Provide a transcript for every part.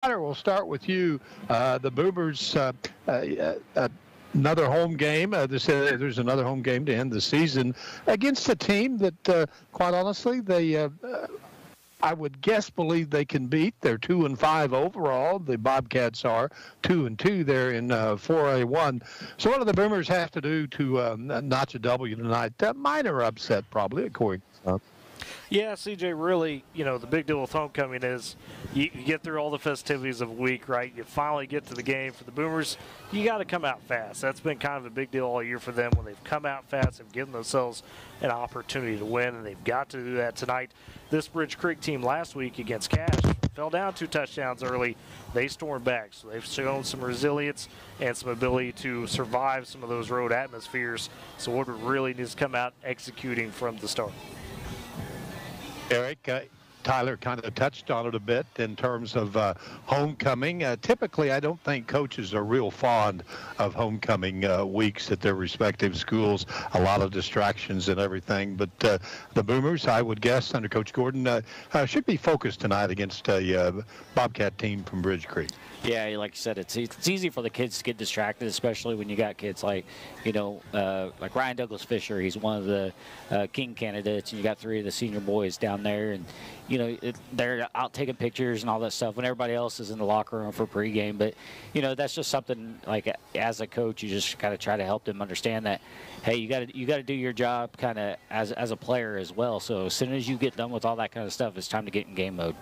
Tyler, we'll start with you. The Boomers, another home game. There's another home game to end the season against a team that, quite honestly, I would guess believe they can beat. They're 2-5 overall. The Bobcats are 2-2. They're in 4A1. So what do the Boomers have to do to notch a W tonight? A minor upset, probably, according to some. Yeah, CJ, really, the big deal with homecoming is you get through all the festivities of a week, right? You finally get to the game. For the Boomers, you got to come out fast. That's been kind of a big deal all year for them when they've come out fast and given themselves an opportunity to win, and they've got to do that tonight. This Bridge Creek team last week against Cash fell down 2 touchdowns early. They stormed back, so they've shown some resilience and some ability to survive some of those road atmospheres. So Woodward really needs to come out executing from the start. Eric, Tyler kind of touched on it a bit in terms of homecoming. Typically, I don't think coaches are real fond of homecoming weeks at their respective schools. A lot of distractions and everything. But the Boomers, I would guess, under Coach Gordon, should be focused tonight against a Bobcat team from Bridge Creek. Yeah, like you said, it's easy for the kids to get distracted, especially when you got kids like, like Ryan Douglas Fisher. He's one of the king candidates, and you got 3 of the senior boys down there, and they're out taking pictures and all that stuff when everybody else is in the locker room for pregame. But that's just something, like, as a coach, you just kind of try to help them understand that, hey, you got to do your job kind of as a player as well. So as soon as you get done with all that kind of stuff, it's time to get in game mode.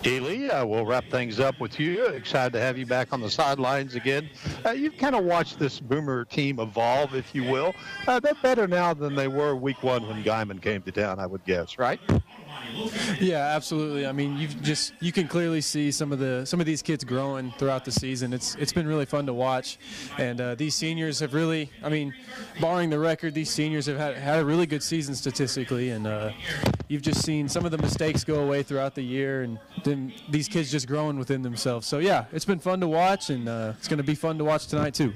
Ely, we'll wrap things up with you. Excited to have you back on the sidelines again. You've kind of watched this Boomer team evolve, if you will. They're better now than they were week 1 when Guyman came to town, I would guess, right? Yeah, absolutely. I mean, you can clearly see some of these kids growing throughout the season. It's been really fun to watch, and these seniors have really, barring the record, these seniors have had a really good season statistically, and you've just seen some of the mistakes go away throughout the year, and then these kids just growing within themselves. So yeah, it's been fun to watch, and it's going to be fun to watch tonight too.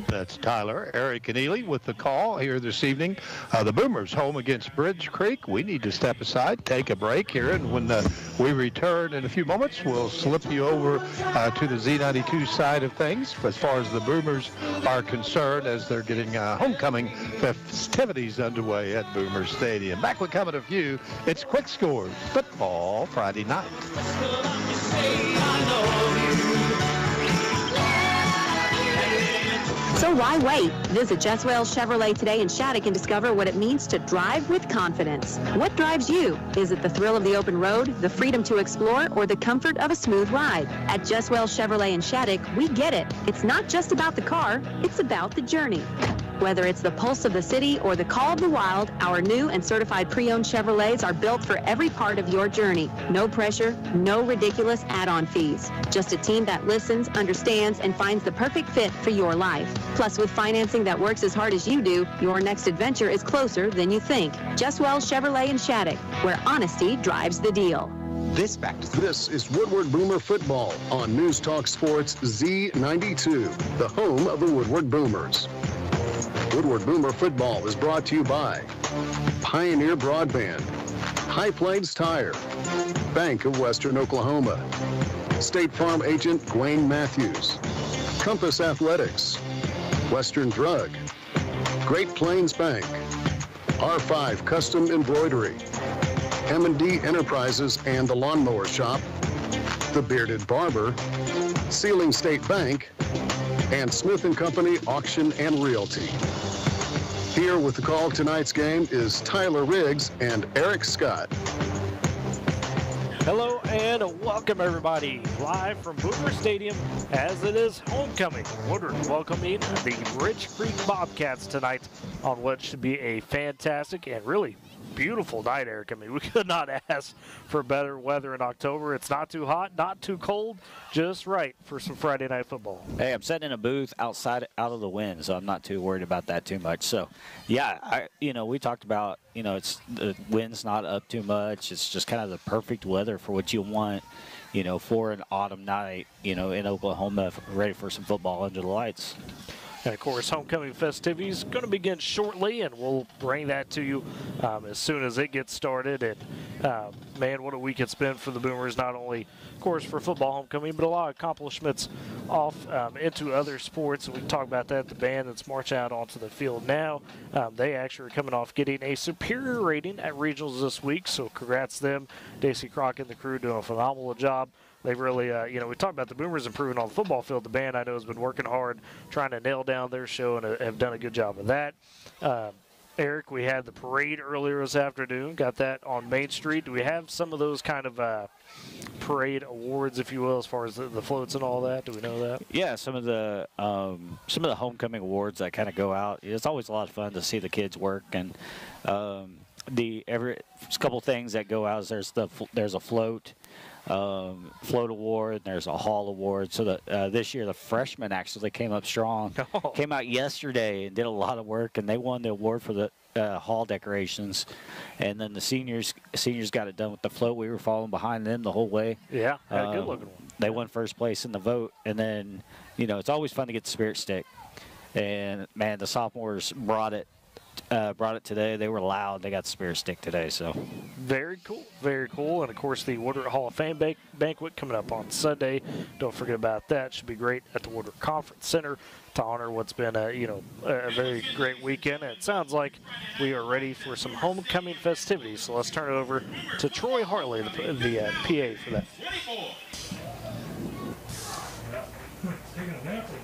That's Tyler, Eric, and Ely with the call here this evening. The Boomers home against Bridge Creek. We need to step aside, take a break here, and when we return in a few moments, we'll slip you over to the Z92 side of things as far as the Boomers are concerned, as they're getting homecoming festivities underway at Boomer Stadium. Back with coming to you, it's Quick Scores Football Friday night. So why wait? Visit Jess Wells Chevrolet today in Shattuck and discover what it means to drive with confidence. What drives you? Is it the thrill of the open road, the freedom to explore, or the comfort of a smooth ride? At Jess Wells Chevrolet in Shattuck, we get it. It's not just about the car, it's about the journey. Whether it's the pulse of the city or the call of the wild, our new and certified pre-owned Chevrolets are built for every part of your journey. No pressure, no ridiculous add-on fees. Just a team that listens, understands, and finds the perfect fit for your life. Plus, with financing that works as hard as you do, your next adventure is closer than you think. Just Wells Chevrolet in Shattuck, where honesty drives the deal. This is Woodward Boomer football on News Talk Sports Z92, the home of the Woodward Boomers. Woodward Boomer football is brought to you by Pioneer Broadband, High Plains Tire, Bank of Western Oklahoma, State Farm agent Dwayne Matthews, Compass Athletics, Western Drug, Great Plains Bank, R5 Custom Embroidery, M&D Enterprises and the Lawnmower Shop, The Bearded Barber, Sealing State Bank, and Smith & Company Auction and Realty. Here with the call of tonight's game is Tyler Riggs and Eric Scott. Hello and welcome everybody, live from Boomer Stadium as it is homecoming. Woodward welcoming the Bridge Creek Bobcats tonight on what should be a fantastic and really beautiful night, Eric. I mean, we could not ask for better weather in October. It's not too hot, not too cold, just right for some Friday night football. Hey, I'm sitting in a booth out of the wind, so I'm not too worried about that too much. So, yeah, we talked about, it's the wind's not up too much. It's just kind of the perfect weather for what you want, for an autumn night, in Oklahoma, ready for some football under the lights. And, of course, homecoming festivities going to begin shortly, and we'll bring that to you as soon as it gets started. And man, what a week it's been for the Boomers, not only, of course, for football homecoming, but a lot of accomplishments off into other sports. And we can talk about that. The band that's marching out onto the field now, they actually are coming off getting a superior rating at regionals this week, so congrats to them. Daisy Crockett and the crew doing a phenomenal job. They've really, we talked about the Boomers improving on the football field. The band, I know, has been working hard trying to nail down their show and have done a good job of that. Eric, we had the parade earlier this afternoon. Got that on Main Street. Do we have some of those kind of parade awards, if you will, as far as the floats and all that? Do we know that? Yeah, some of the homecoming awards that kind of go out. It's always a lot of fun to see the kids work, and every couple things that go out is there's a float award, and there's a hall award. So this year the freshmen actually came up strong. Came out yesterday and did a lot of work, and they won the award for the hall decorations. And then the seniors got it done with the float. We were following behind them the whole way. Yeah, had a good looking one. They won first place in the vote, and then it's always fun to get the spirit stick. And man, the sophomores brought it today. They were loud. They got the spirit stick today. So very cool, very cool. And of course, the Woodward Hall of Fame banquet coming up on Sunday. Don't forget about that. Should be great at the Woodward Conference Center to honor what's been a very great weekend. And it sounds like we are ready for some homecoming festivities. So let's turn it over to Troy Hartley, the PA for that.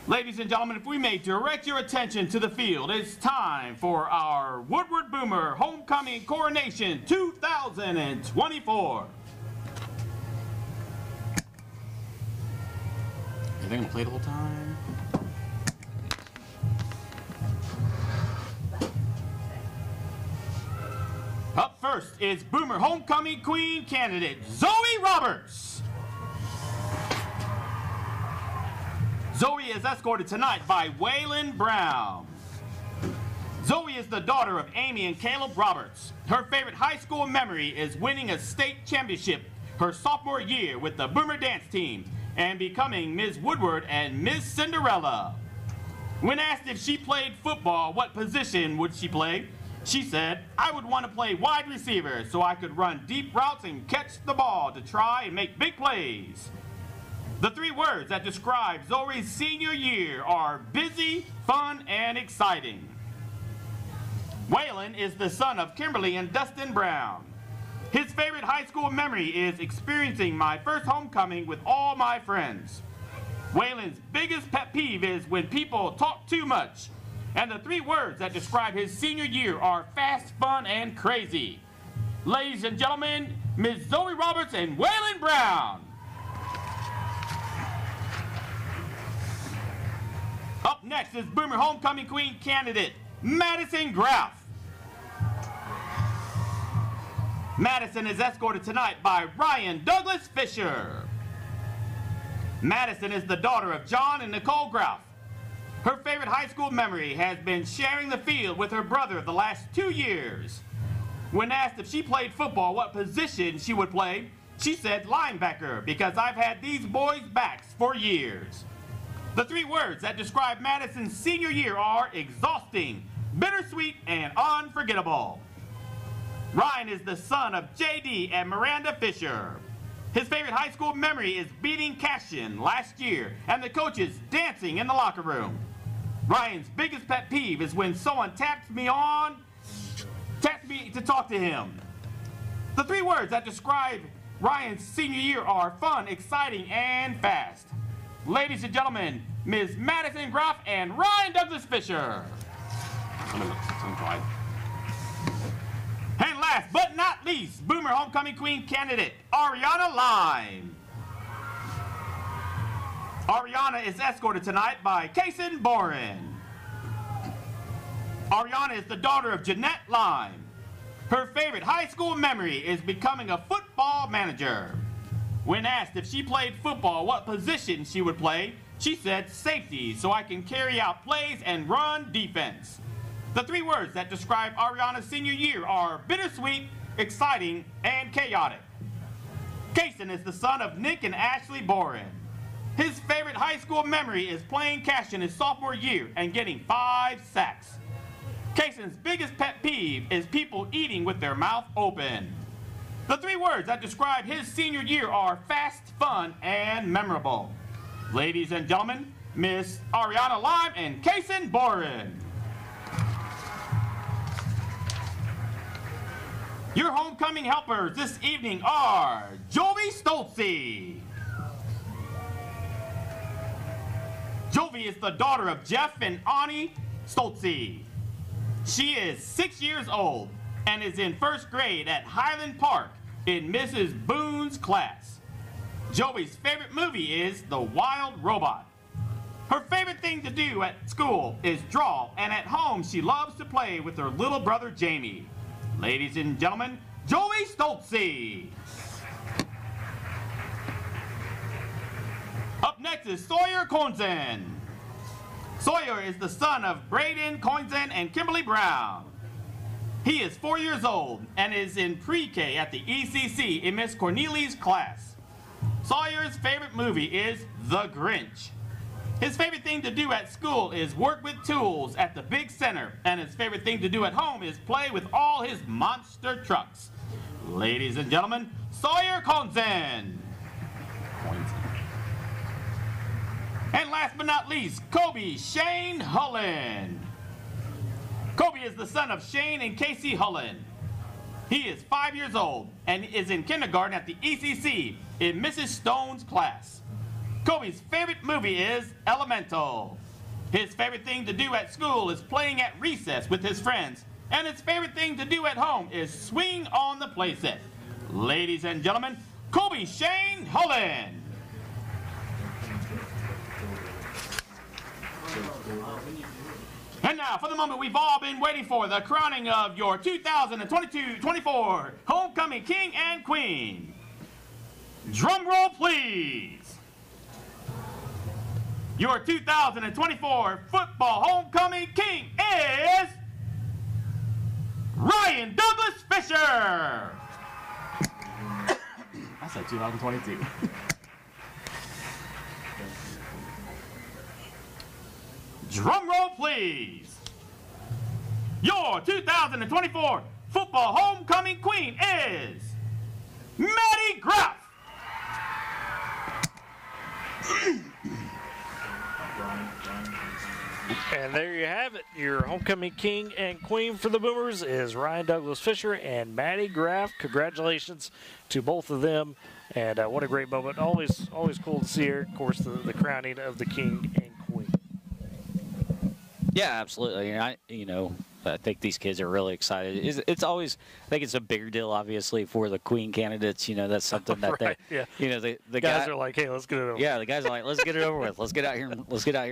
Ladies and gentlemen, if we may direct your attention to the field, it's time for our Woodward Boomer Homecoming Coronation 2024. Are they going to play the whole time? Up first is Boomer Homecoming Queen candidate Zoe Roberts. Zoe is escorted tonight by Waylon Brown. Zoe is the daughter of Amy and Caleb Roberts. Her favorite high school memory is winning a state championship her sophomore year with the Boomer dance team and becoming Ms. Woodward and Ms. Cinderella. When asked if she played football, what position would she play? She said, "I would want to play wide receiver so I could run deep routes and catch the ball to try and make big plays." The three words that describe Zoe's senior year are busy, fun, and exciting. Waylon is the son of Kimberly and Dustin Brown. His favorite high school memory is experiencing my first homecoming with all my friends. Waylon's biggest pet peeve is when people talk too much. And the three words that describe his senior year are fast, fun, and crazy. Ladies and gentlemen, Ms. Zoe Roberts and Waylon Brown. Up next is Boomer Homecoming Queen candidate Madison Graff. Madison is escorted tonight by Ryan Douglas Fisher. Madison is the daughter of John and Nicole Graff. Her favorite high school memory has been sharing the field with her brother the last 2 years. When asked if she played football, what position she would play, she said linebacker, because I've had these boys' backs for years. The three words that describe Madison's senior year are exhausting, bittersweet, and unforgettable. Ryan is the son of J.D. and Miranda Fisher. His favorite high school memory is beating Cashin last year and the coaches dancing in the locker room. Ryan's biggest pet peeve is when someone taps me to talk to him. The three words that describe Ryan's senior year are fun, exciting, and fast. Ladies and gentlemen, Ms. Madison Graff and Ryan Douglas Fisher. And last but not least, Boomer Homecoming Queen candidate Ariana Lime. Ariana is escorted tonight by Kaysen Boren. Ariana is the daughter of Jeanette Lime. Her favorite high school memory is becoming a football manager. When asked if she played football, what position she would play, she said safety, so I can carry out plays and run defense. The three words that describe Ariana's senior year are bittersweet, exciting, and chaotic. Kaysen is the son of Nick and Ashley Boren. His favorite high school memory is playing catch in his sophomore year and getting 5 sacks. Kaysen's biggest pet peeve is people eating with their mouth open. The 3 words that describe his senior year are fast, fun, and memorable. Ladies and gentlemen, Miss Ariana Lime and Kason Boren. Your homecoming helpers this evening are Jovi Stoltze. Jovi is the daughter of Jeff and Ani Stoltze. She is 6 years old and is in 1st grade at Highland Park in Mrs. Boone's class. Jovi's favorite movie is The Wild Robot. Her favorite thing to do at school is draw, and at home she loves to play with her little brother Jamie. Ladies and gentlemen, Jovi Stoltze. Up next is Sawyer Coinzen. Sawyer is the son of Braden Coinzen and Kimberly Brown. He is 4 years old and is in pre-K at the ECC in Miss Cornelia's class. Sawyer's favorite movie is The Grinch. His favorite thing to do at school is work with tools at the big center, and his favorite thing to do at home is play with all his monster trucks. Ladies and gentlemen, Sawyer Coinzen. And last but not least, Kobe Shane Hullen. Kobe is the son of Shane and Casey Hullen. He is 5 years old and is in kindergarten at the ECC in Mrs. Stone's class. Kobe's favorite movie is Elemental. His favorite thing to do at school is playing at recess with his friends, and his favorite thing to do at home is swing on the playset. Ladies and gentlemen, Kobe Shane Hullen. And now, for the moment we've all been waiting for, the crowning of your 2022-24 Homecoming King and Queen. Drum roll, please. Your 2024 Football Homecoming King is Ryan Douglas Fisher. I said 2022. Drum roll, please. Your 2024 Football Homecoming Queen is Maddie Graff. And there you have it. Your homecoming king and queen for the Boomers is Ryan Douglas Fisher and Maddie Graff. Congratulations to both of them. And what a great moment. Always cool to see her. Of course, the crowning of the king and queen. Yeah, absolutely. And I think these kids are really excited. It's always, I think it's a bigger deal, obviously, for the queen candidates. That's something that right, they, yeah. The guys are like, hey, let's get it over. Yeah, the guys are like, let's get it over with. Let's get out here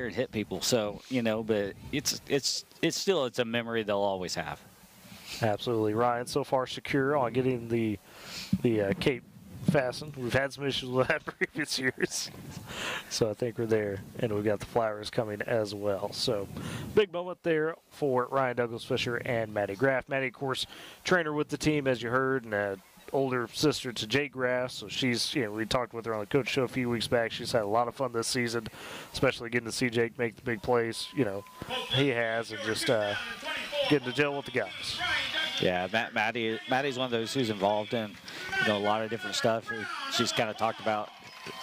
and hit people. So, but it's still a memory they'll always have. Absolutely, Ryan. So far secure on getting the cape fastened. We've had some issues with that previous years, so I think we're there, and we've got the flowers coming as well. So big moment there for Ryan Douglas Fisher and Maddie Graff. Maddie, of course, trainer with the team, as you heard, and an older sister to Jay Graff. So she's, we talked with her on the coach show a few weeks back. She's had a lot of fun this season, especially getting to see Jake make the big plays, he has, and just getting to gel with the guys. Yeah, Maddie's one of those who's involved in, a lot of different stuff. She's kind of talked about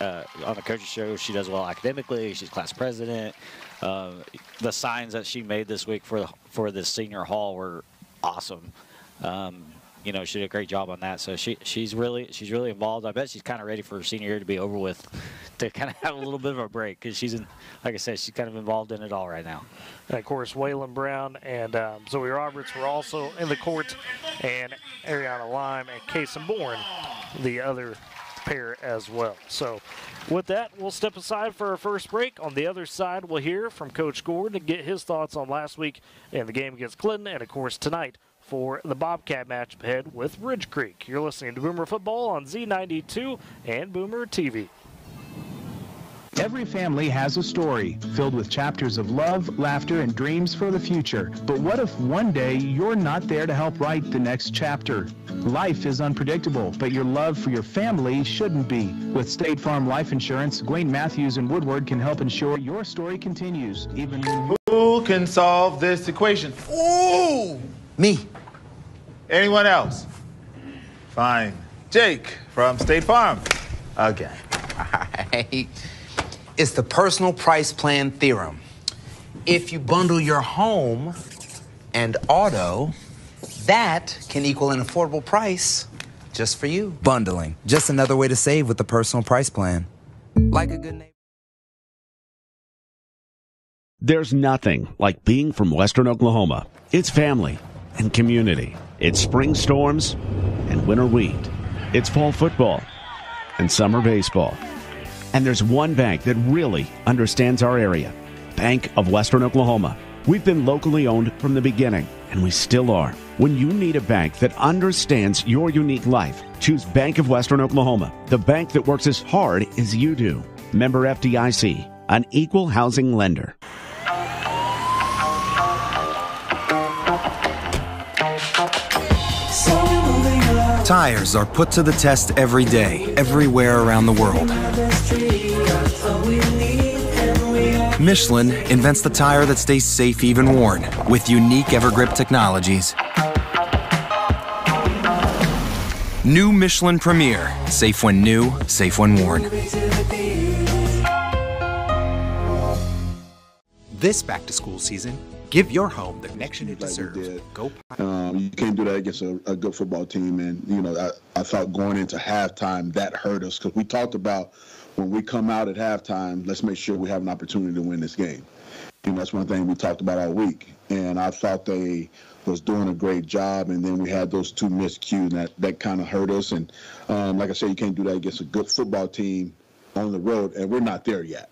on the coach's show. She does well academically. She's class president. The signs that she made this week for the senior hall were awesome. She did a great job on that. So she's really involved. I bet she's kind of ready for her senior year to be over with, to kind of have a little bit of a break, because like I said, she's kind of involved in it all right now. And of course, Waylon Brown and Zoe Roberts were also in the court, and Ariana Lime and Kason Bourne, the other pair as well. So with that, we'll step aside for our first break. On the other side, we'll hear from Coach Gordon and get his thoughts on last week and the game against Clinton, and of course tonight for the Bobcat match ahead with Ridge Creek. You're listening to Boomer Football on Z92 and Boomer TV. Every family has a story filled with chapters of love, laughter, and dreams for the future. But what if one day you're not there to help write the next chapter? Life is unpredictable, but your love for your family shouldn't be. With State Farm Life Insurance, Gwayne Matthews and Woodward can help ensure your story continues, even when... Who can solve this equation? Ooh! Me. Anyone else? Fine. Jake from State Farm again. All right. It's the personal price plan theorem. If you bundle your home and auto, that can equal an affordable price just for you. Bundling, just another way to save with the personal price plan. Like a good neighbor. There's nothing like being from Western Oklahoma. It's family and community. It's spring storms and winter wheat. It's fall football and summer baseball. And there's one bank that really understands our area. Bank of Western Oklahoma. We've been locally owned from the beginning, and we still are. When you need a bank that understands your unique life, choose Bank of Western Oklahoma, the bank that works as hard as you do. Member FDIC, an equal housing lender. Tires are put to the test every day, everywhere around the world. Michelin invents the tire that stays safe even worn, with unique Evergrip technologies. New Michelin Premier, safe when new, safe when worn. This back-to-school season, give your home the connection it deserves. Go You can't do that against a good football team. And, you know, I thought going into halftime, that hurt us because we talked about when we come out at halftime, let's make sure we have an opportunity to win this game. You know, that's one thing we talked about all week. And I thought they was doing a great job, and then we had those two missed cues, and that kind of hurt us. And like I said, you can't do that against a good football team on the road, and we're not there yet.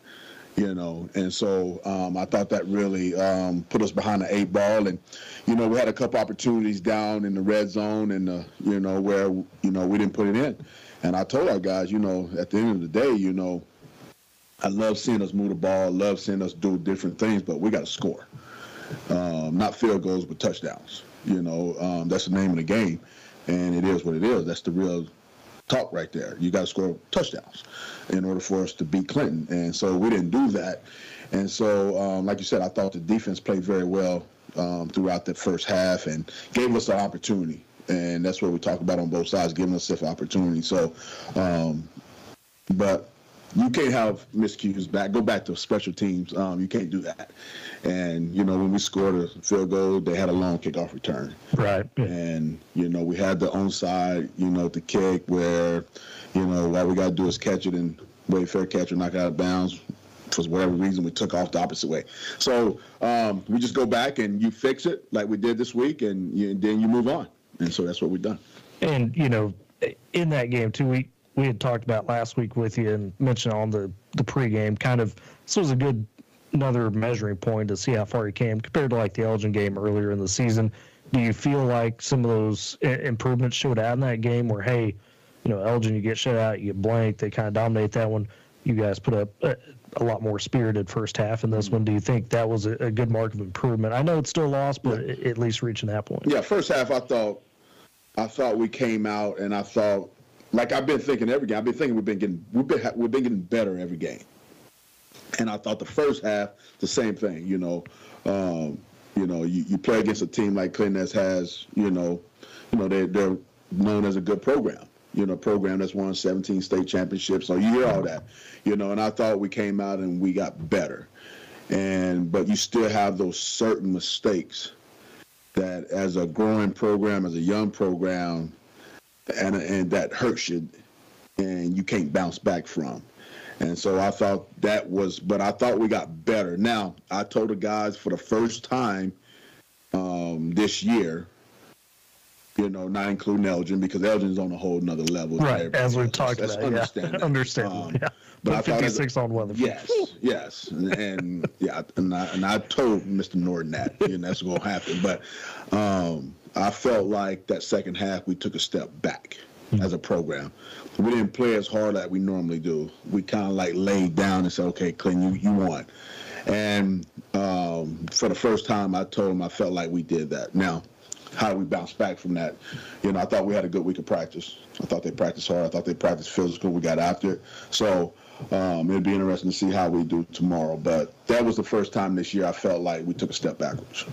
You know, and so I thought that really put us behind the 8 ball. And, you know, we had a couple opportunities down in the red zone and, you know, where, you know, we didn't put it in. And I told our guys, you know, at the end of the day, you know, I love seeing us move the ball, love seeing us do different things, but we got to score. Not field goals, but touchdowns. You know, that's the name of the game. And it is what it is. That's the real talk right there. You got to score touchdowns in order for us to beat Clinton. And so we didn't do that. And so, like you said, I thought the defense played very well throughout the first half and gave us an opportunity. And that's what we talk about on both sides, giving us an opportunity. So, but you can't have miscues back. Go back to special teams. You can't do that. And, you know, when we scored a field goal, they had a long kickoff return. Right. And, you know, we had the onside, you know, the kick where, you know, all we got to do is catch it and wait fair catch or knock it out of bounds. For whatever reason, we took off the opposite way. So we just go back and you fix it like we did this week, and then you move on. And so that's what we've done. And, you know, in that game, too, we had talked about last week with you and mentioned on the pregame, kind of, this was another measuring point to see how far you came compared to like the Elgin game earlier in the season. Do you feel like some of those improvements showed out in that game where, hey, you know, Elgin, you get shut out, you get blanked, they kind of dominate that one. You guys put up a lot more spirited first half in this one. Do you think that was a good mark of improvement? I know it's still lost, but at least reaching that point. Yeah, first half I thought we came out, and I thought, like I've been thinking every game, I've been thinking we've been getting better every game. And I thought the first half, the same thing. You know, you play against a team like Clinton that has, they're known as a good program. You know, program that's won 17 state championships. So you hear all that, you know, and I thought we came out and we got better. But you still have those certain mistakes that as a growing program, as a young program, and that hurts you and you can't bounce back from. And so I thought but I thought we got better. Now, I told the guys for the first time this year, you know, not including Elgin, because Elgin's on a whole nother level. Right, as we've talked about. That's understandable. Understandable, yeah. But I 56 on weather. Yes. And I told Mr. Norton that, you know, that's going to happen. But I felt like that second half we took a step back as a program. We didn't play as hard as we normally do. We kind of like laid down and said, okay, Clinton, you won. And for the first time, I told him I felt like we did that. Now, how do we bounce back from that? You know, I thought we had a good week of practice. I thought they practiced hard. I thought they practiced physical. We got after it. So it'd be interesting to see how we do tomorrow. But that was the first time this year I felt like we took a step backwards.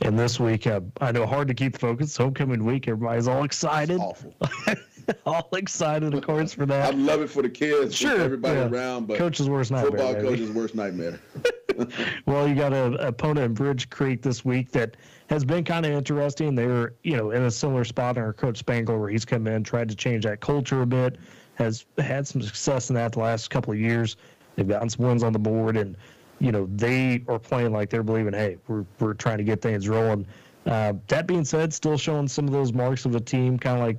And this week, I know hard to keep focused. Homecoming week, everybody's all excited. It's awful. all excited, of course, for that. I love it for the kids, sure, everybody around, but coach's worst nightmare. Football coach's worst nightmare. Well, you got an opponent in Bridge Creek this week that has been kind of interesting. They were, in a similar spot under Coach Spangler, where he's come in, tried to change that culture a bit, has had some success in that the last couple of years. They've gotten some wins on the board, and they are playing like they're believing, hey, we're trying to get things rolling. That being said, still showing some of those marks of a team, kind of like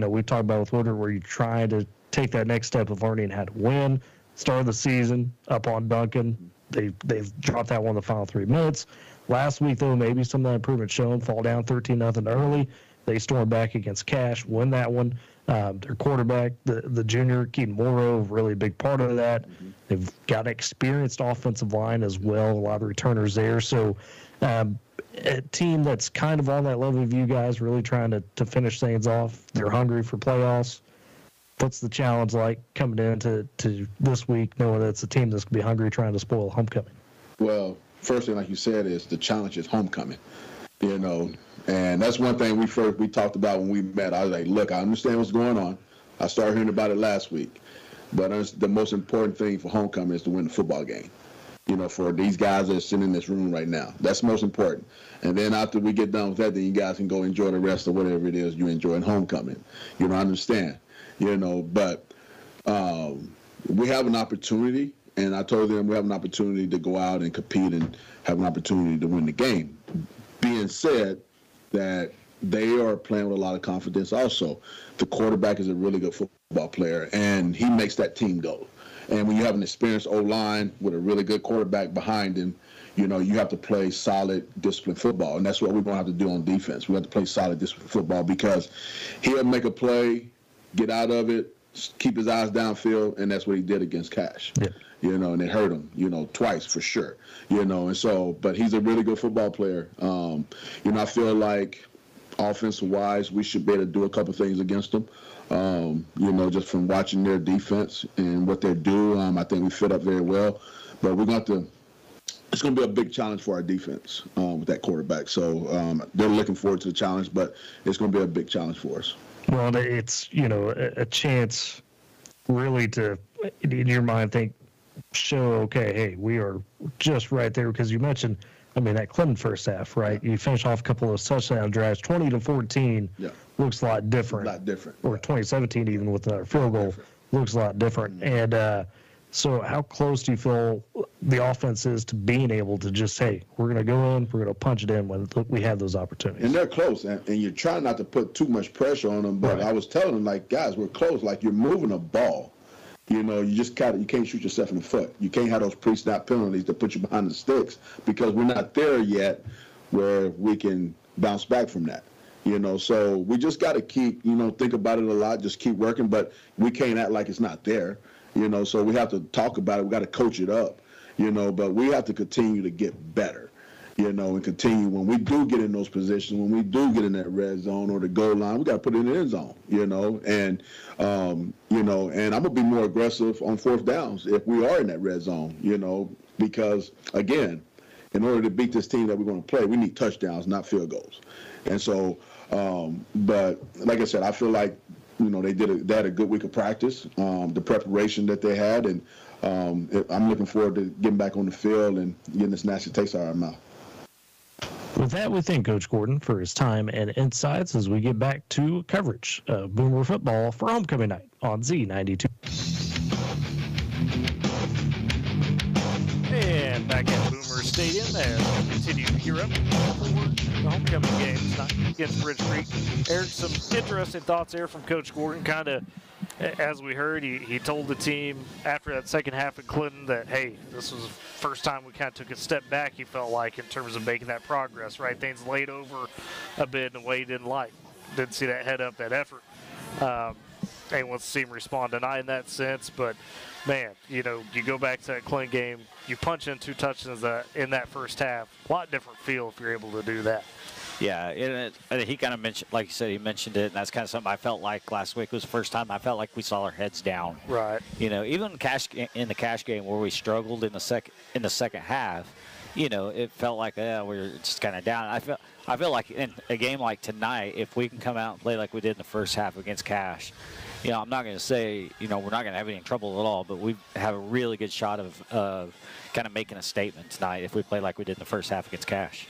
we've talked about with Woodward, where you're trying to take that next step of learning how to win. Start of the season up on Duncan. They've dropped that one in the final 3 minutes. Last week, though, maybe some of that improvement shown. Fall down 13-0 early. They storm back against Cash, win that one. Their quarterback, the junior, Keaton Morrow, really big part of that. Mm-hmm. They've got an experienced offensive line as well, a lot of returners there. So a team that's kind of on that level of you guys, really trying to finish things off. They're hungry for playoffs. What's the challenge like coming into this week, knowing that it's a team that's going to be hungry, trying to spoil homecoming? Well, first thing, like you said, is the challenge is homecoming, and that's one thing we talked about when we met. I was like, look, I understand what's going on. I started hearing about it last week, but the most important thing for homecoming is to win the football game. For these guys that are sitting in this room right now, that's most important. And then after we get done with that, then you guys can go enjoy the rest of whatever it is you enjoy in homecoming. I understand. But we have an opportunity, and I told them we have an opportunity to go out and compete and have an opportunity to win the game. Being said, that they are playing with a lot of confidence also. The quarterback is a really good football player, and he makes that team go. And when you have an experienced O-line with a really good quarterback behind him, you have to play solid, disciplined football, and that's what we're going to have to do on defense. We have to play solid, disciplined football, because he'll make a play, get out of it, keep his eyes downfield, and that's what he did against Cash. Yeah. And it hurt him, twice for sure. And so, but he's a really good football player. I feel like offensive-wise, we should be able to do a couple things against them. Just from watching their defense and what they do, I think we fit up very well. But we're going to it's going to be a big challenge for our defense with that quarterback. So they're looking forward to the challenge, but it's going to be a big challenge for us. Well, it's, a chance really to, in your mind, show, okay, hey, we are just right there, because you mentioned, that Clinton first half, right? Yeah. You finish off a couple of those touchdown drives, 20-14, looks a lot different. Or 2017 even with another field goal, looks a lot different. Mm-hmm. And so how close do you feel the offense is to being able to just say, we're going to go in, we're going to punch it in when we have those opportunities? And they're close, and you're trying not to put too much pressure on them, but right. I was telling them, guys, we're close. You're moving a ball. You just you can't shoot yourself in the foot. You can't have those pre-snap penalties that put you behind the sticks, because we're not there yet where we can bounce back from that. So we just got to keep, think about it a lot, just keep working, but we can't act like it's not there. So we have to talk about it. We got to coach it up, but we have to continue to get better, and continue when we do get in those positions, when we do get in that red zone or the goal line, we got to put it in the end zone, and I'm going to be more aggressive on fourth downs if we are in that red zone, because, again, in order to beat this team that we're going to play, we need touchdowns, not field goals. And so, but like I said, I feel like, they had a good week of practice, the preparation that they had, and I'm looking forward to getting back on the field and getting this nasty taste out of our mouth. With that, we thank Coach Gordon for his time and insights as we get back to coverage of Boomer football for homecoming night on Z92. And back at Boomer Stadium, as we continue to gear up for the homecoming game tonight against Bridge Creek. Eric, some interesting thoughts there from Coach Gordon. Kind of, as we heard, he told the team after that second half at Clinton that, hey, this was the first time we kind of took a step back, he felt like, in terms of making that progress, right? Things laid over a bit in a way he didn't like. Didn't see that head up, that effort. And wants to see him respond tonight in that sense, but man, you go back to that Clinton game, you punch in 2 touchdowns in that first half. A lot different feel if you're able to do that. Yeah, he kind of mentioned, like you said, he mentioned it, and that's kind of something I felt like last week was the first time I felt like we saw our heads down. Right. Even in the Cash game where we struggled in the second half, it felt like we were just kind of down. I feel like in a game like tonight, if we can come out and play like we did in the first half against Cache, I'm not going to say, we're not going to have any trouble at all, but we have a really good shot of kind of making a statement tonight if we play like we did in the first half against Cache.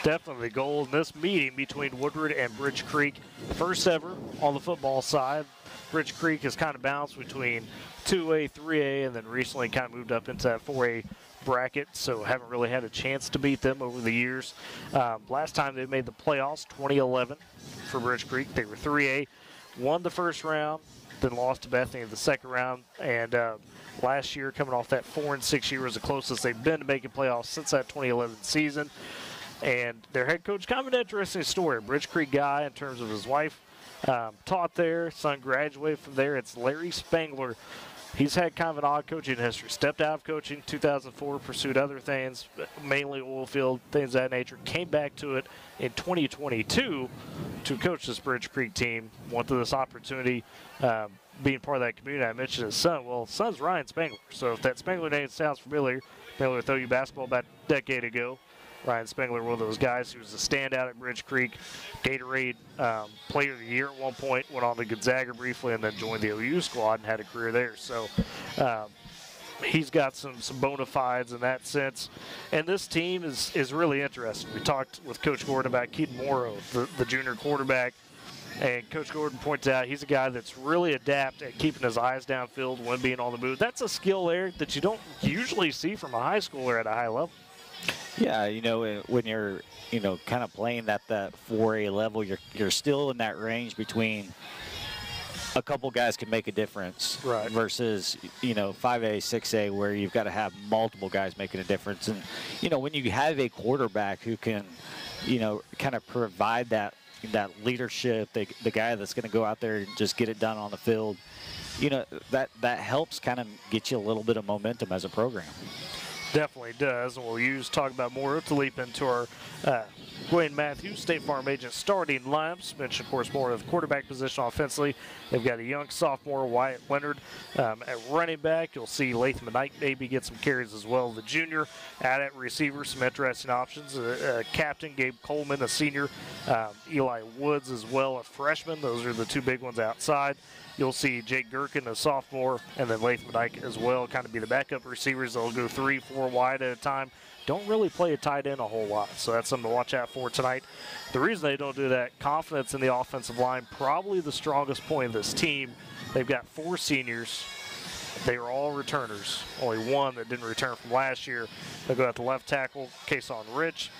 Definitely the goal in this meeting between Woodward and Bridge Creek, first ever on the football side. Bridge Creek has kind of bounced between 2A, 3A, and then recently kind of moved up into that 4A bracket, so haven't really had a chance to beat them over the years. Last time they made the playoffs, 2011 for Bridge Creek. They were 3A, won the first round, then lost to Bethany in the second round, and last year, coming off that 4-6 year, was the closest they've been to making playoffs since that 2011 season. And their head coach, kind of an interesting story, Bridge Creek guy in terms of his wife taught there, son graduated from there. It's Larry Spangler. He's had kind of an odd coaching history. Stepped out of coaching 2004, pursued other things, mainly oil field, things of that nature. Came back to it in 2022 to coach this Bridge Creek team. Wanted this opportunity, being part of that community. I mentioned his son. Well, his son's Ryan Spangler. So if that Spangler name sounds familiar, Spangler threw you basketball about a decade ago. Ryan Spangler, one of those guys who was a standout at Bridge Creek, Gatorade Player of the Year at one point, went on to Gonzaga briefly, and then joined the OU squad and had a career there. So he's got some bona fides in that sense. And this team is really interesting. We talked with Coach Gordon about Keaton Morrow, the junior quarterback, and Coach Gordon points out he's a guy that's really adept at keeping his eyes downfield when being on the move. That's a skill there that you don't usually see from a high schooler at a high level. Yeah, when you're, kind of playing at that 4A level, you're still in that range between a couple guys can make a difference versus, 5A, 6A, where you've got to have multiple guys making a difference. And, when you have a quarterback who can, kind of provide that leadership, the guy that's going to go out there and just get it done on the field, that helps kind of get you a little bit of momentum as a program. Definitely does, and we'll talk about more to leap into our Dwayne Matthews, State Farm agent starting lineups. Mentioned, of course, more of the quarterback position offensively. They've got a young sophomore, Wyatt Leonard, at running back. You'll see Latham Knight maybe get some carries as well. The junior at receiver, some interesting options. Captain Gabe Coleman, a senior. Eli Woods as well, a freshman. Those are the two big ones outside. You'll see Jake Gherkin, a sophomore, and then Latham Dyke as well, kind of be the backup receivers. They'll go 3-4 wide at a time. Don't really play a tight end a whole lot, so that's something to watch out for tonight. The reason they don't do that, confidence in the offensive line, probably the strongest point of this team. They've got 4 seniors. They are all returners. Only one that didn't return from last year. They'll go at the left tackle, Kason Rich.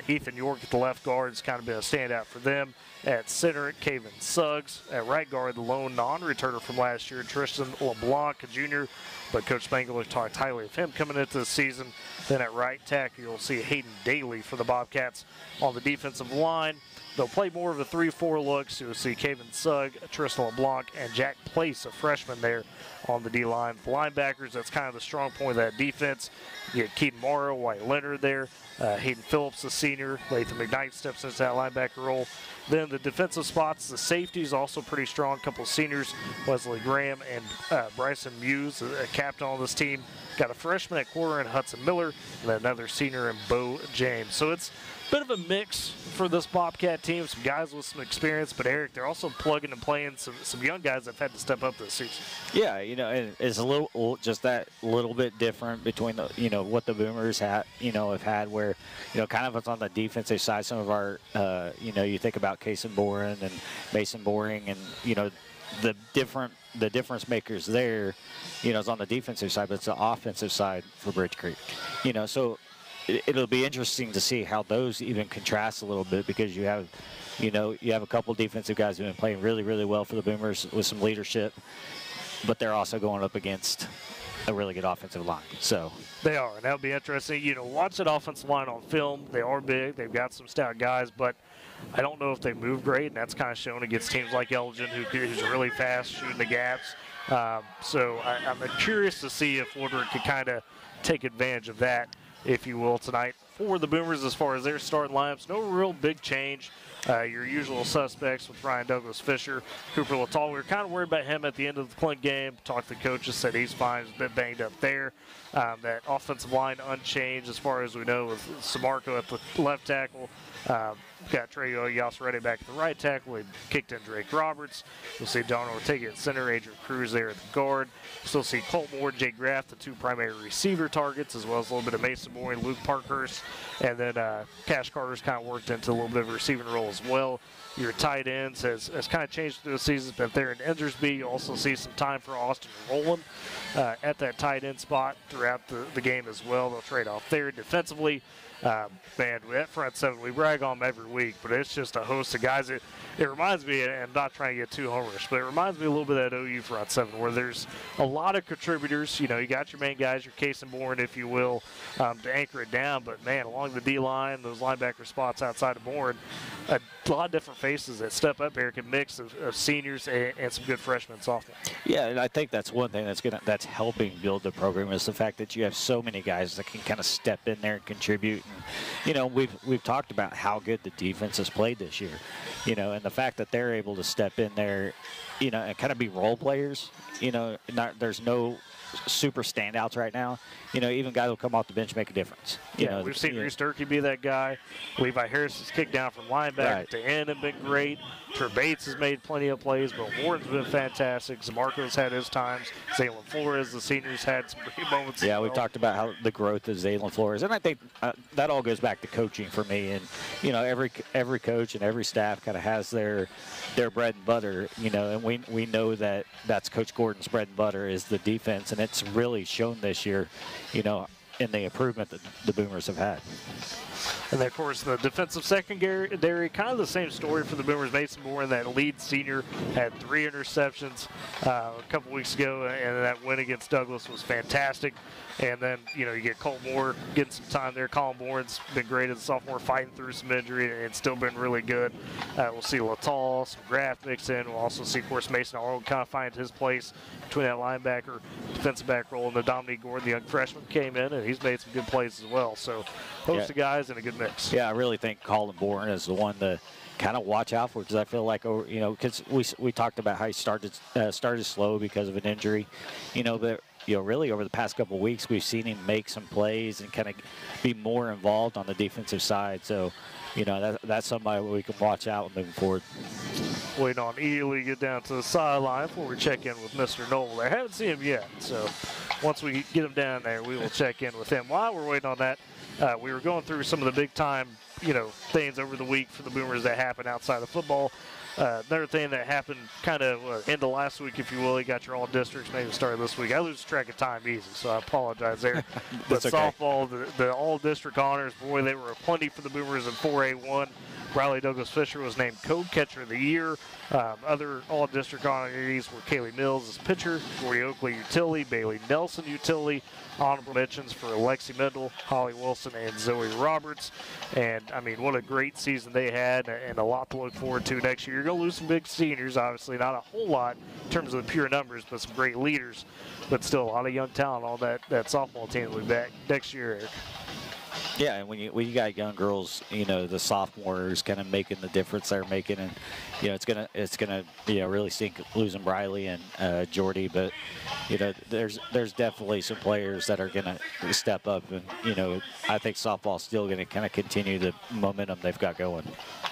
Ethan York at the left guard has kind of been a standout for them. At center, Kaven Suggs. At right guard, the lone non-returner from last year, Tristan LeBlanc, a junior. But Coach Spangler talked highly of him coming into the season. Then at right tackle, you'll see Hayden Daly for the Bobcats on the defensive line. They'll play more of a 3-4 look, so you'll see Kaven Sugg, Tristan LeBlanc, and Jack Place, a freshman there on the D-line. The linebackers, that's kind of the strong point of that defense. You get Keaton Morrow, Wyatt Leonard there, Hayden Phillips, the senior. Latham McKnight steps into that linebacker role. Then the defensive spots, the safeties also pretty strong. A couple of seniors, Wesley Graham and Bryson Muse, a captain on this team. Got a freshman at quarter in Hudson Miller, and then another senior in Bo James. So it's a bit of a mix for this Bobcat team. Some guys with some experience, but Eric, they're also plugging and playing some young guys that have had to step up this season. Yeah, it's a little just that little bit different between the what the Boomers have had, where kind of it's on the defensive side. Some of our you think about Kason Boren and Mason Boring, and the difference makers there, is on the defensive side, but it's the offensive side for Bridge Creek. So it'll be interesting to see how those even contrast a little bit, because you have a couple defensive guys who've been playing really, really well for the Boomers with some leadership, but they're also going up against a really good offensive line. So they are, and that'll be interesting. Watch that offensive line on film. They are big. They've got some stout guys, but I don't know if they move great, and that's kind of shown against teams like Elgin, who's really fast, shooting the gaps. So I'm curious to see if Woodward could kind of take advantage of that, if you will, tonight for the Boomers as far as their starting lineups. No real big change. Your usual suspects with Ryan Douglas Fisher, Cooper Lataal. We were kind of worried about him at the end of the Clint game. Talked to the coaches, said he's fine. He's a bit banged up there. That offensive line unchanged as far as we know with Samarco at the left tackle. Got Trey Yasrede back at the right tackle. He kicked in Drake Roberts. You'll see Don Ortega at center, Adrian Cruz there at the guard. Still see Colt Moore, Jay Graff, the two primary receiver targets, as well as a little bit of Mason Boyd, Luke Parkhurst, and then Cash Carter's kind of worked into a little bit of a receiving role as well. Your tight ends has kind of changed through the season. It's been there in Endersby. You also see some time for Austin Rowland at that tight end spot throughout the game as well. They'll trade off there defensively. Man, that front seven, we brag on them every week, but it's just a host of guys. It reminds me, and I'm not trying to get too homerish, but it reminds me a little bit of that OU front seven where there's a lot of contributors. You know, you got your main guys, your Case and Bourne, if you will, to anchor it down. But, man, along the D-line, those linebacker spots outside of Bourne, a lot of different faces that step up here, can mix of seniors and some good freshmen and sophomores. Yeah, and I think that's one thing that's helping build the program is the fact that you have so many guys that can kind of step in there and contribute. And, you know, we've talked about how good the defense has played this year, you know, and the fact that they're able to step in there, you know, and kind of be role players. You know, there's no super standouts right now. You know, even guys will come off the bench make a difference. You know, we've seen Reese Durkee be that guy. Levi Harris has kicked down from linebacker to end and been great. Trey Bates has made plenty of plays, but Warren's been fantastic. Zamarco's had his times. Zaylen Flores, the seniors, had some great moments. Yeah, we talked about how the growth of Zaylen Flores, and I think that all goes back to coaching for me. And you know, every coach and every staff kind of has their bread and butter. You know, and we know that that's Coach Gordon's bread and butter is the defense, and it's really shown this year. You know, in the improvement that the Boomers have had. And then, of course, the defensive secondary, kind of the same story for the Boomers. Mason Bourne, that lead senior, had 3 interceptions a couple weeks ago, and that win against Douglas was fantastic. And then, you know, you get Colt Moore getting some time there. Colin Bourne's been great as a sophomore, fighting through some injury and still been really good. We'll see Lataal, some Graff mixed in. We'll also see, of course, Mason Arnold kind of find his place between that linebacker, defensive back role, and the Dominique Gordon, the young freshman, came in, and he's made some good plays as well. So, host of guys and a good mix. Yeah, I really think Colin Bourne is the one to kind of watch out for, because I feel like, you know, because we talked about how he started slow because of an injury, you know, but you know, really over the past couple of weeks, we've seen him make some plays and kind of be more involved on the defensive side. So, you know, that's somebody we can watch out moving forward. Waiting on Ely to get down to the sideline before we check in with Mr. Noble. I haven't seen him yet, so once we get him down there, we will check in with him. While we're waiting on that, we were going through some of the big-time, you know, things over the week for the Boomers that happened outside of football. Another thing that happened kind of end of last week, if you will, you got your all-districts maybe started this week. I lose track of time easy, so I apologize there. But okay. Softball, the all-district honors, boy, they were plenty for the Boomers in 4A1. Riley Douglas Fisher was named co-catcher of the year. Other all-district honorees were Kaylee Mills as pitcher, Corey Oakley utility, Bailey Nelson utility. Honorable mentions for Lexi Mendel, Holly Wilson, and Zoe Roberts. And, I mean, what a great season they had and a lot to look forward to next year. You're going to lose some big seniors, obviously, not a whole lot in terms of the pure numbers, but some great leaders. But still a lot of young talent on that softball team will be back next year, Eric. Yeah, and when you got young girls, you know, the sophomores kind of making the difference they're making, and you know it's gonna you know really stink losing Briley and Jordy, but you know there's definitely some players that are gonna step up, and you know I think softball's still gonna kind of continue the momentum they've got going.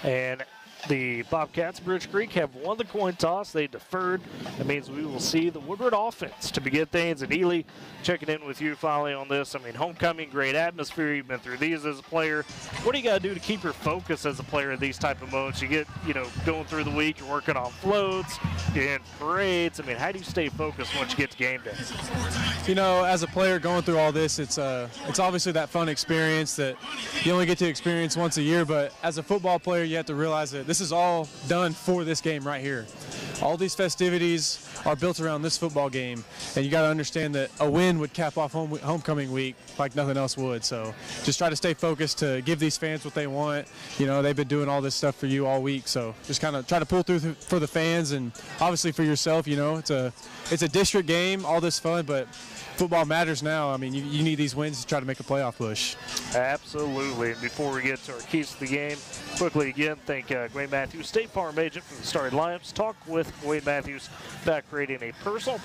And the Bobcats of Bridge Creek have won the coin toss. They deferred. That means we will see the Woodward offense to begin things. And Ely, checking in with you finally on this. I mean, homecoming, great atmosphere. You've been through these as a player. What do you got to do to keep your focus as a player in these type of moments? You get, you know, going through the week, you're working on floats, you're in parades. I mean, how do you stay focused once you get to game day? You know, as a player going through all this, it's obviously that fun experience that you only get to experience once a year. But as a football player, you have to realize that this is all done for this game right here. all these festivities are built around this football game, and you got to understand that a win would cap off homecoming week like nothing else would. So just try to stay focused to give these fans what they want. You know, they've been doing all this stuff for you all week, so just kind of try to pull through for the fans and obviously for yourself. You know, it's a district game, all this fun, but football matters now. I mean, you need these wins to try to make a playoff push. Absolutely. And before we get to our keys to the game, quickly again, thank Wayne Matthews, State Farm agent for the starting lineups. Talk with Wayne Matthews about creating a personal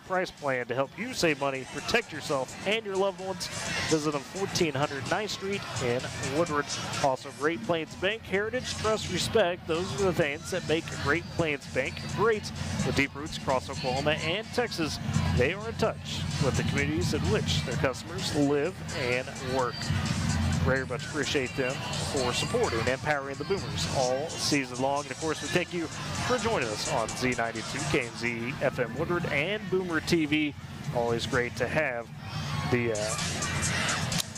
price plan to help you save money, protect yourself and your loved ones. Visit them 1400 9th Street in Woodward. Also, Great Plains Bank, Heritage, Trust, Respect. Those are the things that make Great Plains Bank great. With deep roots across Oklahoma and Texas, they are in touch with the communities in which their customers live and work. Very much appreciate them for supporting and empowering the Boomers all season long. And of course, we thank you for joining us on Z92, KNZ FM Woodward, and Boomer TV. Always great to have the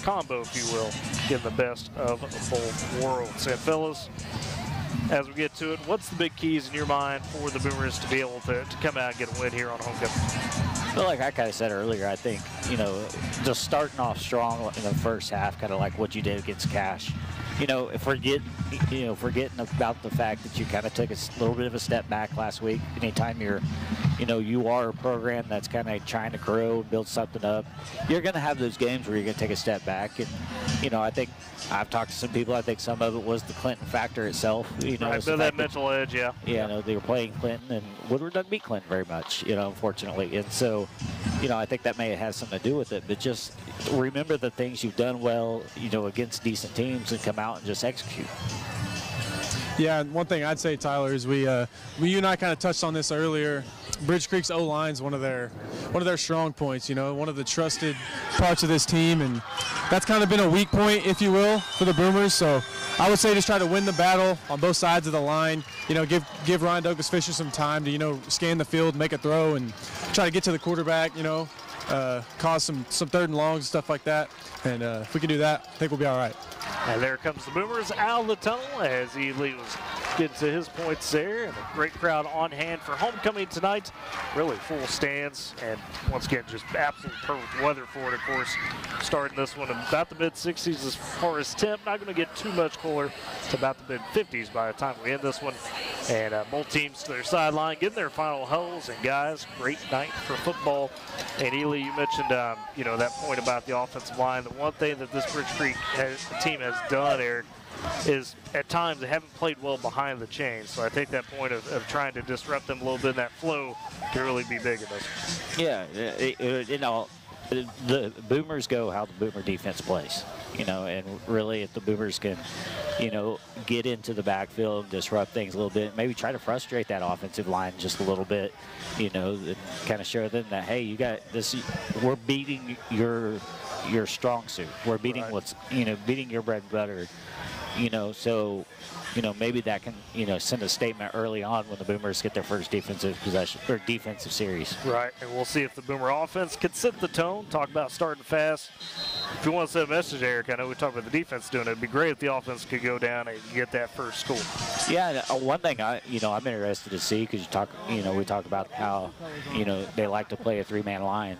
combo, if you will, getting the best of both worlds. And fellas, as we get to it, what's the big keys in your mind for the Boomers to be able to come out and get a win here on homecoming? Well, like I kind of said earlier, I think, you know, just starting off strong in the first half, kind of like what you did against Cash. You know, forgetting about the fact that you kind of took a little bit of a step back last week. Anytime you are a program that's kind of trying to grow, build something up, you're going to have those games where you're going to take a step back. And, you know, I think I've talked to some people. I think some of it was the Clinton factor itself. You know, right, that mental edge, yeah. Yeah, you know, they were playing Clinton, and Woodward doesn't beat Clinton very much, you know, unfortunately. And so, you know, I think that may have had something to do with it. But just remember the things you've done well, you know, against decent teams, and come out and just execute. Yeah, and one thing I'd say, Tyler, is you and I kind of touched on this earlier. Bridge Creek's O-line is one of their strong points, you know, one of the trusted parts of this team, and that's kind of been a weak point, if you will, for the Boomers. So I would say just try to win the battle on both sides of the line. You know, give Ryan Douglas Fisher some time to, you know, scan the field, make a throw, and try to get to the quarterback, you know, cause some third and longs and stuff like that. And if we can do that, I think we'll be all right. And there comes the Boomers out of the tunnel as he was getting to his points there. And a great crowd on hand for homecoming tonight. Really full stands. And once again, just absolute perfect weather for it, of course. Starting this one in about the mid-60s as far as temp. Not going to get too much cooler. It's about the mid-50s by the time we end this one. And both teams to their sideline, getting their final huddles. And guys, great night for football. And Ely, you mentioned, you know, that point about the offensive line. The one thing that this Bridge Creek team has done, Eric, is at times they haven't played well behind the chains. So I think that point of trying to disrupt them a little bit in that flow can really be big in this. Yeah, you know, the Boomers go how the Boomer defense plays. You know, and really if the Boomers can, you know, get into the backfield, disrupt things a little bit, maybe try to frustrate that offensive line just a little bit, you know, and kind of show them that, hey, you got this, we're beating your strong suit. We're beating what's, you know, beating your bread and butter, you know, so, you know, maybe that can, you know, send a statement early on when the Boomers get their first defensive possession or defensive series. Right, and we'll see if the Boomer offense can set the tone. Talk about starting fast. If you want to send a message, Eric, I know we talked about the defense doing it. It'd be great if the offense could go down and get that first score. Yeah, one thing I'm interested to see, because we talk about how, you know, they like to play a three-man line,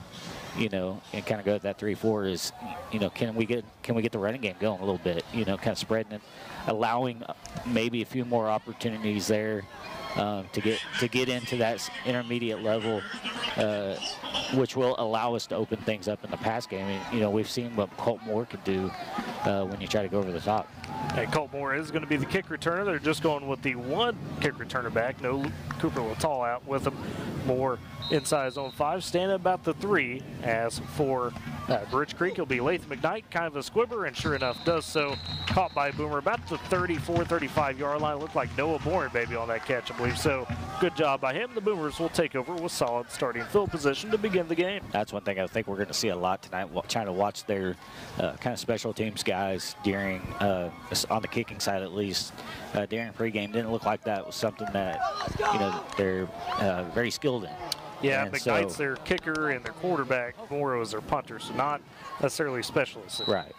you know, and kind of go to that 3-4 is, you know, can we get the running game going a little bit, you know, kind of spreading it, allowing maybe a few more opportunities there to get into that intermediate level, which will allow us to open things up in the pass game. And, you know, we've seen what Colt Moore could do when you try to go over the top. And Colt Moore is going to be the kick returner. They're just going with the one kick returner back. No Cooper Littall out with him. Moore inside zone 5, standing about the 3. As for Bridge Creek, it'll be Latham McKnight, kind of a squibber, and sure enough does so. Caught by Boomer about the 34, 35-yard line. Looked like Noah Bourne, maybe, on that catch, I believe. So good job by him. The Boomers will take over with solid starting field position to begin the game. That's one thing I think we're going to see a lot tonight, trying to watch their kind of special teams guys during, on the kicking side at least, during pregame. Didn't look like that was something that, you know, they're very skilled in. Yeah, and McKnight's their kicker and their quarterback. Moore was their punter, so not necessarily specialists. Right.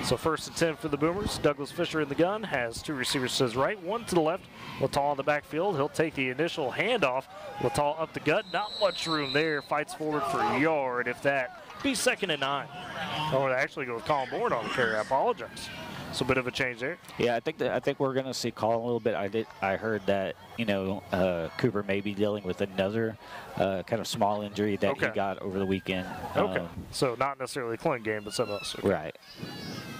So 1st and 10 for the Boomers. Douglas Fisher in the gun, has 2 receivers to his right, 1 to the left. Littall in the backfield. He'll take the initial handoff. Littall up the gut, not much room there. Fights forward for a yard, if that. Be 2nd and 9. Oh, it actually goes Colin Bourne on the carry. I apologize. So a bit of a change there. Yeah, I think we're going to see Colin a little bit. I heard that Cooper may be dealing with another kind of small injury that he got over the weekend. Okay, so not necessarily a Clint game, but something else. Okay. Right.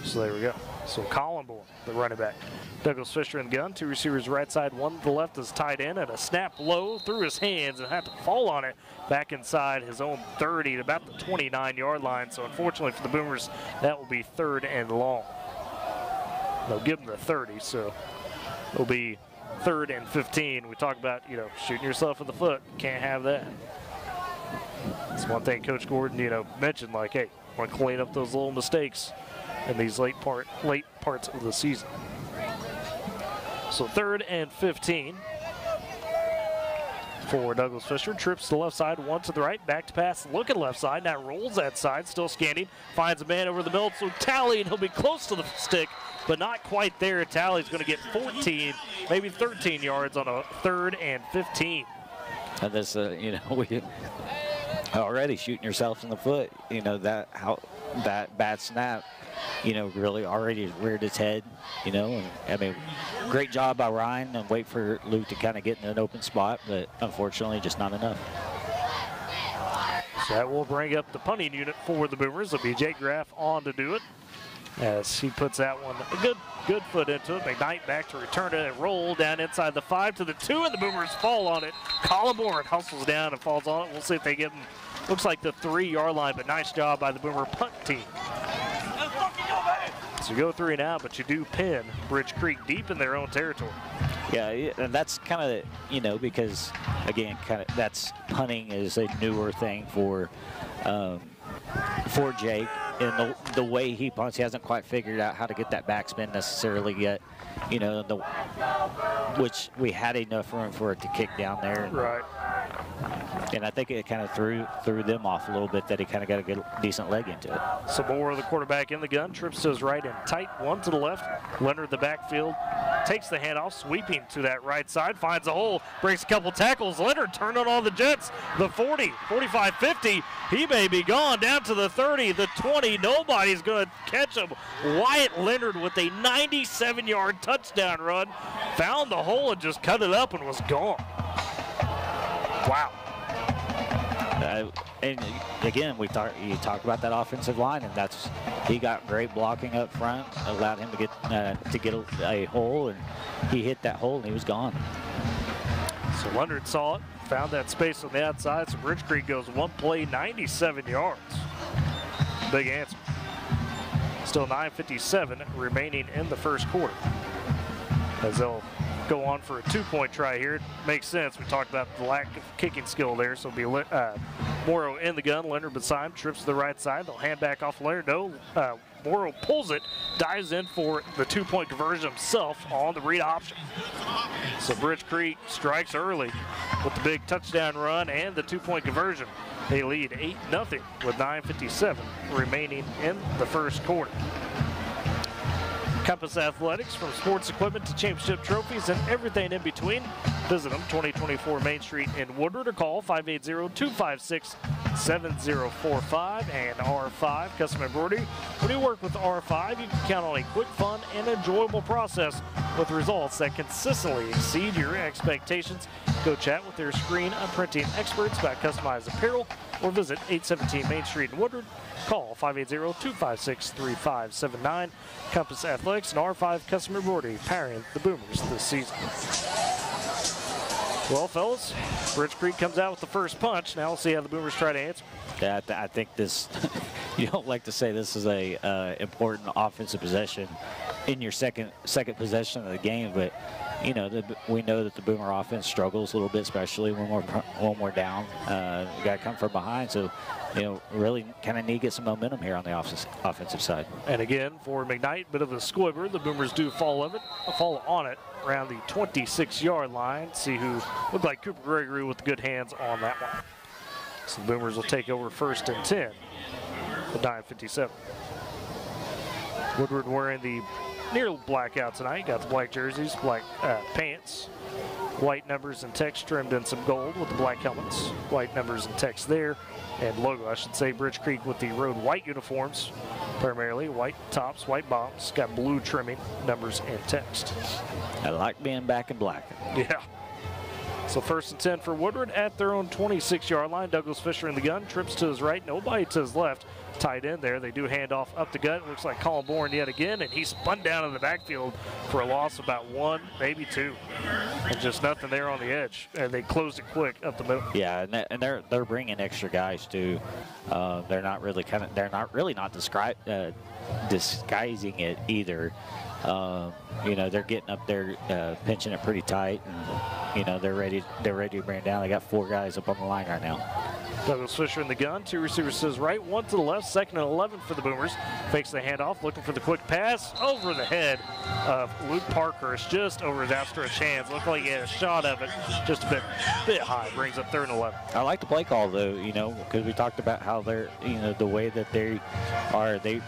So there we go. So Colin Bourne, the running back. Douglas Fisher in the gun, 2 receivers right side, 1 to the left is tight end, and a snap low through his hands and had to fall on it back inside his own 30 at about the 29-yard line. So unfortunately for the Boomers, that will be 3rd and long. They'll give them the 30, so it'll be 3rd and 15. We talk about, shooting yourself in the foot. Can't have that. That's one thing Coach Gordon, mentioned, like, hey, want to clean up those little mistakes in these late parts of the season. So 3rd and 15 for Douglas Fisher. Trips to the left side, 1 to the right, back to pass, looking left side, now rolls that side, still scanning, finds a man over the middle, so Talley, and he'll be close to the stick, but not quite there. Talley's going to get 14, maybe 13 yards on a 3rd and 15. And this, we already shooting yourself in the foot. That bad snap, really already reared its head. And I mean, great job by Ryan and wait for Luke to kind of get in an open spot, but unfortunately, just not enough. So that will bring up the punting unit for the Boomers. It'll be Jake Graff on to do it, as he puts that one a good foot into it. McKnight back to return it and roll down inside the 5 to the 2, and the Boomers fall on it. Colin Bourne hustles down and falls on it. We'll see if they get him, looks like the 3-yard line, but nice job by the Boomer punt team. So you go 3 and out, but you do pin Bridge Creek deep in their own territory. Yeah, and that's kind of, because, again, that's punting is a newer thing for Jake. And the way he punts, he hasn't quite figured out how to get that backspin necessarily yet. Which we had enough room for it to kick down there. Right. And I think it kind of threw them off a little bit that he kind of got a good, decent leg into it. Samora, the quarterback in the gun, trips to his right and tight, 1 to the left. Leonard, the backfield, takes the handoff, sweeping to that right side, finds a hole, breaks a couple tackles. Leonard turned on all the Jets. The 40, 45, 50. He may be gone down to the 30, the 20. Nobody's going to catch him. Wyatt Leonard with a 97-yard touchdown run. Found the hole and just cut it up and was gone. Wow. And again, you talk about that offensive line, and he got great blocking up front, allowed him to get a hole, and he hit that hole and he was gone. So Leonard saw it, found that space on the outside. So Bridge Creek goes 1 play, 97 yards. Big answer. Still 9:57 remaining in the first quarter, as they'll go on for a 2-point try here. It makes sense. We talked about the lack of kicking skill there. So it'll be Morrow in the gun. Leonard beside him, trips to the right side. They'll hand back off Leonard. No, Morrow pulls it, dives in for the 2-point conversion himself on the read option. So Bridge Creek strikes early with the big touchdown run and the 2-point conversion. They lead 8-0 with 9:57 remaining in the first quarter. Compass Athletics, from sports equipment to championship trophies and everything in between. Visit them, 2024 Main Street in Woodward, or call 580-256-7045. And R5 Custom Embroidery. When you work with R5, you can count on a quick, fun, and enjoyable process with results that consistently exceed your expectations. Go chat with their screen printing experts about customized apparel, or visit 817 Main Street in Woodward. Call 580-256-3579. Compass Athletics and R5 Custom Embroidery, powering the Boomers this season. Well, fellas, Bridge Creek comes out with the first punch. Now we'll see how the Boomers try to answer. Yeah, I think this, you don't like to say this is a important offensive possession in your second possession of the game, but we know that the Boomer offense struggles a little bit, especially when we're down. We got to come from behind, so really kind of need to get some momentum here on the offensive side. And again, for McKnight, bit of a squibber. The Boomers do fall on it around the 26-yard line. See who looked like Cooper Gregory with good hands on that one. So the Boomers will take over 1st and 10 with 9:57. Woodward wearing the near blackout tonight. Got the black jerseys, black pants, white numbers and text trimmed in some gold with the black helmets. White numbers and text there, and logo, I should say, Bridge Creek with the road white uniforms, primarily white tops, white bottoms. Got blue trimming, numbers and text. I like being back in black. Yeah. So 1st and 10 for Woodward at their own 26-yard line. Douglas Fisher in the gun, trips to his right, nobody to his left. Tight end there. They do hand off up the gut. Looks like Colin Bourne yet again, and he spun down in the backfield for a loss of about 1, maybe 2. And just nothing there on the edge. And they closed it quick up the middle. Yeah, and they're bringing extra guys too. They're not really disguising it either. You know, they're getting up there, pinching it pretty tight, and you know they're ready to bring it down. They got 4 guys up on the line right now. Douglas Fisher in the gun, 2 receivers to his right, 1 to the left, 2nd and 11 for the Boomers. Fakes the handoff, looking for the quick pass over the head of Luke Parkhurst, just over his outstretched hands. Looked like he had a shot of it, just a bit high. Brings up 3rd and 11. I like the play call though, you know, because we talked about how they're, you know, the way that they are. They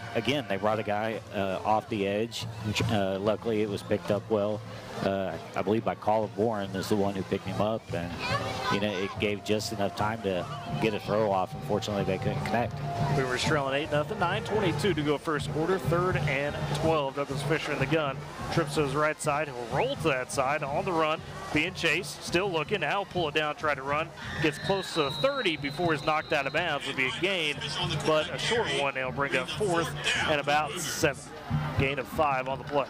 brought a guy off the edge. Luckily, it was picked up well. I believe by Colin Bourne is the one who picked him up, and you know it gave just enough time to get a throw off. Unfortunately, they couldn't connect. We were trailing 8-0, 9:22 to go first quarter, 3rd and 12. Douglas Fisher in the gun, trips to his right side. He'll roll to that side on the run, being chased, still looking. Now he'll pull it down, try to run. Gets close to the 30 before he's knocked out of bounds. Will be a gain, but a short one. They'll bring up 4th and about 7. Gain of 5 on the play.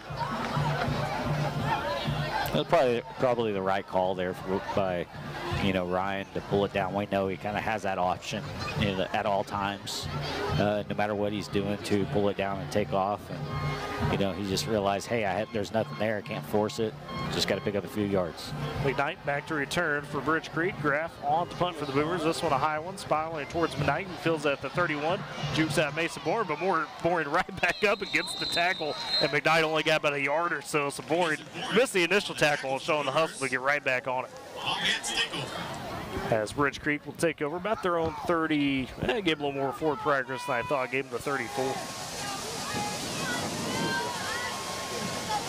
It was probably the right call there by, you know, Ryan to pull it down. We know he kind of has that option at all times, no matter what he's doing, to pull it down and take off. And you know, he just realized, hey, there's nothing there. I can't force it. Just got to pick up a few yards. McKnight back to return for Bridge Creek. Graff on the punt for the Boomers. This one a high one, spiraling towards McKnight. He fills at the 31. Jukes out Mason Bourne, but Bourne right back up and gets the tackle. And McKnight only got about a yard or so. So Bourne missed the initial tackle, showing the hustle to get right back on it. As Bridge Creek will take over about their own 30. Gave a little more forward progress than I thought. Gave them the 34.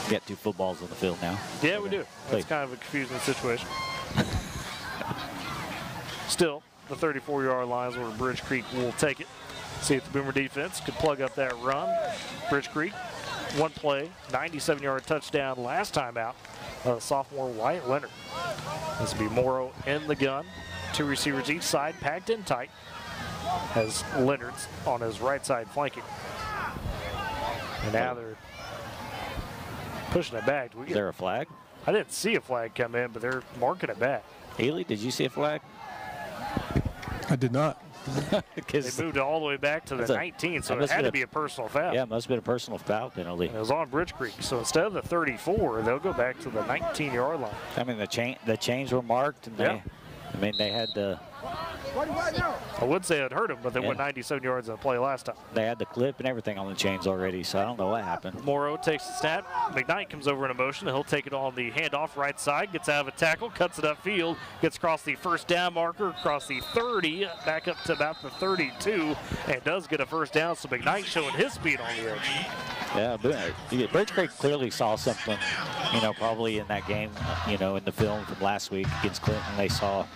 Get 2 footballs on the field now. Yeah, we do. That's kind of a confusing situation. Still, the 34-yard line is where Bridge Creek will take it. See if the Boomer defense could plug up that run. Bridge Creek, 1 play, 97-yard touchdown last time out. Sophomore Wyatt Leonard. This will be Morrow in the gun. 2 receivers each side, packed in tight. Has Leonard's on his right side flanking. And now they're pushing it back. Is there a flag? I didn't see a flag come in, but they're marking it back. Haley, did you see a flag? I did not. They moved it all the way back to the 19, so it had to be a personal foul. Yeah, it must have been a personal foul penalty. And it was on Bridge Creek, so instead of the 34, they'll go back to the 19-yard line. I mean, the chains were marked, and they had the. I would say it hurt them, but they went 97 yards in the play last time. They had the clip and everything on the chains already, so I don't know what happened. Morrow takes the snap. McKnight comes over in a motion, and he'll take it on the handoff right side, gets out of a tackle, cuts it upfield, gets across the first down marker, across the 30, back up to about the 32, and does get a first down, so McKnight showing his speed on the edge. Yeah, but Bridge Creek clearly saw something, you know, probably in that game, you know, in the film from last week against Clinton. They saw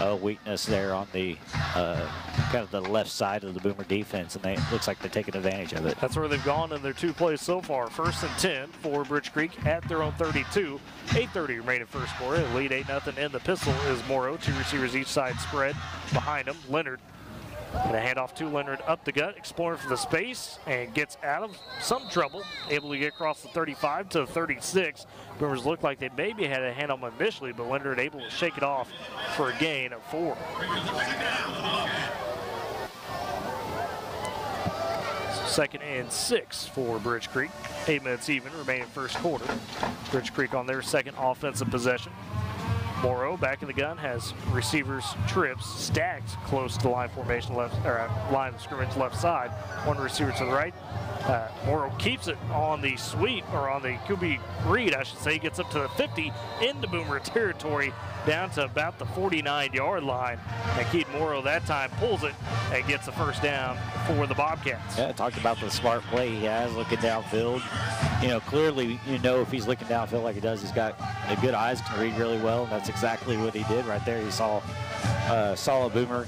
a weakness there on the kind of the left side of the Boomer defense, and it looks like they're taking advantage of it. That's where they've gone in their 2 plays so far. 1st and 10 for Bridge Creek at their own 32. 8:30 remaining first quarter. Lead 8-0 in the pistol is Morrow. 2 receivers each side spread behind him. Leonard. And a handoff to Leonard up the gut, exploring for the space, and gets out of some trouble. Able to get across the 35 to the 36. Boomers looked like they maybe had a hand on him initially, but Leonard able to shake it off for a gain of 4. Second and 6 for Bridge Creek. 8 minutes even remaining first quarter. Bridge Creek on their second offensive possession. Morrow back in the gun, has receivers trips stacked close to the line formation line of scrimmage left side. 1 receiver to the right, Morrow keeps it on the sweep, or on the QB read, I should say. Gets up to the 50 into Boomer territory, down to about the 49-yard line. And Keaton Morrow that time pulls it and gets the first down for the Bobcats. Yeah, talked about the smart play he has looking downfield. You know, clearly, if he's looking downfield like he does, he's got good eyes, can read really well. And that's exactly what he did right there. He saw a Boomer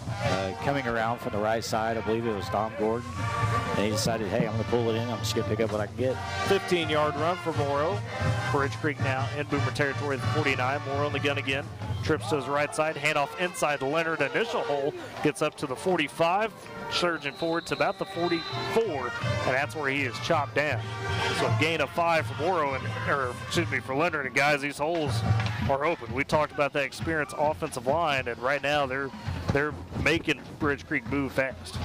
coming around from the right side. I believe it was Tom Gordon. And he decided, hey, I'm going to pull it in. I'm just going to pick up what I can get. 15-yard run for Morrow. Bridge Creek now in Boomer territory at the 49. Morrow on the gun again. Trips to his right side. Handoff inside Leonard. Initial hole. Gets up to the 45. Surging forward to about the 44. And that's where he is chopped down. So a gain of 5 for Morrow, for Leonard. And guys, these holes are open. We talked about that experienced offensive line, and right now they're making Bridge Creek move fast.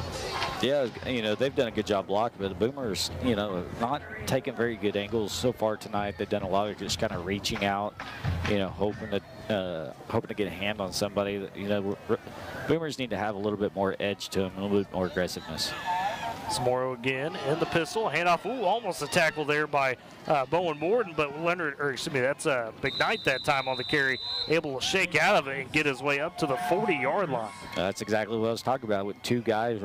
Yeah, they've done a good job blocking, but the Boomers, not taking very good angles so far tonight. They've done a lot of just kind of reaching out, hoping to get a hand on somebody. Boomers need to have a little bit more edge to them, a little bit more aggressiveness. It's Morrow again in the pistol. Handoff, almost a tackle there by Bowen Morden, but that's McKnight that time on the carry, able to shake out of it and get his way up to the 40-yard line. That's exactly what I was talking about with two guys.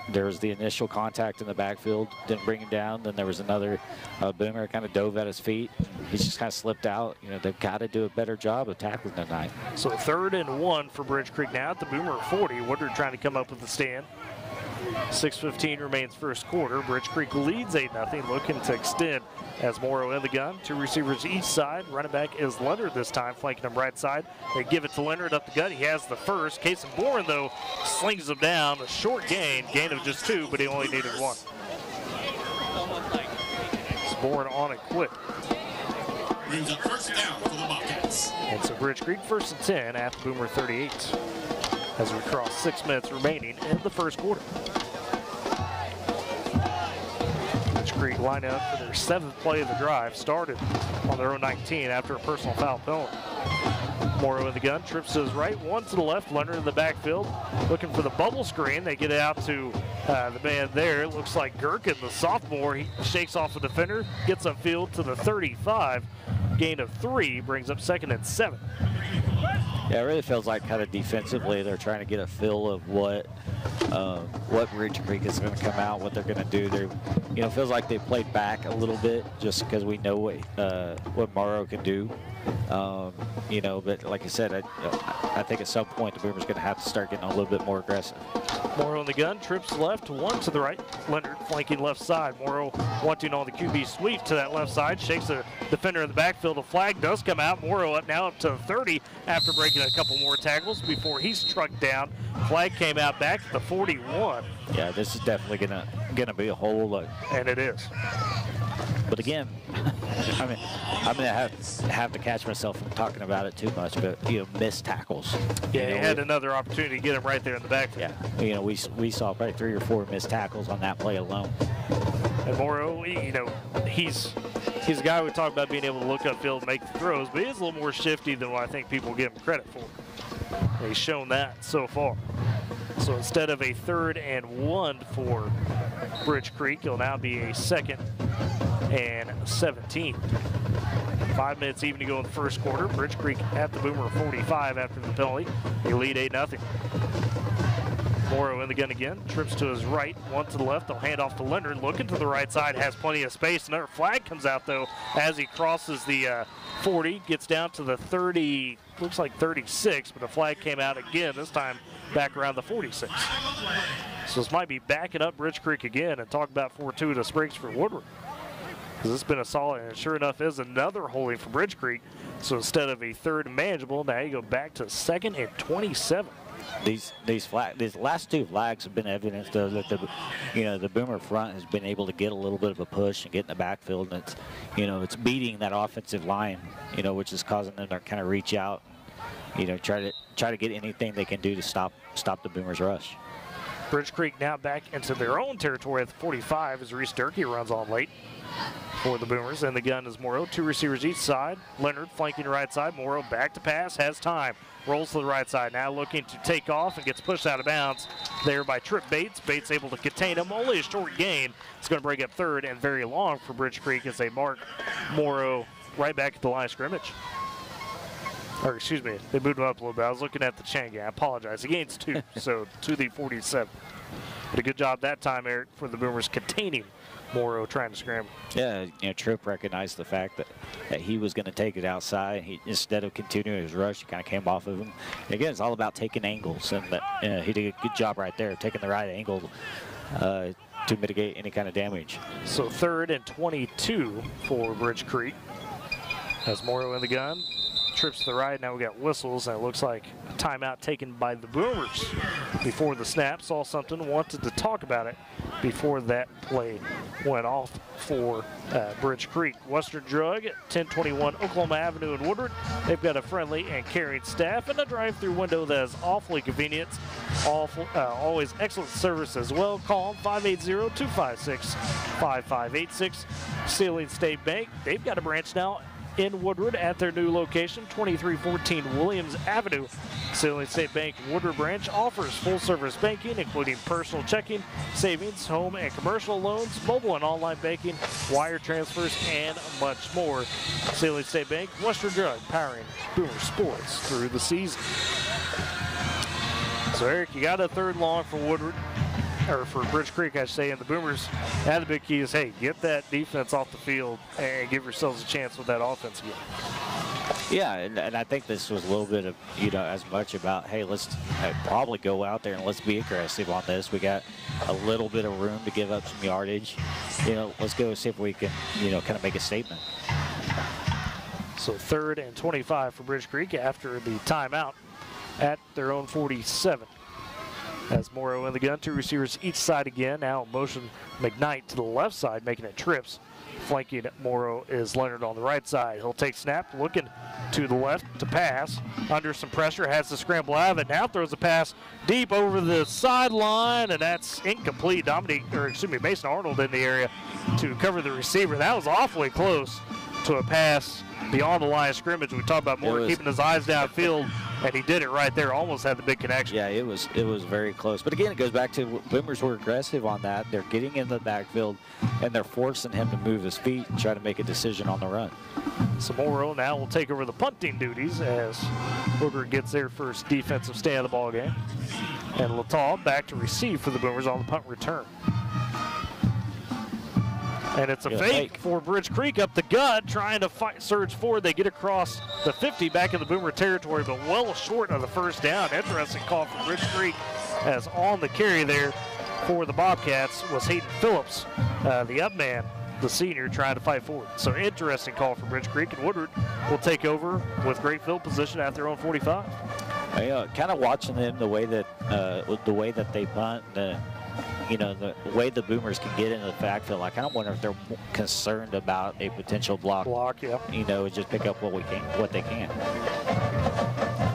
There was the initial contact in the backfield, didn't bring him down. Then there was another Boomer kind of dove at his feet. He's just kind of slipped out. They've got to do a better job of tackling tonight. So 3rd and 1 for Bridge Creek now at the Boomer 40. Woodward trying to come up with the stand. 6:15 remains first quarter. Bridge Creek leads 8-0, looking to extend as Morrow in the gun. 2 receivers each side. Running back is Leonard this time, flanking him right side. They give it to Leonard up the gut. He has the first. Casey Bourne, though, slings him down. A short gain of just 2, but he only needed 1. It's Bourne on it quick. Brings up first down for the Bobcats. And so Bridge Creek 1st and 10 at the Boomer 38. As we cross 6 minutes remaining in the first quarter. Bridge Creek line up for their 7th play of the drive, started on their own 19 after a personal foul penalty. Morrow in the gun, trips to his right, 1 to the left. Leonard in the backfield, looking for the bubble screen. They get it out to the man there. It looks like Gherkin, the sophomore. He shakes off the defender, gets upfield to the 35. Gain of 3, brings up 2nd and 7. Yeah, it really feels like kind of defensively they're trying to get a feel of what Bridge Creek is going to come out, what they're going to do. They're, feels like they played back a little bit just because we know what Morrow can do. But like I said, I think at some point the Boomers going to have to start getting a little bit more aggressive. Morrow in the gun, trips left, 1 to the right. Leonard flanking left side. Morrow wanting on the QB sweep to that left side. Shakes the defender in the backfield. A flag does come out. Morrow up to 30 after breaking a couple more tackles before he's struck down. Flag came out back to the 41. Yeah, this is definitely gonna be a whole lot. And it is. But again, I'm gonna have to catch myself from talking about it too much. But missed tackles. Yeah, he had another opportunity to get him right there in the backfield. Yeah, we saw probably 3 or 4 missed tackles on that play alone. And Morrow, he's a guy we talk about being able to look upfield and make the throws, but he's a little more shifty than what I think people give him credit for. He's shown that so far. So instead of a 3rd and 1 for Bridge Creek, it'll now be a 2nd and 17. 5 minutes even to go in the first quarter. Bridge Creek at the Boomer 45 after the penalty. They lead 8-0. Morrow in the gun again, trips to his right, 1 to the left. They'll hand off to Leonard, looking to the right side, has plenty of space. Another flag comes out though as he crosses the 40, gets down to the 30, looks like 36, but a flag came out again, this time back around the 46. So this might be backing up Bridge Creek again, and talk about 4-2 breaks for Woodward. Because it's been a solid, and sure enough is another holding for Bridge Creek. So instead of a 3rd and manageable, now you go back to 2nd and 27. These last 2 flags have been evidence though that the Boomer front has been able to get a little bit of a push and get in the backfield, and it's beating that offensive line, which is causing them to kind of reach out, try to get anything they can do to stop the Boomers rush. Bridge Creek now back into their own territory at the 45 as Reese Durkee runs on late for the Boomers. And the gun is Morrow. 2 receivers each side. Leonard flanking right side. Morrow back to pass. Has time. Rolls to the right side. Now looking to take off and gets pushed out of bounds there by Trip Bates. Bates able to contain him. Only a short gain. It's going to break up third and very long for Bridge Creek as they mark Morrow right back at the line of scrimmage. Or excuse me, they moved him up a little bit. I was looking at the chain game. I apologize. He gains 2, so to the 47. Did a good job that time, Eric, for the Boomers containing Morrow trying to scramble. Yeah, Tripp recognized the fact that he was going to take it outside. Instead of continuing his rush, he kind of came off of him. And again, it's all about taking angles, and he did a good job right there, taking the right angle to mitigate any kind of damage. So 3rd and 22 for Bridge Creek. Has Morrow in the gun. Trips to the right. Now we got whistles, and it looks like a timeout taken by the Boomers before the snap. Saw something, wanted to talk about it before that play went off for Bridge Creek. Western Drug at 1021 Oklahoma Avenue in Woodward. They've got a friendly and caring staff and a drive-through window that is awfully convenient. Always excellent service as well. Call them 580-256-5586. Sealing State Bank. They've got a branch now in Woodward at their new location, 2314 Williams Avenue. Sealing State Bank Woodward branch offers full-service banking, including personal checking, savings, home and commercial loans, mobile and online banking, wire transfers, and much more. Sealing State Bank, Western Drug, powering Boomer sports through the season. So, Eric, you got a 3rd long for Woodward. Or for Bridge Creek, I say, and the Boomers had the big key is, hey, get that defense off the field and give yourselves a chance with that offense again. Yeah, and I think this was a little bit of, as much about, hey, let's probably go out there and let's be aggressive on this. We got a little bit of room to give up some yardage. Let's go see if we can, kind of make a statement. So 3rd and 25 for Bridge Creek after the timeout at their own 47. As Morrow in the gun, 2 receivers each side again. Now motion McKnight to the left side, making it trips. Flanking Morrow is Leonard on the right side. He'll take snap, looking to the left to pass. Under some pressure, has to scramble out of it. Now throws a pass deep over the sideline, and that's incomplete. Mason Arnold in the area to cover the receiver. That was awfully close to a pass beyond the line of scrimmage. We talked about Moore keeping his eyes downfield, and he did it right there. Almost had the big connection. Yeah, it was very close. But again, it goes back to Boomers were aggressive on that. They're getting in the backfield, and they're forcing him to move his feet and try to make a decision on the run. So Morrow now will take over the punting duties as Woodward gets their first defensive stand of the ball game. And Lataw back to receive for the Boomers on the punt return. And it's a fake for Bridge Creek up the gut, trying to surge forward. They get across the 50 back in the Boomer territory, but well short of the first down. Interesting call for Bridge Creek, as on the carry there for the Bobcats was Hayden Phillips, the up man, the senior, trying to fight forward. So interesting call for Bridge Creek, and Woodward will take over with great field position at their own 45. Kind of watching them the way that they punt. The way the Boomers can get into the backfield, I kind of wonder if they're concerned about a potential block. Yeah. Just pick up what they can.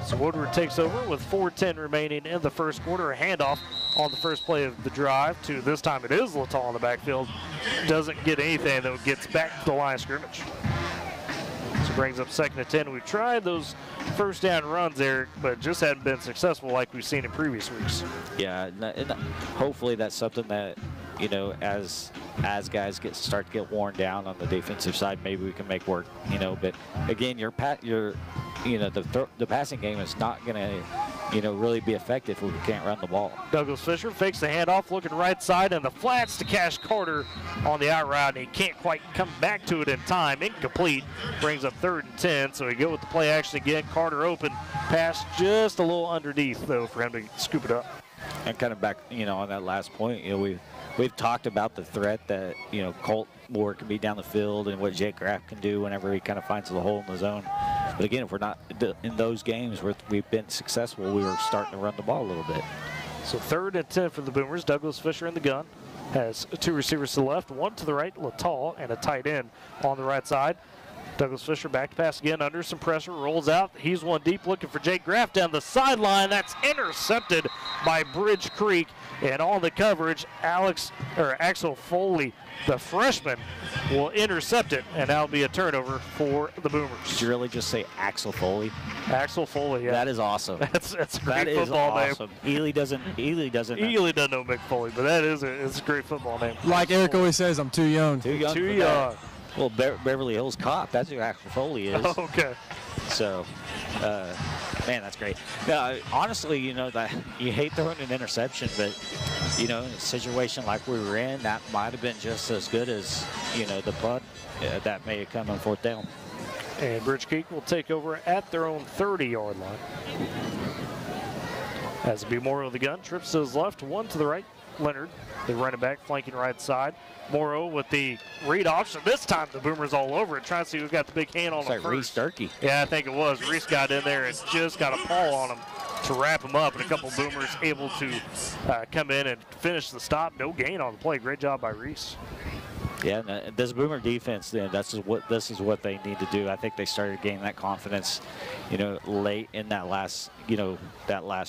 So Woodward takes over with 4:10 remaining in the first quarter. A handoff on the first play of the drive to, this time it is Lataw in the backfield. Doesn't get anything, though, gets back to the line of scrimmage. So brings up 2nd and 10. We've tried those first down runs there, but just hadn't been successful like we've seen in previous weeks. Yeah, and hopefully that's something that, as guys start to get worn down on the defensive side, maybe we can make work. But again, the passing game is not going to, really be effective if we can't run the ball. Douglas Fisher fakes the handoff, looking right side, and the flats to Cash Carter on the out route, and he can't quite come back to it in time. Incomplete. Brings up 3rd and 10, so we go with the play action again. Carter open. Pass just a little underneath, though, for him to scoop it up. And kind of back, on that last point, we've talked about the threat that, Colt Moore can be down the field and what Jake Graff can do whenever he kind of finds the hole in the zone. But again, if we're not in those games where we've been successful, we were starting to run the ball a little bit. So 3rd and 10 for the Boomers. Douglas Fisher in the gun. Has 2 receivers to the left, 1 to the right, Lataw, and a tight end on the right side. Douglas Fisher back to pass again, under some pressure, rolls out. He's one deep, looking for Jake Graff down the sideline. That's intercepted by Bridge Creek. And on the coverage, Axel Foley, the freshman, will intercept it, and that'll be a turnover for the Boomers. Did you really just say Axel Foley? Axel Foley, yeah. That is awesome. That's a great football name. Ely doesn't know Mick Foley, but it's a great football name. Like Eric always says, I'm too young. Too young. Well, Beverly Hills Cop, that's who Axel Foley is. Oh, okay. So, man, that's great. Now, honestly, you know, that you hate throwing an interception, but, you know, in a situation like we were in, that might have been just as good as, you know, the punt that may have come on 4th down. And Bridge Creek will take over at their own 30-yard line. As it'll be Morrow the gun, trips to his left, one to the right. Leonard, the running back, flanking right side. Morrow with the read option. This time the Boomers all over it, trying to see who's got the big hand on him first. Reese Durkee. Yeah, I think it was. Reese got in there and just got a paw on him to wrap him up, and a couple Boomers able to come in and finish the stop. No gain on the play. Great job by Reese. Yeah, and this Boomer defense, then this is what they need to do. I think they started gaining that confidence, you know, late in that last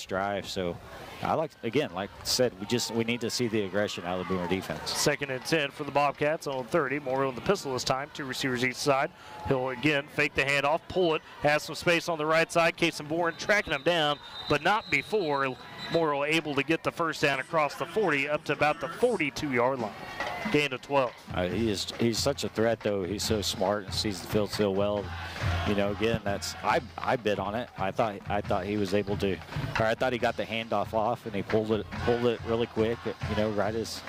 drive. So like I said, we need to see the aggression out of the Boomer defense. 2nd and 10 for the Bobcats on 30. Morrow in the pistol this time. 2 receivers each side. He'll again fake the handoff, pull it, has some space on the right side. Kason Bourne tracking him down, but not before Morrow able to get the first down across the 40 up to about the 42-yard line. Gain of 12. He's such a threat, though. He's so smart and sees the field so well. You know, again, I bid on it. I thought he was able to, or I thought he got the handoff off and he pulled it really quick. You know, right as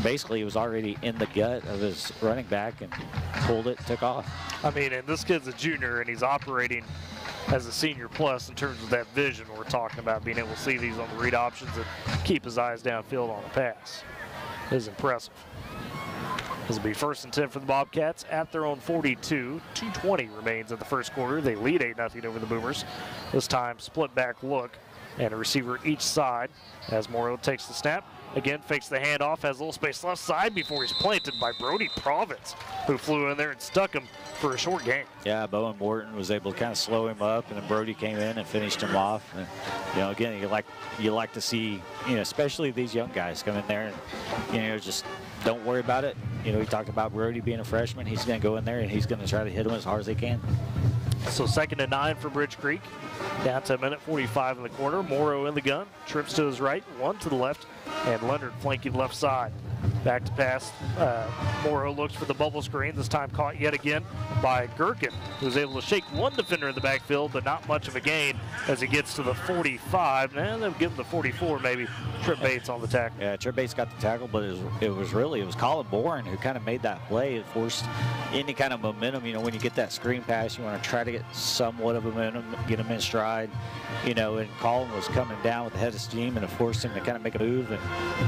basically he was already in the gut of his running back and pulled it, took off. I mean, and this kid's a junior and he's operating as a senior plus in terms of that vision we're talking about, being able to see these on the read options and keep his eyes downfield on the pass. It is impressive. This will be 1st and 10 for the Bobcats at their own 42. 2:20 remains in the first quarter. They lead 8-0 over the Boomers. This time, split back look and a receiver each side as Morrow takes the snap. Again, fakes the handoff, has a little space left side before he's planted by Brody Province, who flew in there and stuck him for a short gain. Yeah, Bowen Morton was able to kind of slow him up, and then Brody came in and finished him off. And, you know, again, you like to see, you know, especially these young guys come in there and, you know, just don't worry about it. You know, we talked about Brody being a freshman. He's going to go in there and he's going to try to hit him as hard as he can. So 2nd and 9 for Bridge Creek. Down to 1:45 in the quarter. Morrow in the gun. Trips to his right, one to the left, and Leonard flanking left side. Back to pass. Morrow looks for the bubble screen. This time caught yet again by Gherkin, who was able to shake one defender in the backfield, but not much of a gain as he gets to the 45. And they'll give him the 44 maybe. Trip Bates on the tackle. Yeah, Trip Bates got the tackle, but it was Colin Bourne who kind of made that play. It forced any kind of momentum. You know, when you get that screen pass, you want to try to get somewhat of momentum, get him in stride. You know, and Colin was coming down with the head of steam, and it forced him to kind of make a move, and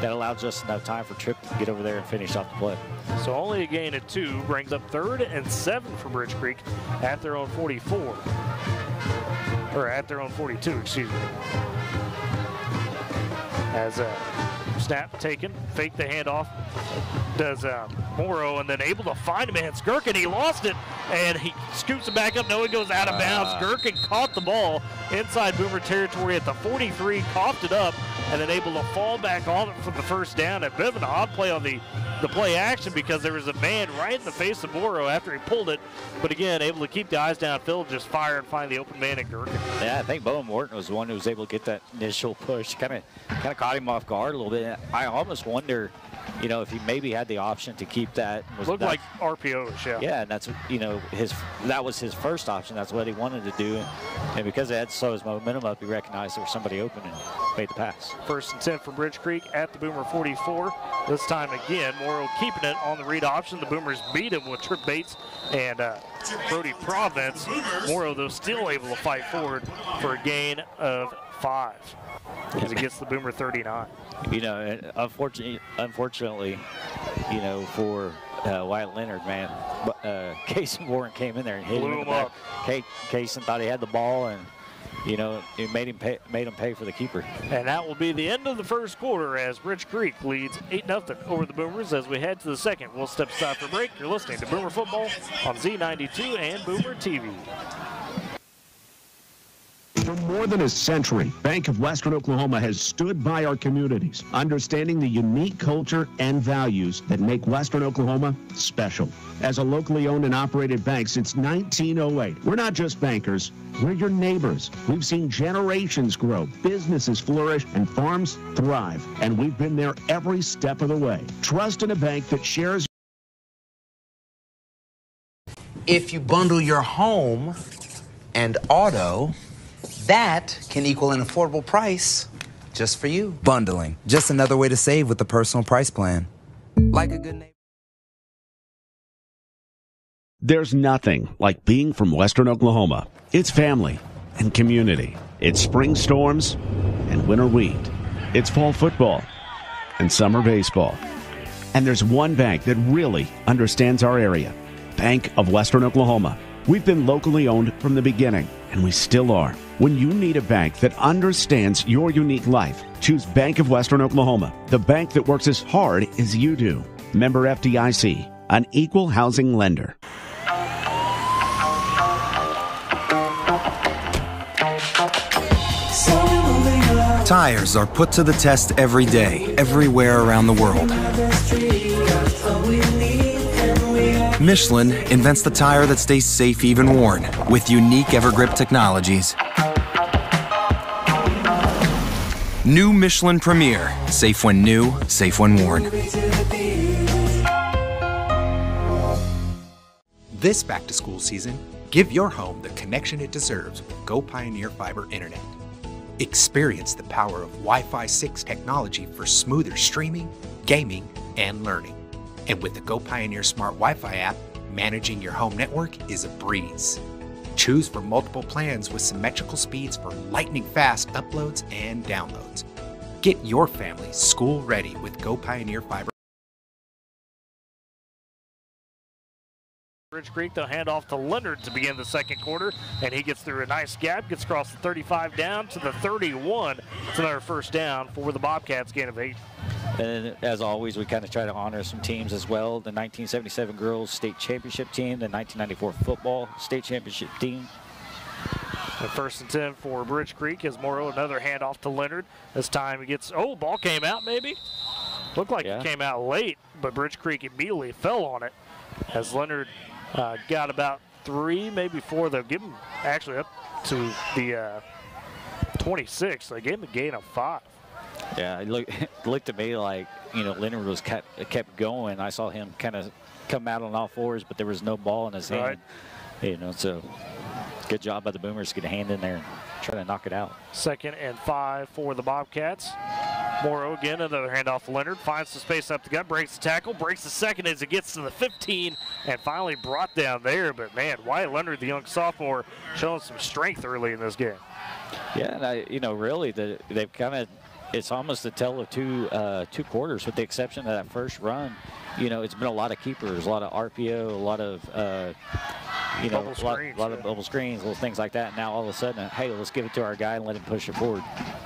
that allowed just enough time for Trip to get over there and finish off the play. So only a gain of 2 brings up 3rd and 7 for Bridge Creek at their own 44. Or at their own 42, excuse me. As a snap taken, fake the handoff, does Morrow, and then able to find him. It's Gherkin. He lost it, and he scoops it back up. No, it goes out of bounds. Gherkin caught the ball inside Boomer territory at the 43, coughed it up, and then able to fall back on it for the first down. A bit of an odd play on the play action because there was a man right in the face of Morrow after he pulled it. But again, able to keep the eyes downfield, just fire and find the open man at Gherkin. Yeah, I think Bowen Morton was the one who was able to get that initial push. Kind of caught him off guard a little bit. I almost wonder, you know, if he maybe had the option to keep that. Looked like RPOs, yeah. Yeah, and that's, you know, that was his first option. That's what he wanted to do. And because it had to slow his momentum up, he recognized there was somebody open and made the pass. 1st and 10 for Bridge Creek at the Boomer 44. This time again, Morrow keeping it on the read option. The Boomers beat him with Trip Bates and Brody Province. Morrow, though, still able to fight forward for a gain of 5 as he gets the Boomer 39. You know, unfortunately, you know, for Wyatt Leonard, man, Kason Warren came in there and hit him in the back. Kason thought he had the ball, and you know, it made him pay for the keeper. And that will be the end of the first quarter as Bridge Creek leads 8-0 over the Boomers. As we head to the second, we'll step aside for break. You're listening to Boomer Football on Z92 and Boomer TV. For more than a century, Bank of Western Oklahoma has stood by our communities, understanding the unique culture and values that make Western Oklahoma special. As a locally owned and operated bank since 1908, we're not just bankers, we're your neighbors. We've seen generations grow, businesses flourish, and farms thrive. And we've been there every step of the way. Trust in a bank that shares. If you bundle your home and auto, that can equal an affordable price just for you. Bundling, just another way to save with the personal price plan. Like a good neighbor. There's nothing like being from Western Oklahoma. It's family and community. It's spring storms and winter wheat. It's fall football and summer baseball. And there's one bank that really understands our area. Bank of Western Oklahoma. We've been locally owned from the beginning, and we still are. When you need a bank that understands your unique life, choose Bank of Western Oklahoma, the bank that works as hard as you do. Member FDIC, an equal housing lender. Tires are put to the test every day, everywhere around the world. Michelin invents the tire that stays safe even worn with unique Evergrip technologies. New Michelin Premier. Safe when new, safe when worn. This back-to-school season, give your home the connection it deserves with Go Pioneer Fiber Internet. Experience the power of Wi-Fi 6 technology for smoother streaming, gaming, and learning. And with the Go Pioneer Smart Wi-Fi app, managing your home network is a breeze. Choose from multiple plans with symmetrical speeds for lightning-fast uploads and downloads. Get your family school-ready with Go Pioneer Fiber. Bridge Creek, they'll hand off to Leonard to begin the second quarter, and he gets through a nice gap, gets across the 35 down to the 31. It's another first down for the Bobcats, gain of 8. And as always, we kind of try to honor some teams as well. The 1977 girls state championship team, the 1994 football state championship team. And first and 10 for Bridge Creek as Morrow, another handoff to Leonard. This time he gets, ball came out maybe. Looked like it came out late, but Bridge Creek immediately fell on it as Leonard got about 3, maybe 4. They'll give him actually up to the 26. They gave him a gain of 5. Yeah, it looked to me like, Leonard was kept going. I saw him kind of come out on all fours, but there was no ball in his hand. So good job by the Boomers to get a hand in there and try to knock it out. 2nd and 5 for the Bobcats. Morrow again, another handoff to Leonard, finds the space up the gut, breaks the tackle, breaks the second as it gets to the 15, and finally brought down there. But man, Wyatt Leonard, the young sophomore, showing some strength early in this game. Yeah, and really, they've kind of, it's almost a tale of two quarters, with the exception of that first run. It's been a lot of keepers, a lot of RPO, a lot of a lot of bubble screens, little things like that. And now all of a sudden, hey, let's give it to our guy and let him push it forward.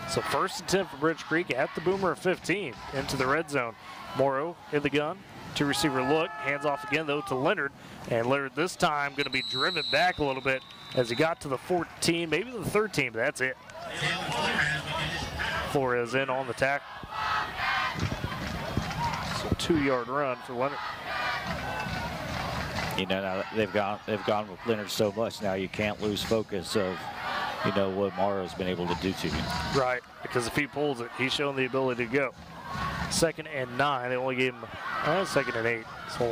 So first and 10 for Bridge Creek at the Boomer 15 into the red zone. Morrow in the gun, 2 receiver look, hands off again though to Leonard, and Leonard this time going to be driven back a little bit as he got to the 14, maybe the 13, but that's it. Flores in on the tackle. So 2-yard run for Leonard. Now they've gone with Leonard so much now you can't lose focus of what Morrow's been able to do to you. Right, because if he pulls it, he's shown the ability to go. 2nd and 9. They only gave him 2nd and 8. It's a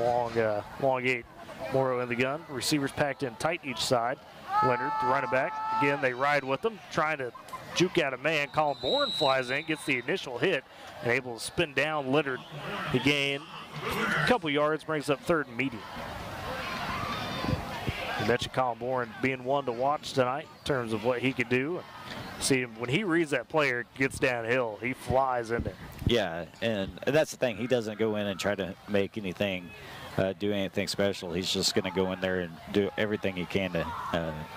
long 8. Morrow in the gun. Receivers packed in tight each side. Leonard, the running back. Again, they ride with them, trying to juke out a man. Colin Bourne flies in, gets the initial hit, and able to spin down Leonard. He gained a couple yards, brings up 3rd and medium. You mentioned Colin Bourne being one to watch tonight in terms of what he could do. See him when he reads that player, gets downhill, he flies in there. Yeah, and that's the thing. He doesn't go in and try to make anything, do anything special. He's just going to go in there and do everything he can to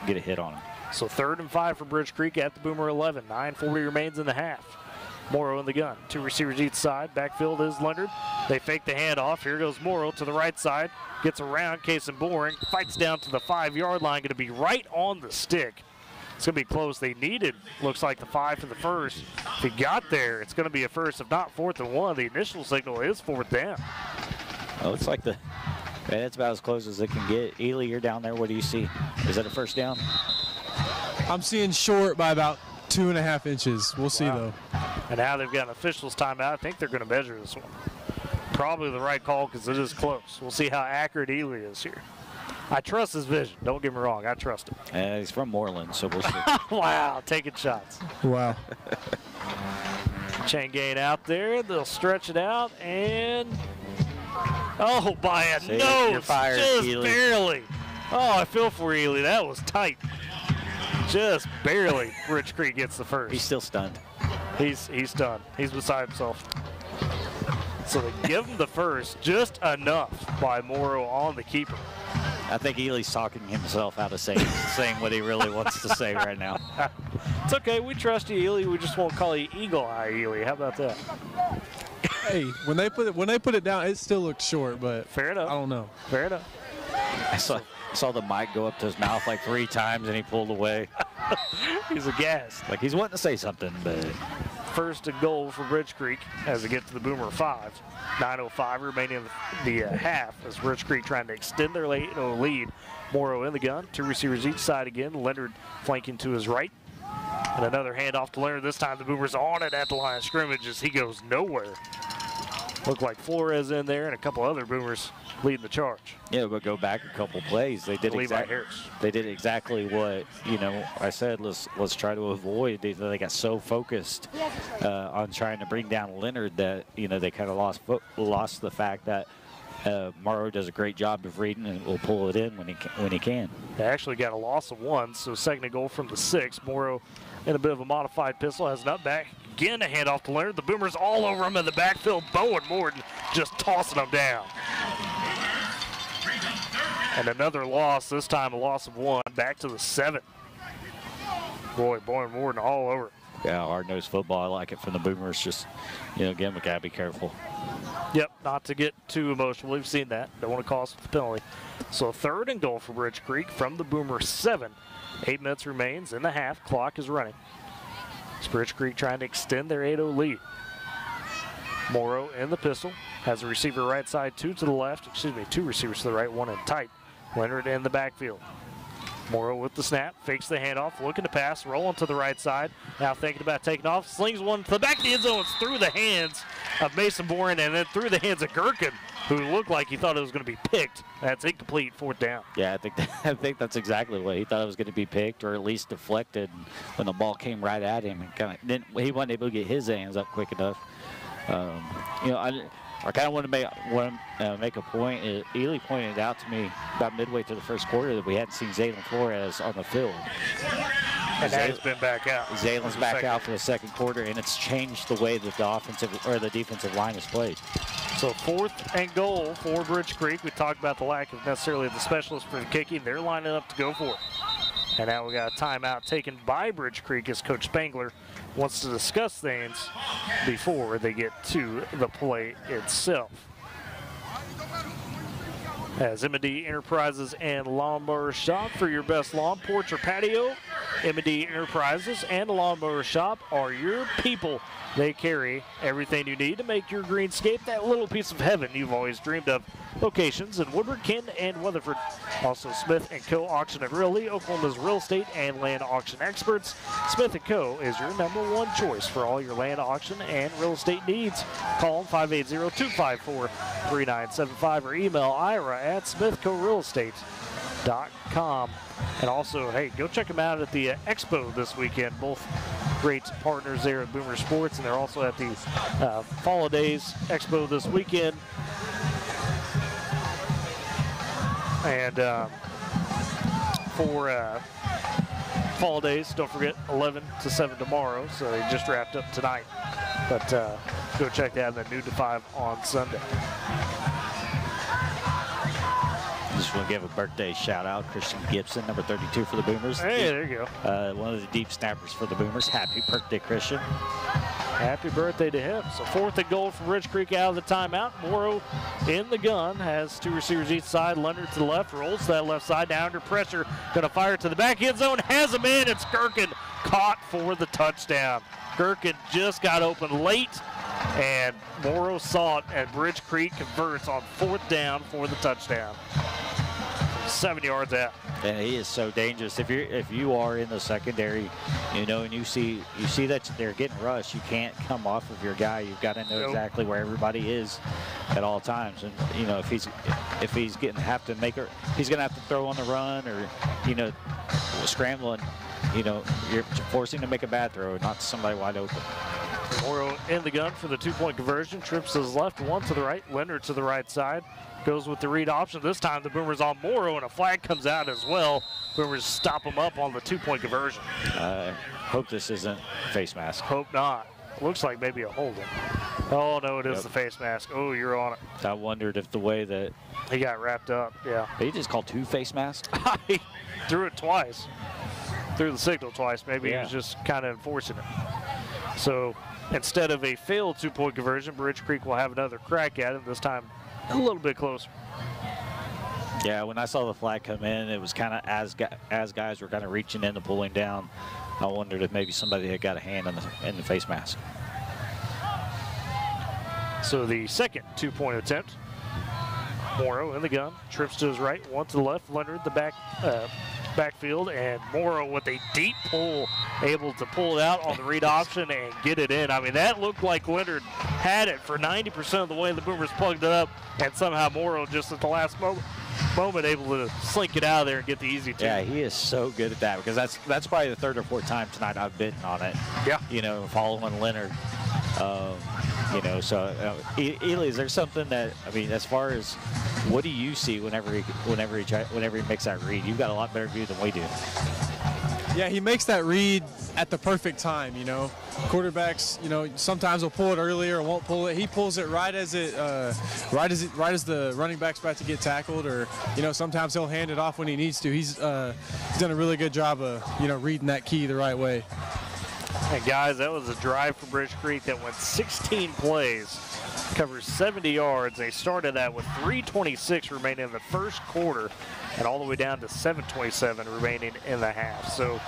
get a hit on him. So 3rd and 5 for Bridge Creek at the Boomer 11. 9:40 remains in the half. Morrow in the gun. 2 receivers each side. Backfield is Leonard. They fake the handoff. Here goes Morrow to the right side. Gets around Case and Boring. Fights down to the 5-yard line. Going to be right on the stick. It's going to be close. They needed, looks like, the 5 for the first. If he got there, it's going to be a first, if not 4th and 1. The initial signal is 4th down. Oh, looks like that's about as close as it can get. Ely, you're down there. What do you see? Is that a first down? I'm seeing short by about 2.5 inches. We'll see, though. And now they've got an official's timeout. I think they're going to measure this one. Probably the right call because it is close. We'll see how accurate Ely is here. I trust his vision. Don't get me wrong. I trust him. He's from Moreland, so we'll see. Wow, taking shots. Wow. Chain gain out there. They'll stretch it out, and oh, by a nose, you're fired, just Ely. barely. Oh, I feel for Ely. That was tight. Just barely. Rich Creek gets the first. He's still stunned. He's stunned. He's beside himself. So they give him the first, just enough by Morrow on the keeper. I think Ely's talking himself out of saying what he really wants to say right now. It's okay. We trust you, Ely. We just won't call you Eagle Eye, Ely. How about that? Hey, when they put it down, it still looked short, but fair enough. I don't know. Fair enough. I saw the mic go up to his mouth like 3 times, and he pulled away. He's aghast. Like he's wanting to say something, but. First and goal for Bridge Creek as they get to the Boomer 5. 9:05 remaining in the half as Bridge Creek trying to extend their late lead. Morrow in the gun. 2 receivers each side again. Leonard flanking to his right. And another handoff to Leonard. This time the Boomers on it at the line of scrimmage as he goes nowhere. Looked like Flores in there and a couple other Boomers leading the charge. Yeah, but go back a couple plays. They did exactly what I said. Let's try to avoid. They got so focused on trying to bring down Leonard that they kind of lost the fact that Morrow does a great job of reading and will pull it in when he can. They actually got a loss of 1, so second and goal from the 6. Morrow in a bit of a modified pistol has nut back. Again, a handoff to Leonard. The Boomers all over him in the backfield. Bowen Morton just tossing him down. And another loss, this time a loss of 1, back to the 7. Boy, Bowen Morton all over it. Yeah, hard-nosed football. I like it from the Boomers. Just, again, we got to be careful. Yep, not to get too emotional. We've seen that. Don't want to cost the penalty. So third and goal for Bridge Creek from the Boomer 7. 8 minutes remains in the half. Clock is running. It's Bridge Creek trying to extend their 8-0 lead. Morrow in the pistol. Has a receiver right side, 2 to the left. 2 receivers to the right, 1 in tight. Leonard in the backfield. Morrow with the snap, fakes the handoff, looking to pass, rolling to the right side. Now thinking about taking off, slings one to the back of the end zone. It's through the hands of Mason Boren and then through the hands of Gherkin, who looked like he thought it was going to be picked. That's incomplete, 4th down. Yeah, I think that's exactly what he thought it was going to be picked or at least deflected when the ball came right at him. And he wasn't able to get his hands up quick enough. I kind of want to make a point. Ely pointed out to me about midway through the first quarter that we hadn't seen Zaylen Flores on the field. And now he's been back out. Zalen's back out for the second quarter, and it's changed the way that the defensive line is played. So 4th and goal for Bridge Creek. We talked about the lack of necessarily the specialists for the kicking. They're lining up to go for it. And now we got a timeout taken by Bridge Creek as Coach Spangler wants to discuss things before they get to the play itself. As M&D Enterprises and Lawnmower Shop for your best lawn, porch, or patio. M&D Enterprises and Lawnmower Shop are your people. They carry everything you need to make your greenscape that little piece of heaven you've always dreamed of. Locations in Woodward, Canton, and Weatherford. Also Smith & Co. Auction and Realty, Oklahoma's real estate and land auction experts. Smith & Co. is your #1 choice for all your land auction and real estate needs. Call them 580-254-3975 or email ira@smithcorealestate.com. And also, hey, go check them out at the Expo this weekend. Both great partners there at Boomer Sports, and they're also at the Fall Days Expo this weekend. And for Fall Days, don't forget 11 to 7 tomorrow, so they just wrapped up tonight. But go check that out at noon to 5 on Sunday. Just want to give a birthday shout out, Christian Gibson, number 32 for the Boomers. Hey, there you go. One of the deep snappers for the Boomers. Happy birthday, Christian. Happy birthday to him. So 4th and goal from Ridge Creek out of the timeout. Morrow in the gun, has 2 receivers each side. Leonard to the left, rolls to that left side, now under pressure. Going to fire to the back end zone, has him in. It's Gherkin caught for the touchdown. Gherkin just got open late, and Morrow saw it, and Ridge Creek converts on 4th down for the touchdown. 7 yards out. And he is so dangerous. If you are in the secondary, you know, and you see that they're getting rushed, you can't come off of your guy. You've got to know exactly where everybody is at all times. And you know, if he's he's gonna have to throw on the run, or you know, scrambling. You know, you're forcing him to make a bad throw, not to somebody wide open. Morrow in the gun for the 2-point conversion. Trips to his left, 1 to the right. Leonard to the right side. Goes with the read option. This time the Boomers on Morrow, and a flag comes out as well. Boomers stop him up on the 2-point conversion. Hope this isn't face mask. Hope not. Looks like maybe a holding. Oh, no, it is the face mask. Oh, you're on it. I wondered if the way that he got wrapped up, yeah. He just called 2 face masks? He threw it twice. Threw the signal twice. Maybe he was just kind of enforcing it. So instead of a failed 2-point conversion, Ridge Creek will have another crack at it, this time a little bit closer. Yeah, when I saw the flag come in, it was kind of as guys were kind of reaching in to pulling down, I wondered if maybe somebody had got a hand in the face mask. So the second 2-point attempt. Morrow in the gun, trips to his right, 1 to the left. Leonard the backfield, and Morrow with a deep pull, able to pull it out on the read option and get it in. I mean, that looked like Leonard had it for 90% of the way. The Boomers plugged it up, and somehow Morrow just at the last moment able to slink it out of there and get the easy two. Yeah, he is so good at that, because that's probably the 3rd or 4th time tonight I've bitten on it. Yeah. You know, following Leonard. You know, so Ely, is there something that, I mean, as far as what do you see whenever he makes that read? You've got a lot better view than we do. Yeah, he makes that read at the perfect time. You know, quarterbacks, you know, sometimes will pull it earlier or won't pull it. He pulls it right as the running back's about to get tackled, or you know, sometimes he'll hand it off when he needs to. He's done a really good job of reading that key the right way. And guys, that was a drive for Ridge Creek that went 16 plays, covers 70 yards. They started that with 3:26 remaining in the first quarter, and all the way down to 7:27 remaining in the half. So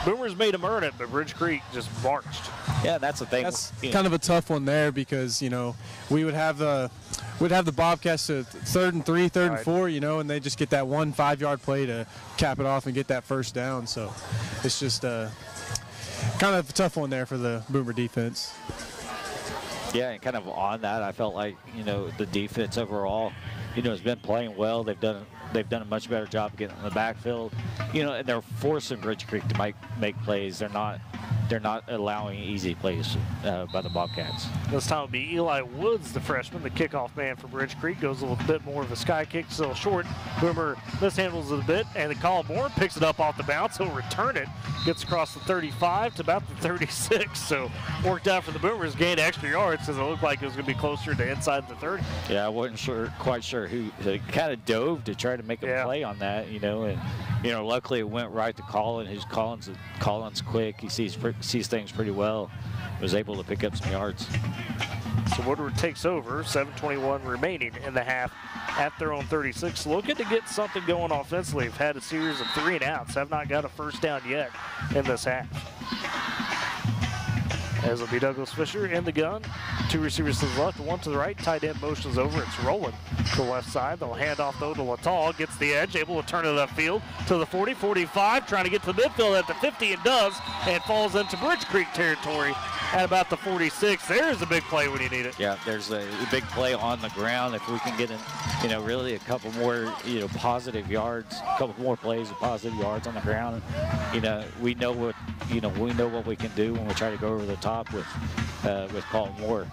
Boomers made them earn it, but Ridge Creek just marched. Yeah, that's the thing. That's kind of a tough one there, because we would have the Bobcats to 3rd and 3, 3rd and 4, and they just get that 1 5-yard play to cap it off and get that first down. So it's just kind of a tough one there for the Boomer defense. Yeah, and kind of on that, I felt like the defense overall, has been playing well. They've done a much better job getting in the backfield, and they're forcing Ridge Creek to make plays. They're not allowing easy plays by the Bobcats. This time it'll be Eli Woods, the freshman, the kickoff man for Ridge Creek. Goes a little bit more of a sky kick, still short. Boomer mishandles it a bit, and the Colin Moore picks it up off the bounce. He'll return it, gets across the 35 to about the 36. So worked out for the Boomers, gained extra yards because it looked like it was going to be closer to inside the 30. Yeah, I wasn't quite sure who kind of dove to try to make a play on that, and luckily it went right to Colin. Colin's quick. He sees things pretty well. Was able to pick up some yards. So Woodward takes over, 7:21 remaining in the half at their own 36. Looking to get something going offensively. They've had a series of 3 and outs. Have not got a first down yet in this half. As it'll be Douglas Fisher in the gun. 2 receivers to the left, 1 to the right. Tight end motions over. It's rolling to the left side. They'll hand off though to Latal. Gets the edge, able to turn it upfield to the 40, 45. Trying to get to the midfield at the 50 and does. And falls into Ridge Creek territory at about the 46. There's a big play when you need it. Yeah, there's a big play on the ground. If we can get in, really a couple more, positive yards, a couple more plays of positive yards on the ground. We know what we can do when we try to go over the top with Colin Moore.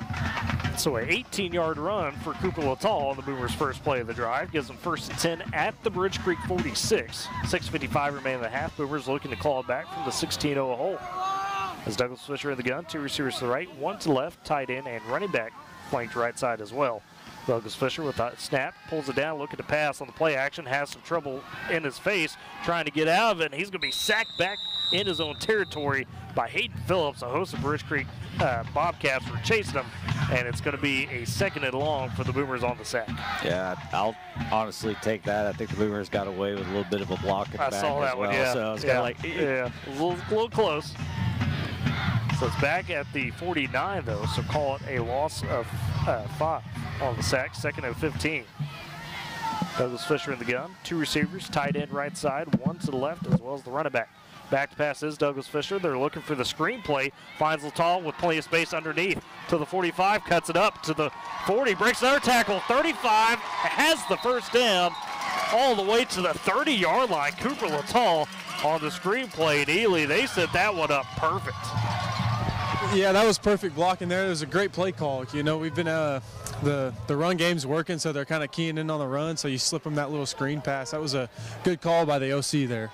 So an 18-yard run for Cooper Latal on the Boomers' first play of the drive. Gives them 1st and 10 at the Ridge Creek 46. 6:55 remaining in the half. Boomers looking to claw it back from the 16-0 hole. As Douglas Fisher in the gun, 2 receivers to the right, 1 to the left, tight end, and running back flanked right side as well. Douglas Fisher with a snap, pulls it down, looking to pass on the play action, has some trouble in his face, trying to get out of it, and he's going to be sacked back in his own territory by Hayden Phillips. A host of Bridge Creek Bobcats were chasing him, and it's going to be a 2nd and long for the Boomers on the sack. Yeah, I'll honestly take that. I think the Boomers got away with a little bit of a block in the back saw that as well. one, yeah. So I was yeah. kind of like, yeah, a little close. So it's back at the 49, though, so call it a loss of 5 on the sack, 2nd and 15. Douglas Fisher in the gun, 2 receivers, tight end right side, 1 to the left, as well as the running back. Back to pass is Douglas Fisher. They're looking for the screen play. Finds Latal with plenty of space underneath to the 45, cuts it up to the 40, breaks another tackle, 35, has the first down all the way to the 30-yard line. Cooper Latal on the screen play, and Ely, they set that one up perfect. Yeah, that was perfect blocking there. It was a great play call. You know, we've been the run game's working, so they're kind of keying in on the run, so you slip them that little screen pass. That was a good call by the OC there.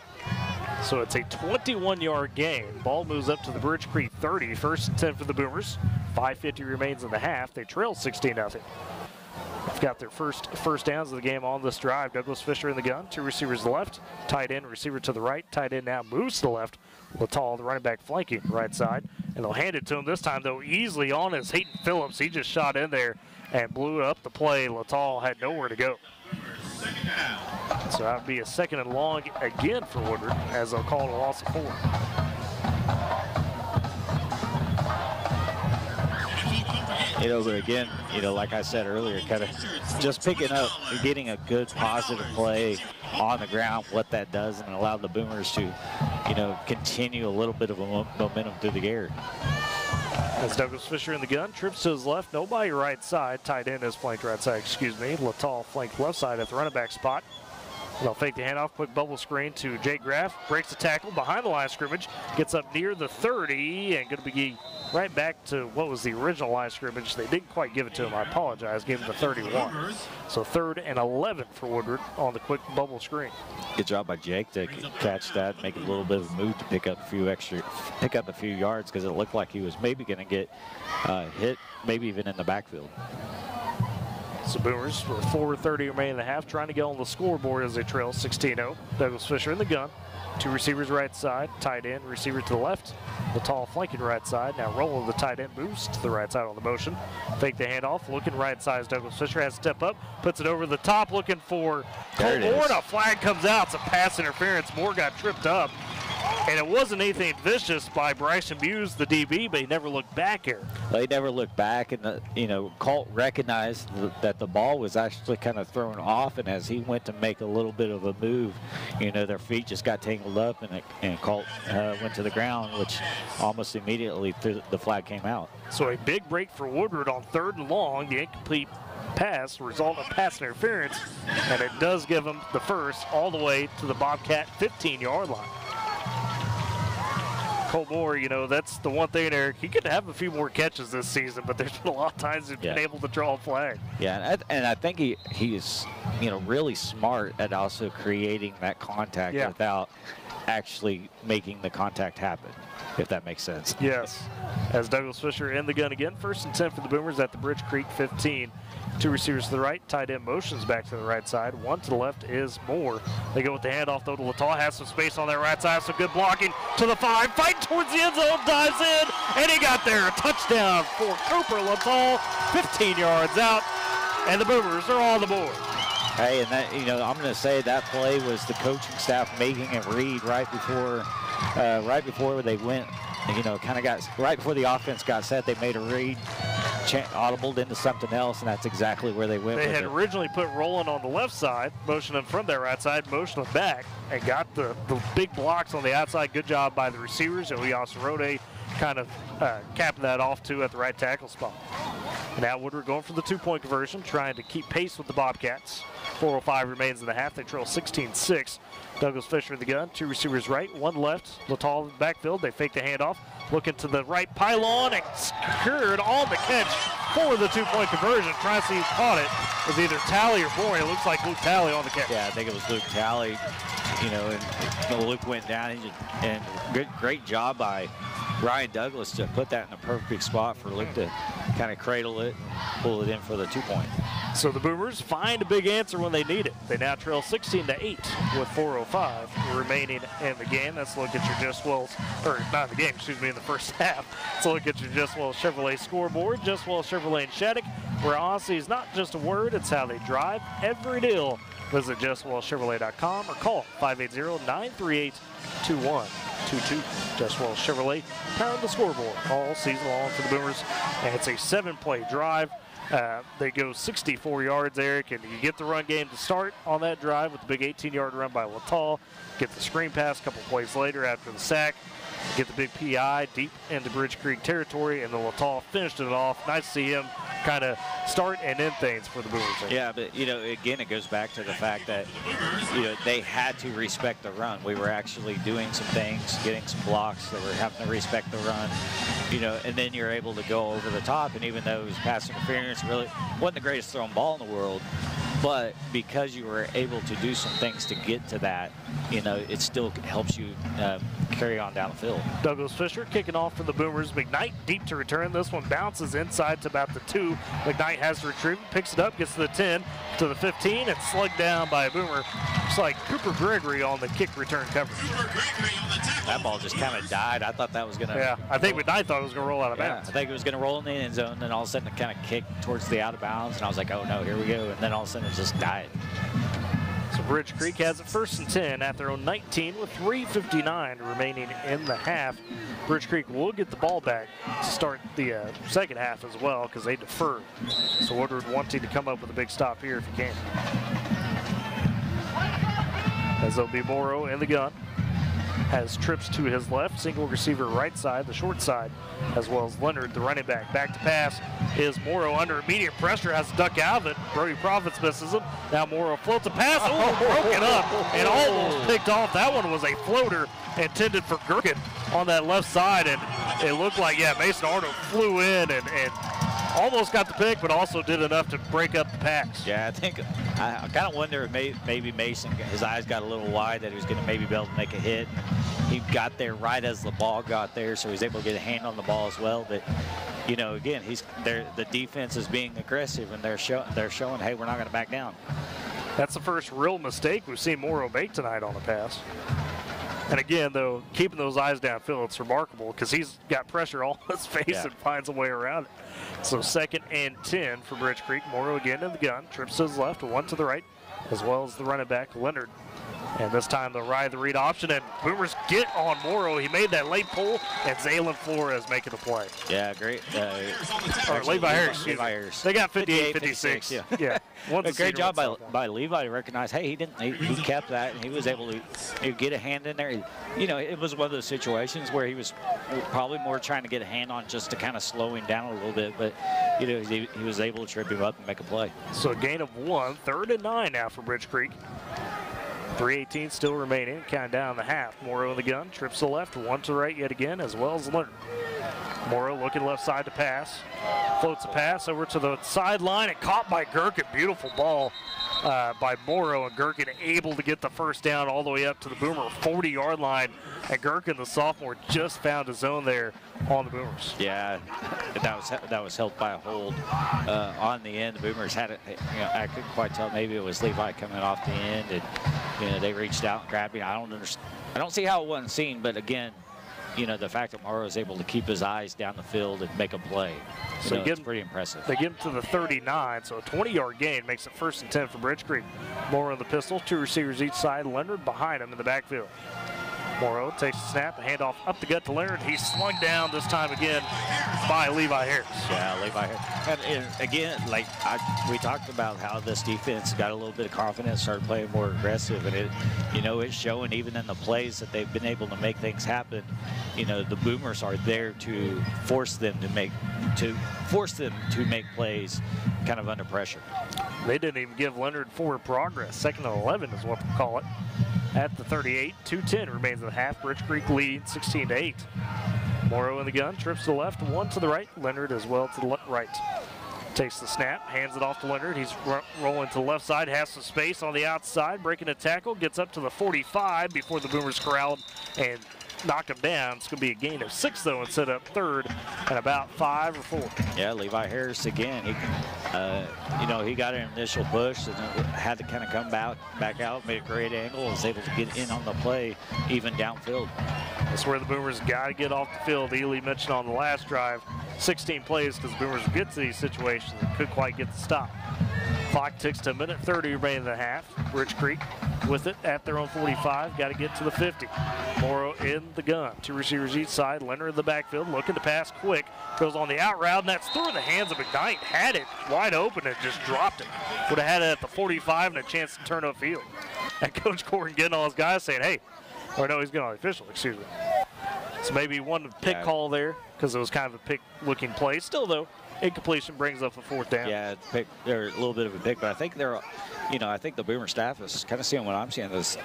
So it's a 21-yard gain. Ball moves up to the Bridge Creek 30. 1st and 10 for the Boomers. 5:50 remains in the half. They trail 16-0. They've got their first downs of the game on this drive. Douglas Fisher in the gun. 2 receivers to the left. Tight end, receiver to the right. Tight end now moves to the left. Latal, the running back, flanking right side. And they'll hand it to him this time, though, easily on his Hayden Phillips. He just shot in there and blew up the play. Latal had nowhere to go. So that would be a 2nd and long again for Woodward, as they'll call it a loss of 4. You know, but again, you know, like I said earlier, kind of just picking up, getting a good positive play on the ground, what that does, and allow the Boomers to, you know, continue a little bit of a momentum through the air. As Douglas Fisher in the gun, trips to his left, nobody right side. Tight end is flanked right side, excuse me. Latal flanked left side at the running back spot. They'll fake the handoff, quick bubble screen to Jake Graff, breaks the tackle behind the line of scrimmage, gets up near the 30, and going to be right back to what was the original line of scrimmage. They didn't quite give it to him, I apologize, gave him the 31. So 3rd and 11 for Woodward on the quick bubble screen. Good job by Jake to catch that, make a little bit of a move to pick up a few yards, because it looked like he was maybe going to get hit, maybe even in the backfield. So Boomers with 4:30 remaining in the half, trying to get on the scoreboard as they trail 16-0. Douglas Fisher in the gun. 2 receivers right side, tight end, receiver to the left. Latal flanking right side. Now rolling the tight end, moves to the right side on the motion. Fake the handoff, looking right side as Douglas Fisher has to step up, puts it over the top, looking for Cole Moore. A flag comes out. It's a pass interference. Moore got tripped up. And it wasn't anything vicious by Bryson Muse, the DB, but he never looked back here. Well, he never looked back, and you know, Colt recognized that the ball was actually kind of thrown off, and as he went to make a little bit of a move, you know, their feet just got tangled up, and Colt went to the ground, which almost immediately the flag came out. So a big break for Woodward on 3rd and long. The incomplete pass, result of pass interference, and it does give them the first all the way to the Bobcat 15-yard line. Cole Moore, you know, that's the one thing, Eric. He could have a few more catches this season, but there's been a lot of times he's been able to draw a flag. Yeah, and I think he's, you know, really smart at also creating that contact without actually making the contact happen, if that makes sense. Yes. As Douglas Fisher in the gun again, 1st and 10 for the Boomers at the Bridge Creek 15. 2 receivers to the right, tight end motions back to the right side. 1 to the left is Moore. They go with the handoff though to Latal, has some space on that right side, some good blocking to the 5, fighting towards the end zone, dives in, and he got there. A touchdown for Cooper Latal, 15 yards out, and the Boomers are on the board. Hey, and that, you know, I'm going to say that play was the coaching staff making it read right before they went. You know, kind of got right before the offense got set. They made a read, audibled into something else, and that's exactly where they went. They had originally put Roland on the left side, motioned him from their right side, motioned him back, and got the big blocks on the outside. Good job by the receivers. And Oyasarode kind of capping that off too at the right tackle spot. And now Woodward going for the 2-point conversion, trying to keep pace with the Bobcats. 4:05 remains in the half. They trail 16-6. Douglas Fisher in the gun, 2 receivers right, 1 left. Latal in the backfield. They fake the handoff, looking to the right pylon, and secured on the catch for the 2-point conversion. Trying to see who caught it. It was either Talley or Bourne. It looks like Luke Talley on the catch. Yeah, I think it was Luke Talley. You know, and Luke went down, and great job by Ryan Douglas to put that in the perfect spot for Luke to kind of cradle it and pull it in for the 2-point. So the Boomers find a big answer when they need it. They now trail 16-8 with 4:05 remaining in the game. Let's look at your Just Wells, or not in the game, excuse me, in the first half. Let's look at your Just Wells Chevrolet scoreboard. Just Wells Chevrolet in Shattuck, where honesty is not just a word, it's how they drive every deal. Visit JustWellsChevrolet.com or call 580-938-2122. Just Wells Chevrolet powering the scoreboard all season long for the Boomers. And it's a 7-play drive. They go 64 yards, Eric, and you get the run game to start on that drive with the big 18-yard run by Littall. Get the screen pass a couple plays later after the sack. Get the big PI deep into Bridge Creek territory, and then Littall finished it off. Nice to see him kind of start and end things for the Boomers. Yeah, but, you know, again, it goes back to the fact that, you know, they had to respect the run. We were actually doing some things, getting some blocks that were having to respect the run, you know, and then you're able to go over the top. And even though it was pass interference, really wasn't the greatest thrown ball in the world, but because you were able to do some things to get to that, you know, it still helps you carry on down the field. Douglas Fisher kicking off for the Boomers. McKnight deep to return. This one bounces inside to about the 2. McKnight has to retrieve, picks it up, gets to the 10, to the 15, and slugged down by a Boomer. Looks like Cooper Gregory on the kick return coverage. That ball just kind of died. I thought that was going to. Yeah, I think McKnight thought it was going to roll out of bounds. I think it was going to roll in the end zone, and then all of a sudden it kind of kicked towards the out of bounds, and I was like, oh no, here we go. And then all of a sudden it just died. So Bridge Creek has it 1st and 10 at their own 19 with 3:59 remaining in the half. Bridge Creek will get the ball back to start the second half as well because they deferred. So Woodward wanting to come up with a big stop here if he can. As there'll be Morrow in the gun. Has trips to his left, single receiver right side, the short side, as well as Leonard, the running back. Back to pass is Morrow under immediate pressure, has to duck out of it. Brody Profits misses him. Now Morrow floats a pass, broken up and almost picked off. That one was a floater intended for Gherkin on that left side, and it looked like, yeah, Mason Arnold flew in and almost got the pick, but also did enough to break up the pass. Yeah, I kind of wonder if maybe Mason, his eyes got a little wide, that he was going to maybe be able to make a hit. He got there right as the ball got there, so he was able to get a hand on the ball as well. But, you know, again, the defense is being aggressive, and they're showing, hey, we're not going to back down. That's the first real mistake we've seen Morrow make tonight on the pass. And again, though, keeping those eyes downfield, it's remarkable because he's got pressure all on his face and finds a way around it. So 2nd and 10 for Bridge Creek. Morrow again in the gun, trips to his left, 1 to the right, as well as the running back, Leonard. And this time they'll ride the read option, and Boomers get on Morrow. He made that late pull, and Zaylen Flores making the play. Yeah, great. Levi Harris. They got 58-56. Yeah. A great job by Levi to recognize, hey, he kept that, and he was able to get a hand in there. You know, it was one of those situations where he was probably more trying to get a hand on just to kind of slow him down a little bit, but, you know, he was able to trip him up and make a play. So a gain of 1, 3rd and 9 now for Bridge Creek. 3:18 still remaining, counting down the half. Morrow in the gun, trips to the left, 1 to the right yet again, as well as Leonard. Morrow looking left side to pass. Floats a pass over to the sideline and caught by Gherkin. Beautiful ball by Morrow, and Gherkin able to get the first down all the way up to the Boomer 40-yard line. And Gherkin, the sophomore, just found his own there on the Boomers. Yeah, that was helped by a hold on the end. The Boomers had it. You know, I couldn't quite tell. Maybe it was Levi coming off the end, and you know they reached out and grabbed him. I don't understand. I don't see how it wasn't seen, but again, you know the fact that Morrow was able to keep his eyes down the field and make a play. So it's pretty impressive. They get him to the 39, so a 20-yard gain makes it 1st and 10 for Bridge Creek. Morrow in the pistol, 2 receivers each side. Leonard behind him in the backfield. Morrow takes the snap, a handoff up the gut to Leonard. He's slung down this time again by Levi Harris. Yeah, Levi Harris. And again, like we talked about how this defense got a little bit of confidence, started playing more aggressive, and it's showing even in the plays that they've been able to make things happen. You know, the Boomers are there to force them to make plays kind of under pressure. They didn't even give Leonard forward progress. 2nd and 11 is what we'll call it. At the 38, 2:10 remains in the half. Bridge Creek lead 16-8. Morrow in the gun, trips to the left, 1 to the right. Leonard as well to the right. Takes the snap, hands it off to Leonard. He's rolling to the left side, has some space on the outside, breaking a tackle, gets up to the 45 before the Boomers corral him and knock him down. It's going to be a gain of 6, though, and set up third and about 5 or 4. Yeah, Levi Harris again. He, he got an initial push and had to kind of come back out, made a great angle, was able to get in on the play, even downfield. That's where the Boomers got to get off the field. Ely mentioned on the last drive, 16 plays because the Boomers get to these situations and couldn't quite get the stop. Clock ticks to a minute 30 remaining in the half. Bridge Creek with it at their own 45. Got to get to the 50. Morrow in the gun. 2 receivers each side. Leonard in the backfield looking to pass quick. Goes on the out route, and that's through the hands of McKnight. Had it wide open and just dropped it. Would have had it at the 45 and a chance to turn upfield. And Coach Gordon getting all his guys saying, hey, or no, he's getting all the official, excuse me. So maybe one pick call there because it was kind of a pick-looking play. Still, though, incompletion brings up a 4th down. Yeah, they're a little bit of a pick, but I think they're, I think the Boomer staff is kind of seeing what I'm seeing. Is,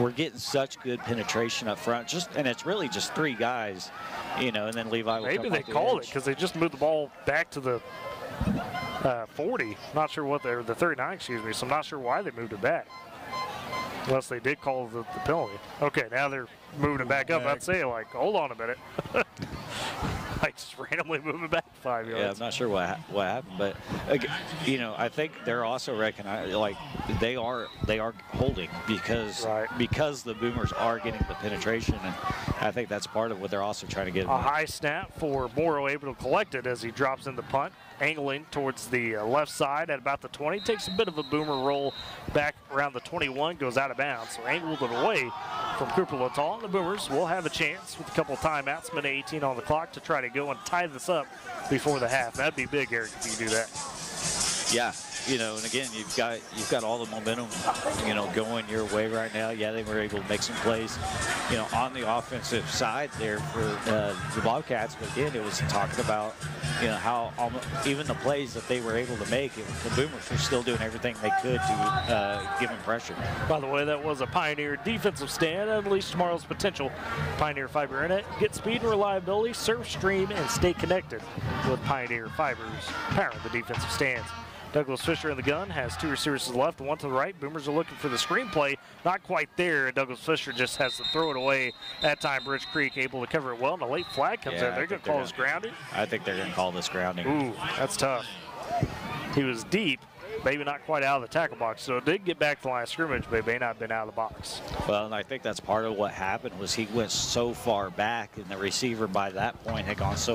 we're getting such good penetration up front, and it's really just 3 guys, and then Levi will maybe they called it because they just moved the ball back to the 40. Not sure what the 39, excuse me. So I'm not sure why they moved it back. Unless they did call the penalty. Okay, now they're moving it back up. I'd say, hold on a minute. Just randomly moving back 5 yards. Yeah, I'm not sure what happened, but I think they're also recognizing they are holding because the Boomers are getting the penetration, and I think that's part of what they're also trying to get. A high snap for Morrow, able to collect it as he drops in the punt, angling towards the left side at about the 20. Takes a bit of a Boomer roll back around the 21, goes out of bounds. So angled it away from Cooper Lataal, and the Boomers will have a chance with a couple of timeouts, minute 18 on the clock, to try to go and tie this up before the half. That'd be big, Eric, if you do that. Yeah, and again, you've got all the momentum, going your way right now. Yeah, they were able to make some plays, on the offensive side there for the Bobcats. But again, it was talking about, how even the plays that they were able to make, the Boomers were still doing everything they could to give them pressure. By the way, that was a Pioneer defensive stand. Unleash tomorrow's potential. Pioneer Fiber Internet. Get speed and reliability, surf, stream, and stay connected with Pioneer Fibers, powering the defensive stands. Douglas Fisher in the gun, has 2 receivers to the left, 1 to the right. Boomers are looking for the screenplay. Not quite there. Douglas Fisher just has to throw it away. That time, Bridge Creek able to cover it well, and a late flag comes in. They're going to call this grounding. I think they're going to call this grounding. Ooh, that's tough. He was deep, maybe not quite out of the tackle box. So it did get back to the line of scrimmage, but it may not have been out of the box. Well, and I think that's part of what happened was he went so far back, and the receiver by that point had gone so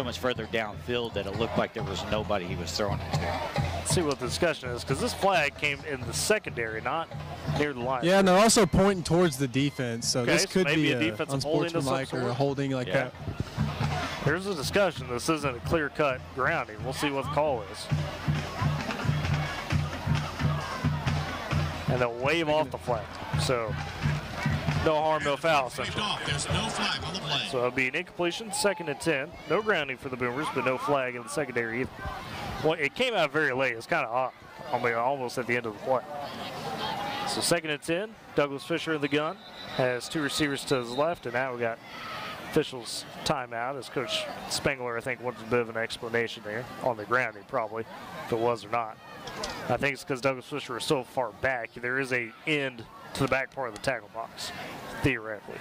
much further downfield that it looked like there was nobody he was throwing it to. Let's see what the discussion is, because this flag came in the secondary, not near the line. Yeah, and they're also pointing towards the defense, so okay, this could be a unsportsmanlike or a holding like that. There's a discussion. This isn't a clear-cut grounding. We'll see what the call is. And they'll wave off the flag. So no harm, no foul. There's no flag on the play. So it'll be an incompletion, 2nd and 10. No grounding for the Boomers, but no flag in the secondary either. Well, it came out very late. It's kind of odd. Almost at the end of the play. So 2nd and 10. Douglas Fisher in the gun. Has 2 receivers to his left, and now we got officials timeout as Coach Spengler, I think, wanted a bit of an explanation there on the grounding, probably, if it was or not. I think it's because Douglas Fisher is so far back. There is a end to the back part of the tackle box, theoretically.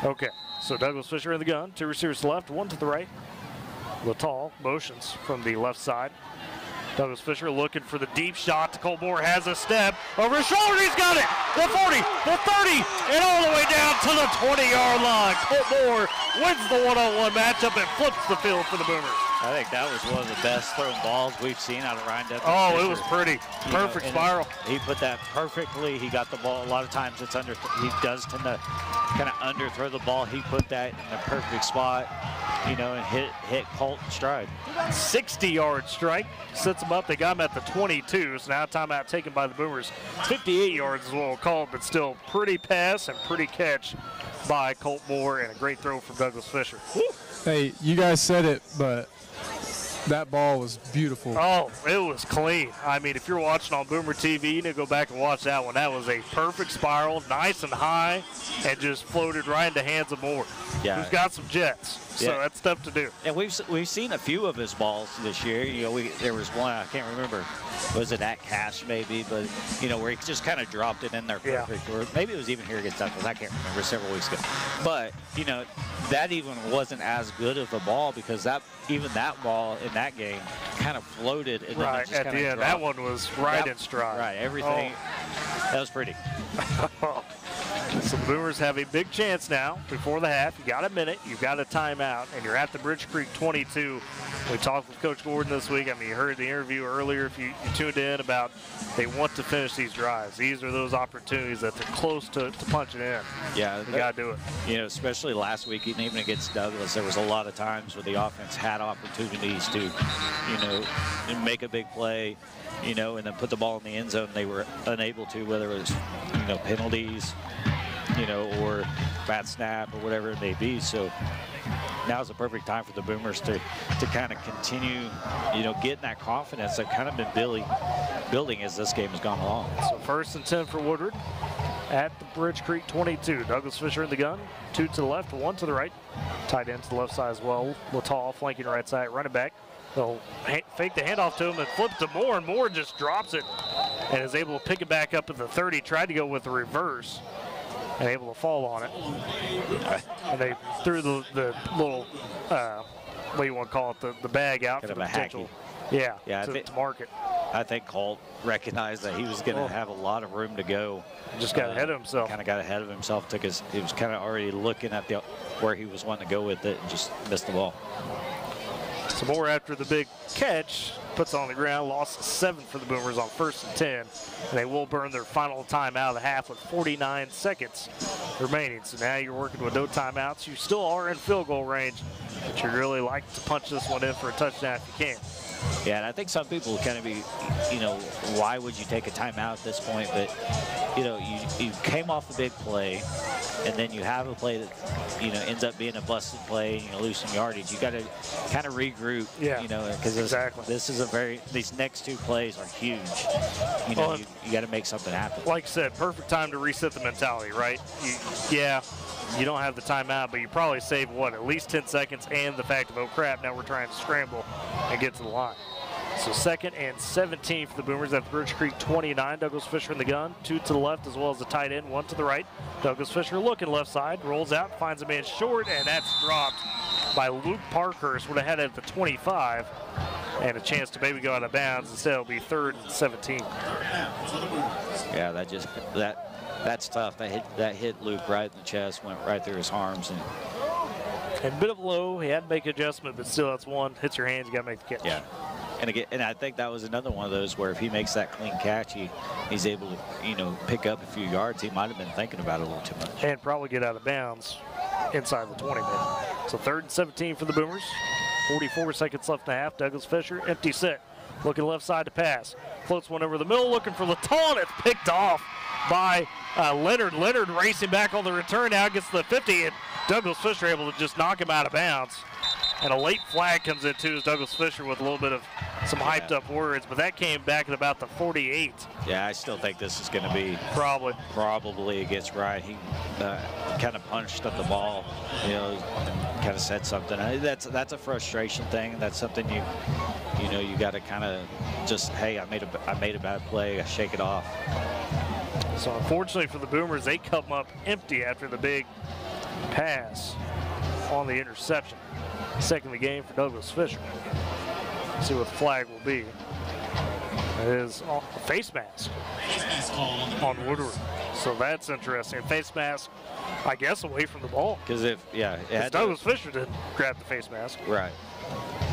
Okay, so Douglas Fisher in the gun. 2 receivers to the left, 1 to the right. Lataal motions from the left side. Douglas Fisher looking for the deep shot. Colt Moore has a step over his shoulder. He's got it. The 40, the 30, and all the way down to the 20-yard line. Colt Moore wins the one-on-one matchup and flips the field for the Boomers. I think that was one of the best thrown balls we've seen out of Ryan Douglas. Oh, Fisher. It was pretty. Perfect spiral. He put that perfectly. He got the ball. A lot of times it's under. He does tend to kind of underthrow the ball. He put that in the perfect spot, and hit Colt in stride. 60-yard strike. Sets him up. They got him at the 22. So now timeout taken by the Boomers. 58 yards is what we'll call it, but still pretty pass and pretty catch by Colt Moore and a great throw from Douglas Fisher. Woo. Hey, you guys said it, but that ball was beautiful. Oh, it was clean. I mean, if you're watching on Boomer TV, you need to go back and watch that one. That was a perfect spiral, nice and high, and just floated right into hands of Moore. Yeah. Who's got some jets, so that's tough to do. And we've seen a few of his balls this year. You know, there was one, I can't remember, was it at Cash maybe, but, you know, where he just kind of dropped it in there perfect. Or maybe it was even here against Douglas. I can't remember, several weeks ago. But, you know, that even wasn't as good of a ball because even that ball in that game kind of floated. And then it just at the end, that one was right in stride. Right, everything. That was pretty. So the Boomers have a big chance now before the half. You got a minute, you've got a timeout, and you're at the Bridge Creek 22. We talked with Coach Gordon this week. I mean, you heard the interview earlier if you tuned in about they want to finish these drives. These are those opportunities that they're close to punching in. Yeah. You got to do it. You know, especially last week, even against Douglas, there was a lot of times where the offense had opportunities to, you know, make a big play, you know, and then put the ball in the end zone. They were unable to, whether it was, you know, penalties, you know, or bad snap or whatever it may be. So now is the perfect time for the Boomers to kind of continue, you know, getting that confidence that kind of been building as this game has gone along. So 1st and 10 for Woodward at the Bridge Creek 22. Douglas Fisher in the gun, 2 to the left, 1 to the right. Tight end to the left side as well. Latal flanking right side, running back. They'll fake the handoff to him and flip to Moore, and Moore just drops it and is able to pick it back up at the 30. Tried to go with the reverse and able to fall on it. And they threw the little, what do you want to call it, the bag out kind for of the a potential. Yeah, To mark it. I think Colt recognized that he was going to have a lot of room to go. Just got ahead of himself. Kind of got ahead of himself. He was kind of already looking at where he was wanting to go with it and just missed the ball. So Moore, after the big catch, puts it on the ground, lost 7 for the Boomers on 1st and 10. And they will burn their final time out of the half with 49 seconds remaining. So now you're working with no timeouts. You still are in field goal range, but you really like to punch this one in for a touchdown if you can. Yeah, and I think some people kind of be, you know, why would you take a timeout at this point? But, you know, you came off a big play, and then you have a play that, you know, ends up being a busted play, and you lose some yardage. You got to kind of regroup, you know, because this is these next 2 plays are huge. You know, you got to make something happen. Like I said, perfect time to reset the mentality, right? You don't have the timeout, but you probably save, at least 10 seconds, and the fact of, oh crap, now we're trying to scramble and get to the line. So 2nd and 17 for the Boomers at the Bridge Creek 29. Douglas Fisher in the gun, 2 to the left as well as the tight end, 1 to the right. Douglas Fisher looking left side, rolls out, finds a man short, and that's dropped by Luke Parkhurst. Would have had it at the 25 and a chance to maybe go out of bounds. Instead, it'll be 3rd and 17. Yeah, that's tough. That hit Luke right in the chest, went right through his arms. And a bit of low, he had to make an adjustment, but still, that's one. Hits your hands, you got to make the catch. Yeah. And again, and I think that was another one of those where if he makes that clean catch, he's able to, you know, pick up a few yards. He might have been thinking about it a little too much. And probably get out of bounds inside the 20 minute. So 3rd and 17 for the Boomers. 44 seconds left in the half. Douglas Fisher, empty set. Looking left side to pass. Floats one over the middle, looking for Latal, and it's picked off by Leonard. Leonard racing back on the return now, gets to the 50, and Douglas Fisher able to just knock him out of bounds. And a late flag comes in too, as Douglas Fisher with a little bit of some hyped up words, but that came back at about the 48. Yeah, I still think this is going to be probably against Ryan. He kind of punched at the ball, you know, kind of said something. That's a frustration thing. That's something you know you got to kind of just, hey, I made a bad play, I shake it off. So unfortunately for the Boomers, they come up empty after the big pass on the interception. Second of the game for Douglas Fisher. See what the flag will be. It is a face mask on Woodward. So that's interesting. Face mask, I guess, away from the ball. Because Douglas Fisher didn't grab the face mask. Right.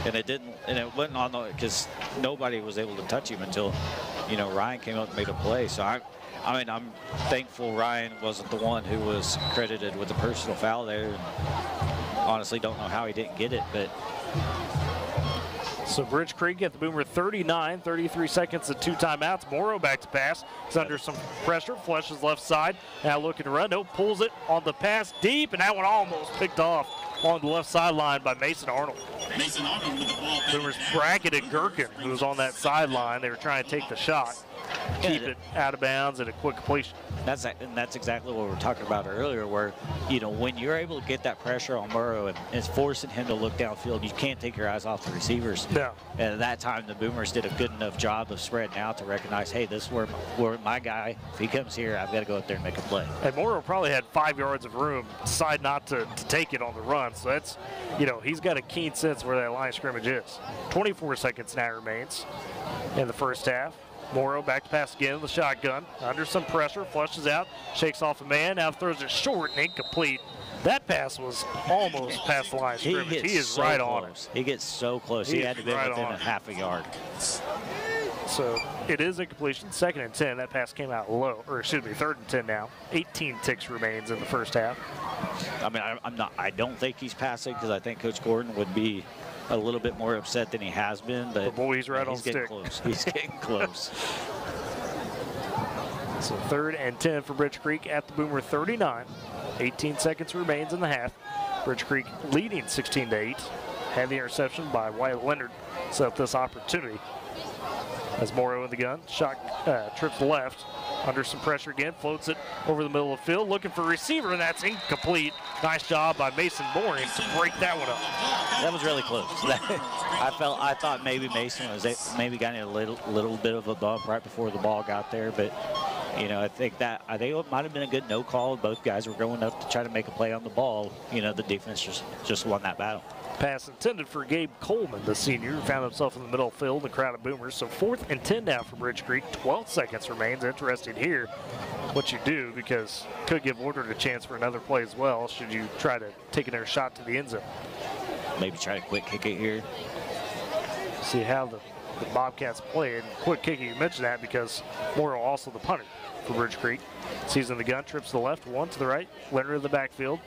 And it wasn't on the, because nobody was able to touch him until, you know, Ryan came up and made a play. So I mean, I'm thankful Ryan wasn't the one who was credited with the personal foul there. And honestly, don't know how he didn't get it, but. So Bridge Creek at the Boomer 39, 33 seconds and 2 timeouts. Morrow back to pass. He's under some pressure, flushes left side. Now looking to run. No, pulls it on the pass deep, and that one almost picked off along the left sideline by Mason Arnold. Mason Arnold with the ball. Boomers bracketed Gherkin, who was on that sideline. They were trying to take the shot, keep it out of bounds at a quick completion. That's exactly what we were talking about earlier, where, you know, when you're able to get that pressure on Burrow and it's forcing him to look downfield, you can't take your eyes off the receivers. No. And at that time, the Boomers did a good enough job of spreading out to recognize, hey, this is where my guy, if he comes here, I've got to go up there and make a play. And Morrow probably had 5 yards of room, decide not to take it on the run. So that's, you know, he's got a keen sense where that line of scrimmage is. 24 seconds now remains in the first half. Morrow back to pass again in the shotgun. Under some pressure, flushes out, shakes off a man, now throws it short and incomplete. That pass was almost past the line of scrimmage. He is so right close. on it. He gets so close. He had to be within a half a yard. So it is a completion. 2nd and 10. That pass came out low, or excuse me, 3rd and 10 now. 18 ticks remains in the first half. I mean, I don't think he's passing, because I think Coach Gordon would be a little bit more upset than he has been, but boy, he's right on getting stick. Close. He's getting close. So 3rd and 10 for Bridge Creek at the Boomer 39. 18 seconds remains in the half. Bridge Creek leading 16-8. Had the interception by Wyatt Leonard set up this opportunity. As Morrow in the gun, shot trips left. Under some pressure again, floats it over the middle of the field, looking for a receiver, and that's incomplete. Nice job by Mason Boring to break that one up. That was really close. I thought maybe Mason was maybe got in a little bit of a bump right before the ball got there, but you know, I think it might have been a good no call. Both guys were going up to try to make a play on the ball. You know, the defense just won that battle. Pass intended for Gabe Coleman, the senior, who found himself in the middle field, the crowd of Boomers. So 4th and 10 now for Bridge Creek. 12 seconds remains. Interesting here what you do, because could give Woodward a chance for another play as well, should you try to take another shot to the end zone. Maybe try to quick kick it here. See how the Bobcats play. And quick kicking, you mentioned that because Morrow also the punter for Bridge Creek. Sees in the gun, trips to the left, one to the right, Leonard in the backfield.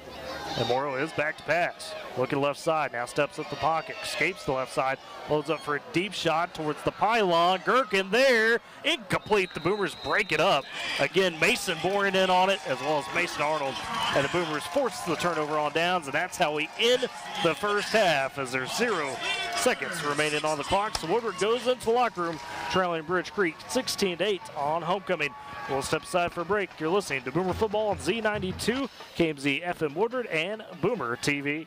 And Morrow is back to pass. Looking left side, now steps up the pocket, escapes the left side, loads up for a deep shot towards the pylon. Gherkin there, incomplete. The Boomers break it up. Again, Mason boring in on it, as well as Mason Arnold. And the Boomers force the turnover on downs, and that's how we end the first half, as there's 0 seconds remaining on the clock. So Woodward goes into the locker room, trailing Bridge Creek 16-8 on homecoming. We'll step aside for a break. You're listening to Boomer Football on Z92, KMZ FM Woodward, and Boomer TV.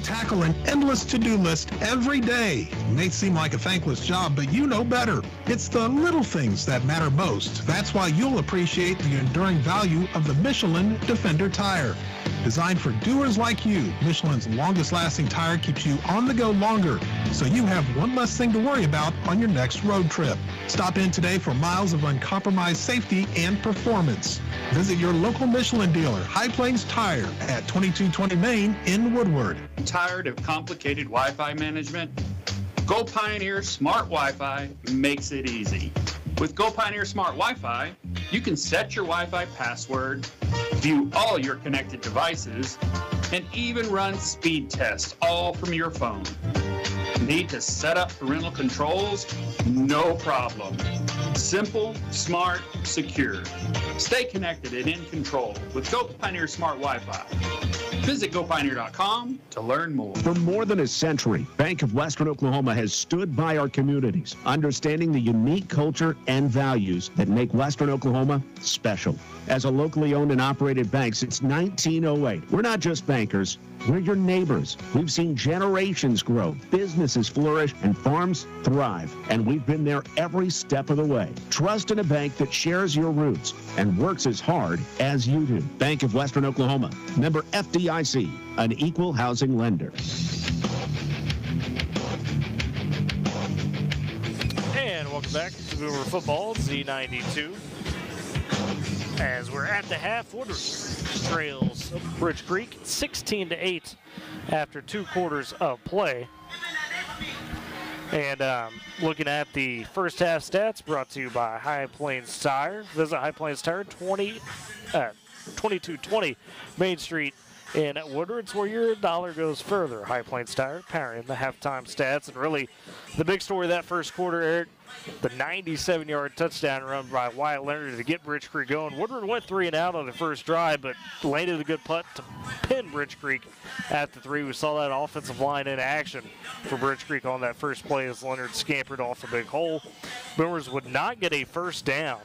Tackle an endless to-do list every day. It may seem like a thankless job, but you know better. It's the little things that matter most. That's why you'll appreciate the enduring value of the Michelin Defender tire. Designed for doers like you, Michelin's longest-lasting tire keeps you on the go longer, so you have one less thing to worry about on your next road trip. Stop in today for miles of uncompromised safety and performance. Visit your local Michelin dealer, High Plains Tire, at 2220 Main in Woodward. Tired of complicated Wi-Fi management? Go Pioneer Smart Wi-Fi makes it easy. With Go Pioneer Smart Wi-Fi, you can set your Wi-Fi password, view all your connected devices, and even run speed tests all from your phone. Need to set up parental controls? No problem. Simple, smart, secure. Stay connected and in control with Go Pioneer Smart Wi-Fi. Visit GoPioneer.com to learn more. For more than a century, Bank of Western Oklahoma has stood by our communities, understanding the unique culture and values that make Western Oklahoma special. As a locally owned and operated bank since 1908, we're not just bankers, we're your neighbors. We've seen generations grow, businesses flourish, and farms thrive. And we've been there every step of the way. Trust in a bank that shares your roots and works as hard as you do. Bank of Western Oklahoma, member FDIC, an equal housing lender. And welcome back to Boomer Football, Z92. As we're at the half, Woodward trails Bridge Creek 16-8 after 2 quarters of play. And looking at the first half stats brought to you by High Plains Tire. Visit High Plains Tire, 2220 Main Street in Woodward. It's where your dollar goes further. High Plains Tire, powering the halftime stats. And really, the big story of that first quarter, Eric, the 97-yard touchdown run by Wyatt Leonard to get Bridge Creek going. Woodward went 3 and out on the first drive, but landed a good putt to pin Bridge Creek at the 3. We saw that offensive line in action for Bridge Creek on that first play as Leonard scampered off a big hole. Boomers would not get a first down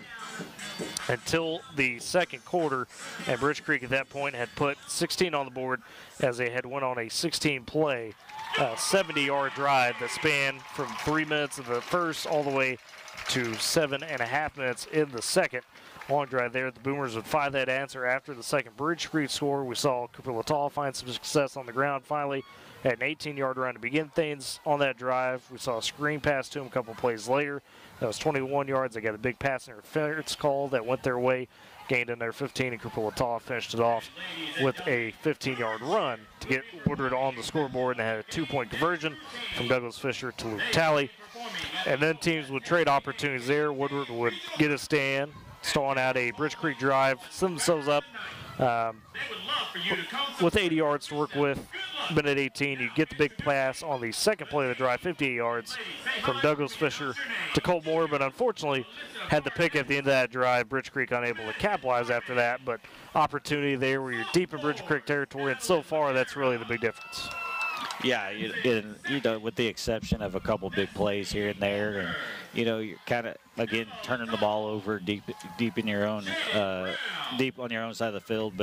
until the second quarter, and Bridge Creek at that point had put 16 on the board as they had went on a 16-play 70-yard drive that spanned from 3 minutes of the first all the way to 7.5 minutes in the second. Long drive there. The Boomers would find that answer after the second Bridge Creek score. We saw Cooper Lataw find some success on the ground finally. Had an 18-yard run to begin things on that drive. We saw a screen pass to him a couple plays later. That was 21 yards. They got a big pass interference call that went their way. Gained in there 15, and Cooper Lataw finished it off with a 15-yard run to get Woodward on the scoreboard, and they had a 2-point conversion from Douglas Fisher to Luke Talley. And then teams would trade opportunities there. Woodward would get a stand, stalling out a Bridge Creek drive, set themselves up with 80 yards to work with. Minute 18, you get the big pass on the second play of the drive, 58 yards from Douglas Fisher to Colt Moore, but unfortunately had the pick at the end of that drive. Bridge Creek unable to capitalize after that, but opportunity there where you're deep in Bridge Creek territory, and so far that's really the big difference. Yeah, with the exception of a couple big plays here and there, and you're kind of again turning the ball over deep in your own, deep on your own side of the field,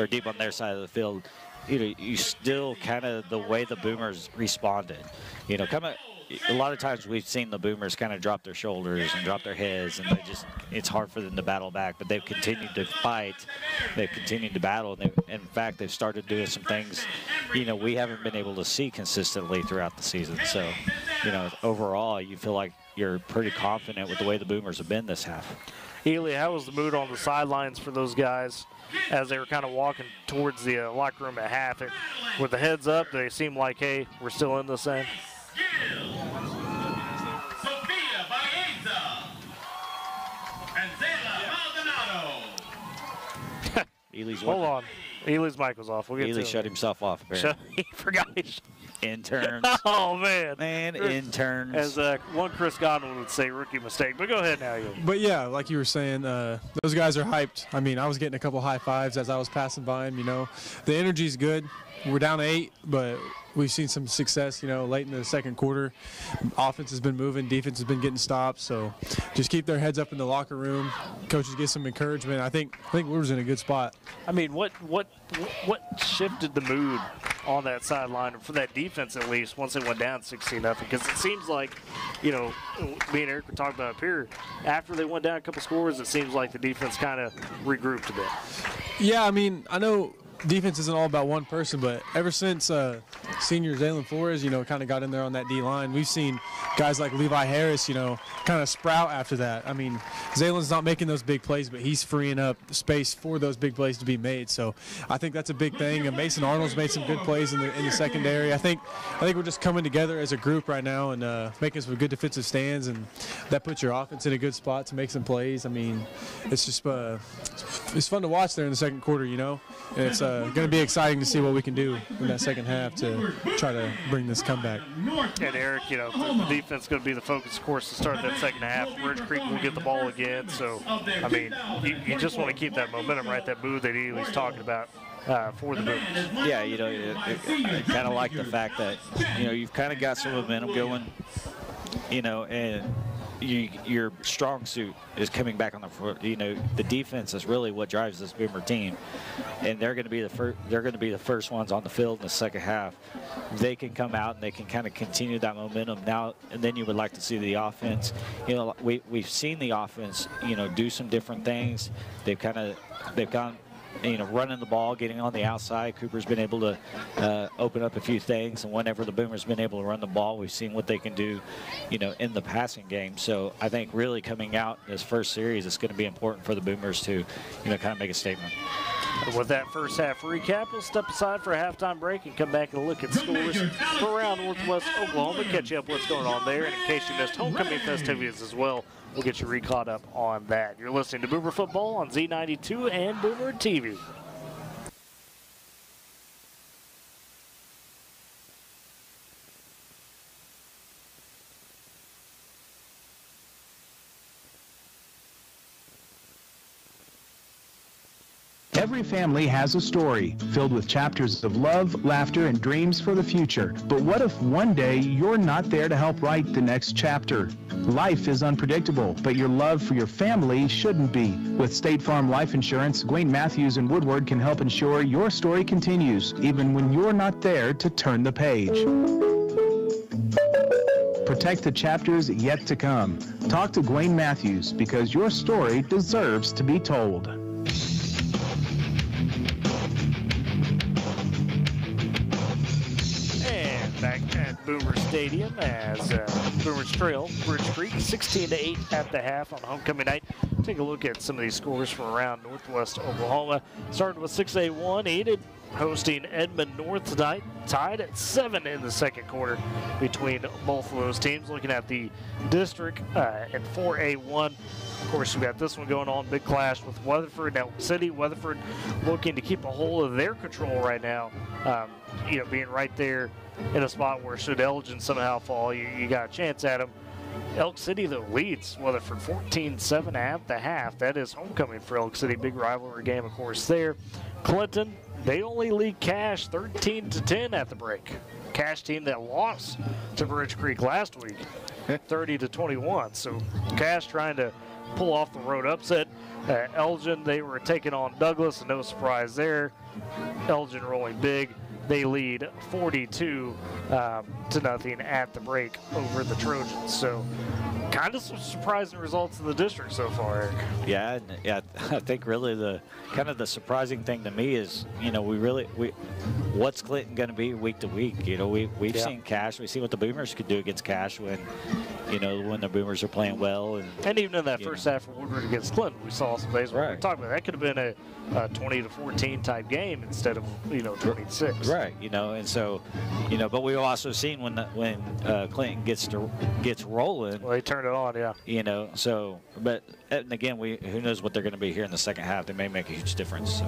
or deep on their side of the field. You still kind of the way the Boomers responded. A lot of times we've seen the Boomers kind of drop their shoulders and drop their heads, and it's hard for them to battle back. But they've continued to fight, they've continued to battle, and in fact they've started doing some things we haven't been able to see consistently throughout the season. So overall you feel like you're pretty confident with the way the Boomers have been this half. Ely, how was the mood on the sidelines for those guys as they were kind of walking towards the locker room at half? With the heads up, they seem like, hey, we're still in this thing. Hold on. Ely's mic was off. We'll get Ely shut himself off, apparently. He forgot. Interns. Oh, man. Interns. As one Chris Godwin would say, rookie mistake. But go ahead now, Ely. But, yeah, like you were saying, those guys are hyped. I mean, I was getting a couple high fives as I was passing by them, The energy's good. We're down 8, but we've seen some success, late in the second quarter. Offense has been moving. Defense has been getting stops. So just keep their heads up in the locker room. Coaches get some encouragement. I think Woodward's in a good spot. I mean, what shifted the mood on that sideline, for that defense at least, once it went down 16-0? Because it seems like, me and Eric were talking about up here, after they went down a couple scores, it seems like the defense kind of regrouped a bit. Yeah, I mean, I know defense isn't all about one person, but ever since senior Zaylen Flores, kind of got in there on that D-line, we've seen guys like Levi Harris, kind of sprout after that. I mean, Zaylen's not making those big plays, but he's freeing up space for those big plays to be made. So I think that's a big thing. And Mason Arnold's made some good plays in the secondary. I think we're just coming together as a group right now and making some good defensive stands, and that puts your offense in a good spot to make some plays. I mean, it's just it's fun to watch there in the second quarter, and it's going to be exciting to see what we can do in that second half to try to bring this comeback. And Eric, the defense is going to be the focus, of course, to start that second half. Bridge Creek will get the ball again. So, I mean, you just want to keep that momentum, right? That mood that Ely's talking about for the Boomers. Yeah, I kind of like the fact that, you've kind of got some momentum going, and your strong suit is coming back on the floor. The defense is really what drives this Boomer team, and they're going to be the first ones on the field in the second half. They can come out and they can kind of continue that momentum now, and then you would like to see the offense. We've seen the offense, do some different things. They've gone, running the ball, getting on the outside. Cooper's been able to open up a few things, and whenever the Boomers been able to run the ball, we've seen what they can do, in the passing game. So I think really coming out in this first series, it's going to be important for the Boomers to, kind of make a statement. With that first half recap, we'll step aside for a halftime break and come back and look at scores from around Northwest Oklahoma, catch you up what's going on there. And in case you missed homecoming festivities as well, we'll get you re-caught up on that. You're listening to Boomer Football on Z92 and Boomer TV. Every family has a story filled with chapters of love, laughter, and dreams for the future. But what if one day you're not there to help write the next chapter? Life is unpredictable, but your love for your family shouldn't be. With State Farm Life Insurance, Gwayne Matthews and Woodward can help ensure your story continues, even when you're not there to turn the page. Protect the chapters yet to come. Talk to Gwayne Matthews, because your story deserves to be told. Back at Boomer Stadium as Boomers trail Bridge Creek 16-8 at the half on homecoming night. Take a look at some of these scores from around Northwest Oklahoma. Started with 6A1, Enid hosting Edmond North tonight, tied at 7 in the second quarter between both of those teams. Looking at the district at 4A1. Of course, we've got this one going on, big clash with Weatherford. Now, City, Weatherford looking to keep a hold of their control right now, being right there in a spot where should Elgin somehow fall, you got a chance at them. Elk City, though, leads Weatherford 14-7 at the half. That is homecoming for Elk City. Big rivalry game, of course, there. Clinton, they only lead Cache 13-10 at the break. Cache team that lost to Bridge Creek last week, 30-21. So Cache trying to pull off the road upset. Elgin, they were taking on Douglas, and no surprise there. Elgin rolling big. They lead 42-0 at the break over the Trojans. So kind of some surprising results in the district so far, Eric. Yeah, I think really the surprising thing to me is, what's Clinton going to be week to week? We've seen Cache. We see what the Boomers could do against Cache when the Boomers are playing well. And even in that first half for Woodward against Clinton, we saw some plays where we were talking about that could have been a 20-14 type game instead of 26. Right, and so but we've also seen when Clinton gets rolling. Well, they turn it on, yeah. And again, who knows what they're going to be here in the second half? They may make a huge difference.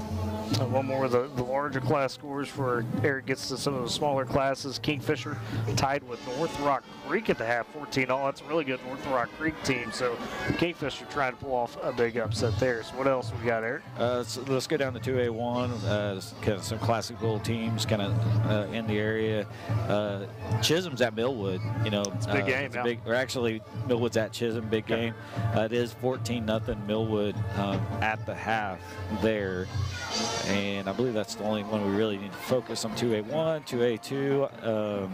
So. One more of the larger class scores for Eric gets to some of the smaller classes. Kingfisher tied with North Rock Creek at the half, 14-all. That's a really good North Rock Creek team. So Kingfisher trying to pull off a big upset there. So what else we got, Eric? So let's go down to 2A1. Kind of some classical teams kind of in the area. Chisholm's at Millwood. It's a big game. Or actually, Millwood's at Chisholm. Big game. It is 14-0 Millwood at the half there. And I believe that's the only one we really need to focus on. 2A1, 2A2.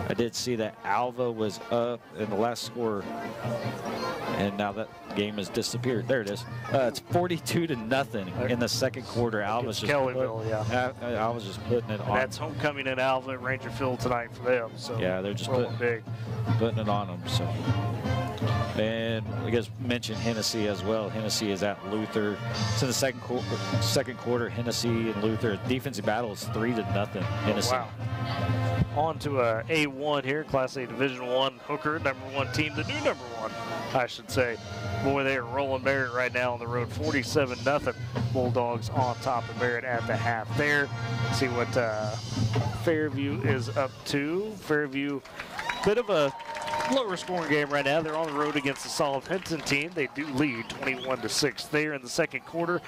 I did see that Alva was up in the last score, and now that game has disappeared. There it is. It's 42-0 in the second quarter. Alva's just Alva's just putting it on. That's homecoming in Alva at Ranger Field tonight for them. So yeah, they're just putting it on them. So. And I guess mention Hennessy as well. Hennessy is at Luther. It's in the second quarter. Hennessy and Luther. Defensive battle is 3-0 Hennessy. Wow. On to A1 here, Class A Division I. Hooker, #1 team, the new #1, I should say. Boy, they are rolling Barrett right now on the road, 47-0. Bulldogs on top of Barrett at the half there. See what Fairview is up to. Fairview, bit of a lower scoring game right now. They're on the road against the solid Hinton team. They do lead 21-6 there in the second quarter.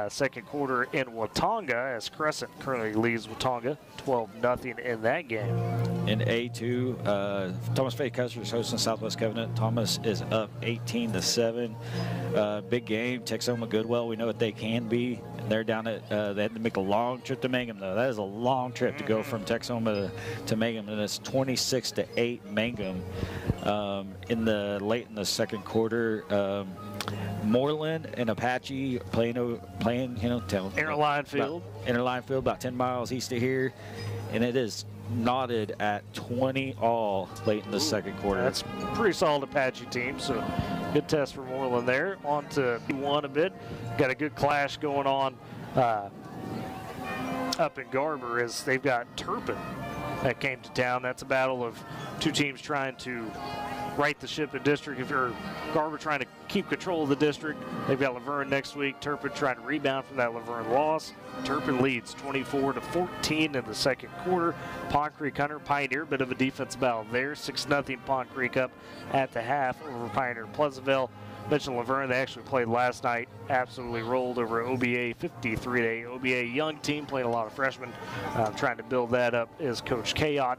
Second quarter in Watonga, as Crescent currently leads Watonga 12-0 in that game. In A2, Thomas Fay Custer is hosting Southwest Covenant. Thomas is up 18-7. Big game. Texoma Goodwell, we know what they can be. They're down at, they had to make a long trip to Mangum, though. That is a long trip to go from Texoma to Mangum, and it's 26-8 Mangum. Late in the second quarter, Moreland and Apache playing Interline Field. Interline Field, about 10 miles east of here, and it is knotted at 20-all late in the second quarter. That's a pretty solid Apache team, so good test for Moreland there. On to B1 a bit. Got a good clash going on up in Garber as they've got Turpin that came to town. That's a battle of two teams trying to right the ship in district. If you're Garber trying to keep control of the district, they've got Laverne next week. Turpin trying to rebound from that Laverne loss. Turpin leads 24-14 in the second quarter. Pond Creek Hunter Pioneer, bit of a defense battle there. 6-0 Pond Creek up at the half over Pioneer Pleasantville. mentioned Laverne. They actually played last night. Absolutely rolled over OBA 53-8. OBA young team playing a lot of freshmen. Trying to build that up is Coach Kayot.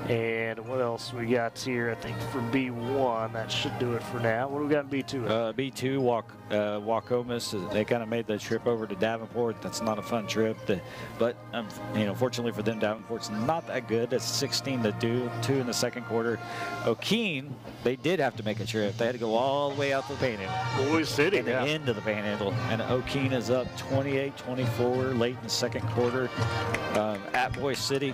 And what else we got here? I think for B1, that should do it for now. What do we got in B2? B2, Waukomis. They kind of made the trip over to Davenport. That's not a fun trip, but fortunately for them, Davenport's not that good. It's 16-2 in the second quarter. O'Keene, they did have to make a trip. They had to go all the way out to the Panhandle. Boys City, the end of the Panhandle, and O'Keene is up 28-24 late in the second quarter at Boys City.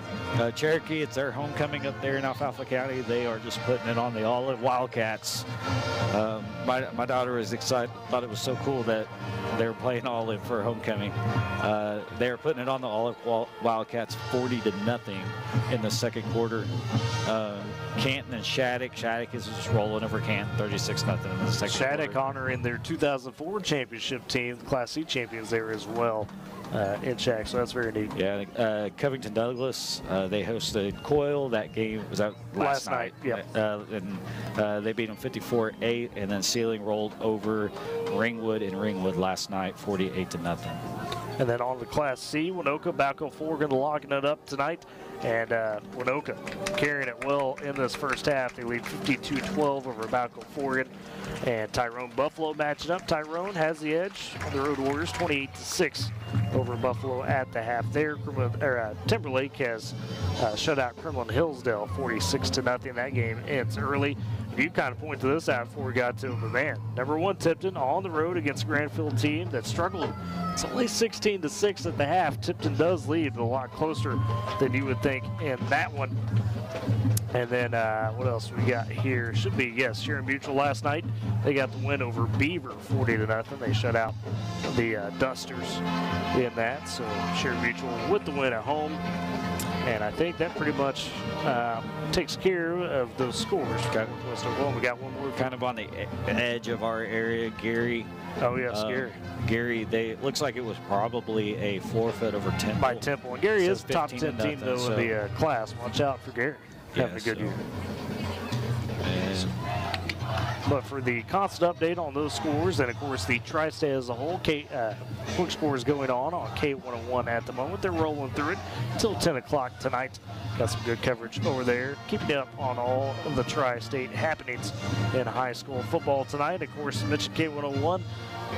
Cherokee, it's their homecoming up there in Alfalfa County. They are just putting it on the Olive Wildcats. My daughter was excited, thought it was so cool that they were playing Olive for homecoming. They were putting it on the Olive Wildcats 40-0 in the second quarter. Canton and Shattuck. Shattuck is just rolling over Canton 36-0 in the second quarter. Shattuck honoring their 2004 championship team, Class C champions there as well. In Shack, so that's very neat. Yeah, Covington Douglas, they hosted Coyle. That game was out last night. Yep. And they beat them 54-8, and then Sealing rolled over Ringwood last night 48-0. And then on the Class C, Winoka, Balco Forgan locking it up tonight. And Winoka carrying it well in this first half. They lead 52-12 over Balco Forgan. And Tyrone Buffalo matching up. Tyrone has the edge on the Road Warriors, 28-6 over Buffalo at the half there. Timberlake has shut out Kremlin Hillsdale 46-0. That game ends early. You kind of point to this out before we got to him, but man, number 1 Tipton on the road against a Granville team that struggled. It's only 16-6 at the half. Tipton does lead, but a lot closer than you would think in that one. And then what else we got here? Should be, yes, Sharon Mutual last night. They got the win over Beaver 40-0. They shut out the Dusters in that. So Sharon Mutual with the win at home. And I think that pretty much takes care of those scores. We got one more. Kind of on the edge of our area, Gary. Oh, yes, Gary. Gary, looks like it was probably a forfeit over Temple. By Temple. And Gary is top 10 team, though, in the class. Watch out for Gary. Having a good year. But for the constant update on those scores, and of course the Tri-State as a whole, quick scores going on K101 at the moment. They're rolling through it until 10 o'clock tonight. Got some good coverage over there. Keeping up on all of the Tri-State happenings in high school football tonight. Of course, mentioned K101.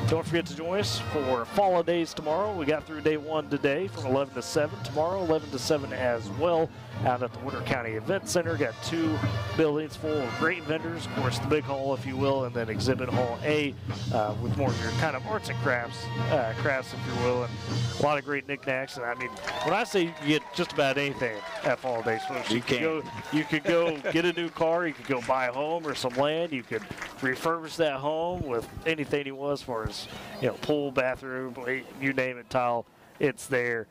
Don't forget to join us for Fall of Days tomorrow. We got through day 1 today from 11 to 7. Tomorrow, 11 to 7 as well, out at the Woodward County Event Center. Got 2 buildings full of great vendors. Of course, the big hall, if you will, and then Exhibit Hall A with more of your kind of arts and crafts, if you will, and a lot of great knickknacks. And I mean, when I say you get just about anything at Fall of Days, folks, you could go get a new car. You could go buy a home or some land. You could refurbish that home with anything you want as far as, pool, bathroom, you name it, tile, it's there.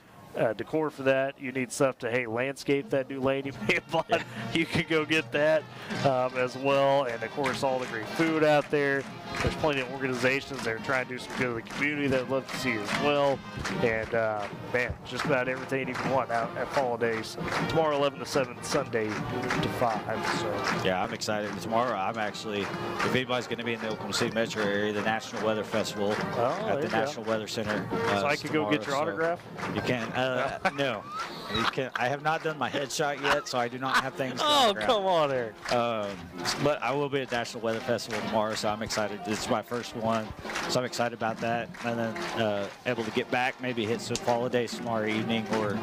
Decor for that. You need stuff to, landscape that new lane you may have bought. You could go get that as well. And, of course, all the great food out there. There's plenty of organizations that are trying to do some good in the community that I'd love to see as well. And, man, just about everything you can want out at Fall Days. Tomorrow, 11 to 7, Sunday 2 to 5. So. Yeah, I'm excited. Tomorrow, I'm actually, if anybody's going to be in the Oklahoma City metro area, the National Weather Festival at the National Weather Center. So I could go get your autograph? You can. No. You can. I have not done my headshot yet, so I do not have things to autograph. Come on, Eric. But I will be at National Weather Festival tomorrow, so I'm excited. It's my first one, so I'm excited about that. And then able to get back, maybe hit some Fall Days tomorrow evening, or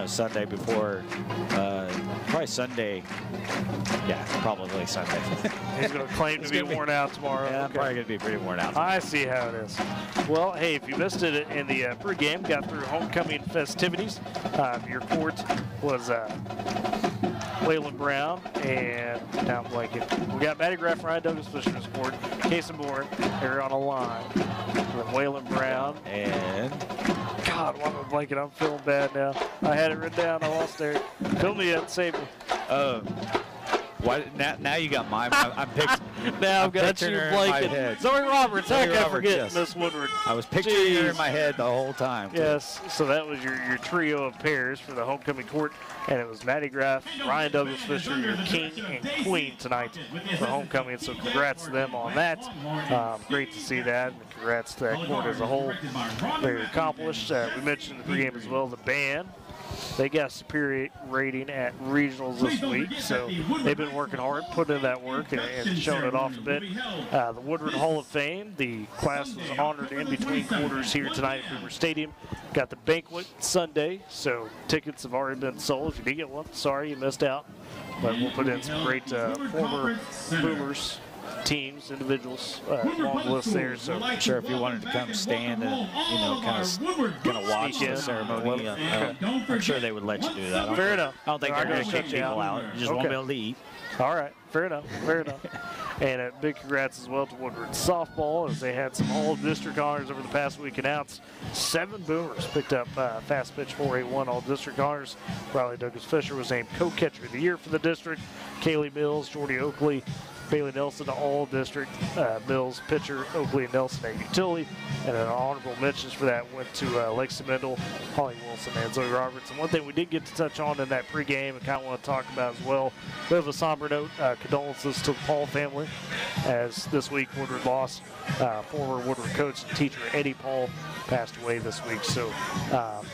Sunday before, probably Sunday. Yeah, probably Sunday. He's going to claim to be worn out tomorrow. Yeah, I'm probably going to be pretty worn out tomorrow. I see how it is. Well, hey, if you missed it in the pregame, got through homecoming festivities. Your court was Waylon Brown and now I'm blanking. We got Matty Graff, Ryan Douglas Fisher's court, Casey Moore, they're on a line with Waylon Brown and God, why am I blanking? I'm feeling bad now. I had it written down. I lost there. Fill me up, save me. Why now you got mine. I'm Now I've got picturing you, her in my Blake, and head. Zoe Roberts. How Zoe can I Roberts, forget yes. Miss Woodward? I was picturing her in Jeez. my head the whole time. too. Yes, so that was your trio of pairs for the homecoming court, and it was Maddie Graff, Ryan Douglas Fisher, your king and queen tonight for homecoming. So congrats to them on that. Great to see that, and congrats to that court as a whole. Very accomplished. We mentioned in the pregame as well, the band. They got superior rating at regionals this week, so they've been working hard, putting in that work, and showing it off a bit. The Woodward Hall of Fame, the class was honored in between quarters here tonight at Boomer Stadium. Got the banquet Sunday, so tickets have already been sold. If you did get one, sorry you missed out, but we'll put in some great former Boomers teams, individuals, long list there. So I'm sure if you wanted to come stand and kind of watch the ceremony, I'm sure they would let you do that. Fair enough. I don't think they're going to kick people out. You just won't be able to eat. All right, fair enough, fair enough. And a big congrats as well to Woodward softball, as they had some all-district honors over the past week announced. 7 Boomers picked up fast pitch 4A1 all-district honors. Riley Douglas Fisher was named co-catcher of the year for the district. Kaylee Mills, Jordy Oakley, Bailey Nelson to all district, Mills pitcher, Oakley and Nelson at utility, and an honorable mentions for that went to Lexi Mendel, Holly Wilson, and Zoe Roberts. And one thing we did get to touch on in that pregame and kind of want to talk about as well, we have a somber note, condolences to the Paul family, as this week Woodward lost former Woodward coach and teacher Eddie Paul passed away this week. So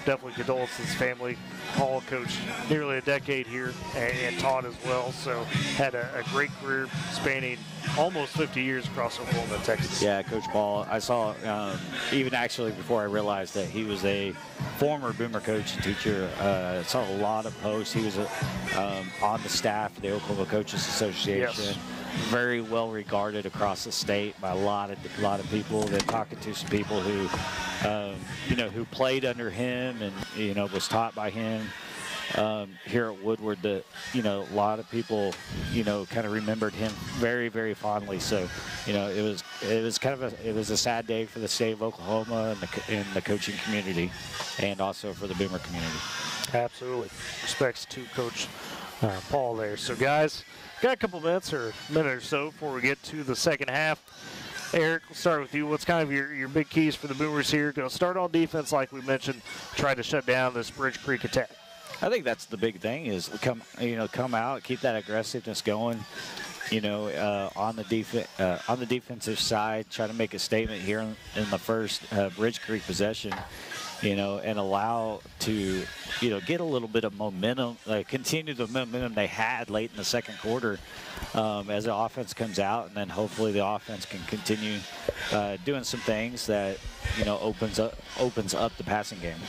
definitely condolences to his family. Paul coached nearly a decade here and taught as well, so had a great career spanning almost 50 years across Oklahoma and Texas. Yeah, Coach Paul. I saw, even actually before I realized that he was a former Boomer coach and teacher, I saw a lot of posts. He was on the staff of the Oklahoma Coaches Association. Yes. Very well regarded across the state by a lot of people. They're talking to some people who, who played under him and was taught by him. Here at Woodward, that a lot of people kind of remembered him very, very fondly. So it was a sad day for the state of Oklahoma and the coaching community, and also for the Boomer community. Absolutely. Respects to Coach Paul there. So guys, got a couple minutes or a minute or so before we get to the second half. Eric, we'll start with you. What's kind of your big keys for the Boomers here? Going to start on defense, like we mentioned, try to shut down this Bridge Creek attack. I think that's the big thing, is come out, keep that aggressiveness going. On the defensive side, try to make a statement here in the first Bridge Creek possession. And allow to, get a little bit of momentum, continue the momentum they had late in the second quarter as the offense comes out, and then hopefully the offense can continue doing some things that, opens up the passing game.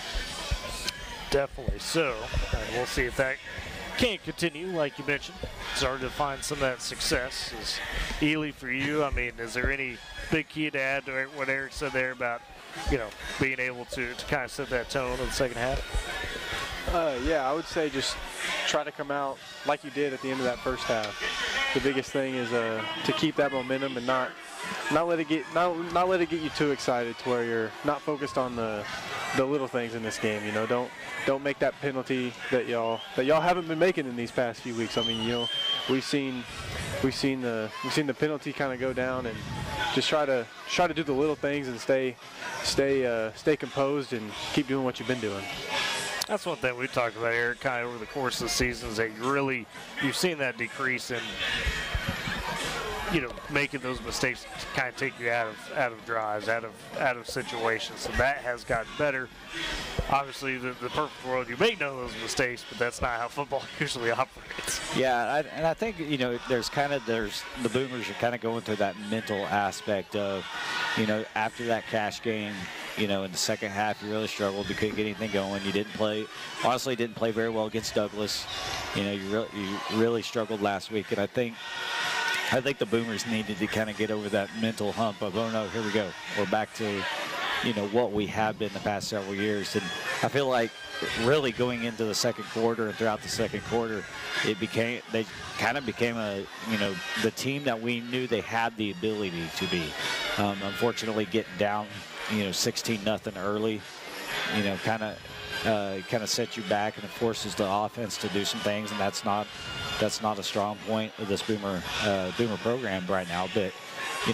Definitely so. And we'll see if that can continue, like you mentioned. It's hard to find some of that success. Is Ely, for you, is there any big key to add to what Eric said there about, being able to kind of set that tone in the second half? Yeah, I would say just try to come out like you did at the end of that first half. The biggest thing is to keep that momentum and not let it get you too excited to where you're not focused on the little things in this game. Don't make that penalty that y'all haven't been making in these past few weeks. We've seen the penalty kind of go down, and just try to do the little things and stay composed and keep doing what you've been doing. That's one thing we talked about, Eric, kind of over the course of the season, is that you've seen that decrease in, making those mistakes to kind of take you out of drives, out of situations. So that has gotten better. Obviously, the perfect world, you make none of those mistakes, but that's not how football usually operates. Yeah, and I think, there's the Boomers are kind of going through that mental aspect of, after that cash game, in the second half, you really struggled. You couldn't get anything going. You didn't play very well against Douglas. You really struggled last week, and I think the Boomers needed to kind of get over that mental hump of, oh no, here we go. We're back to, what we have been the past several years. And I feel like really going into the second quarter and throughout the second quarter, they kind of became the team that we knew they had the ability to be. Unfortunately, getting down, 16-0 early, kind of set you back, and it forces the offense to do some things, and that's not that's not a strong point of this Boomer program right now. But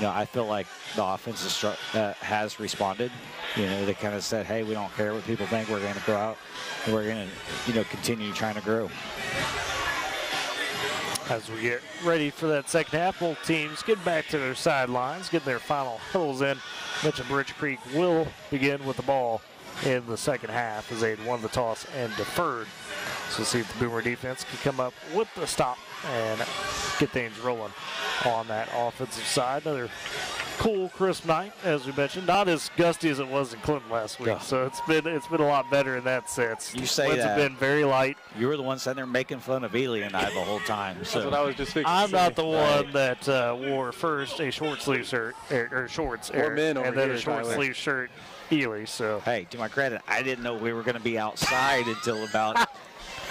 I feel like the offense has responded. They kind of said, hey, we don't care what people think. We're going to go out and we're going to, continue trying to grow. As we get ready for that second half, both teams get back to their sidelines, get their final huddles in. Mentioned Bridge Creek will begin with the ball in the second half as they had won the toss and deferred. So we'll see if the Boomer defense can come up with the stop and get things rolling on that offensive side. Another cool, crisp night, as we mentioned. Not as gusty as it was in Clinton last week, so it's been a lot better in that sense. You say Winds that. have been very light. You were the one sitting there making fun of Ely and I the whole time. So. That's what I was just thinking. I'm not the one that wore first a short sleeve shirt, or shorts, or men over and then here, a short Tyler. sleeve shirt, Ely. So hey, to my credit, I didn't know we were going to be outside until about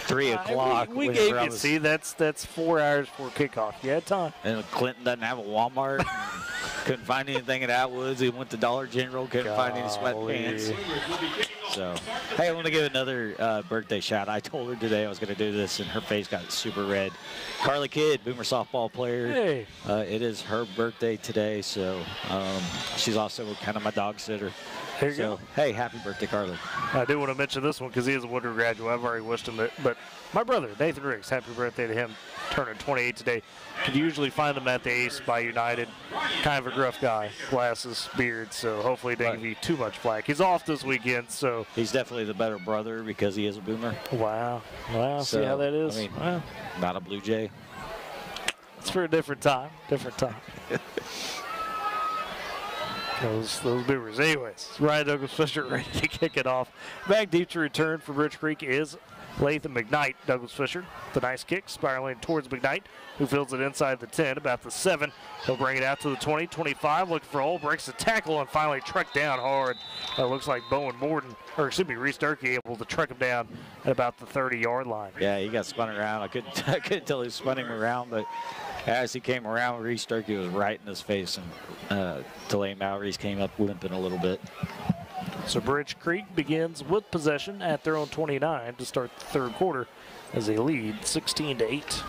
3 o'clock. We gave you, see, that's 4 hours before kickoff. You had time. And Clinton doesn't have a Walmart. Couldn't find anything at Atwoods. He went to Dollar General. Couldn't find any sweatpants. So, hey, I want to give another birthday shout. I told her today I was going to do this, and her face got super red. Carly Kidd, Boomer softball player. Hey. It is her birthday today, so she's also kind of my dog sitter. There you go. Hey, happy birthday, Carly. I do want to mention this one because he is a Woodward graduate. I've already wished him it. But my brother, Nathan Riggs, happy birthday to him, turning 28 today. Could usually find him at the Ace by United. Kind of a gruff guy, glasses, beard, so hopefully he doesn't give you too much flack. He's off this weekend, so. He's definitely the better brother because he is a Boomer. Wow. Wow, So, see how that is? I mean, wow. not a Blue Jay. It's for a different time. Those Boomers. Anyways, Ryan Douglas Fisher ready to kick it off. Back deep to return for Bridge Creek is Lathan McKnight. Douglas Fisher, the nice kick, spiraling towards McKnight, who fields it inside the 10, about the 7. He'll bring it out to the 20, 25, looking for hole, breaks the tackle, and finally trucked down hard. Looks like Reese Durkee able to truck him down at about the 30-yard line. Yeah, he got spun around. I couldn't tell he was spinning around, but as he came around, Reese Durkee was right in his face, and to lay him out, Reese came up limping a little bit. So Bridge Creek begins with possession at their own 29 to start the third quarter as they lead 16-8.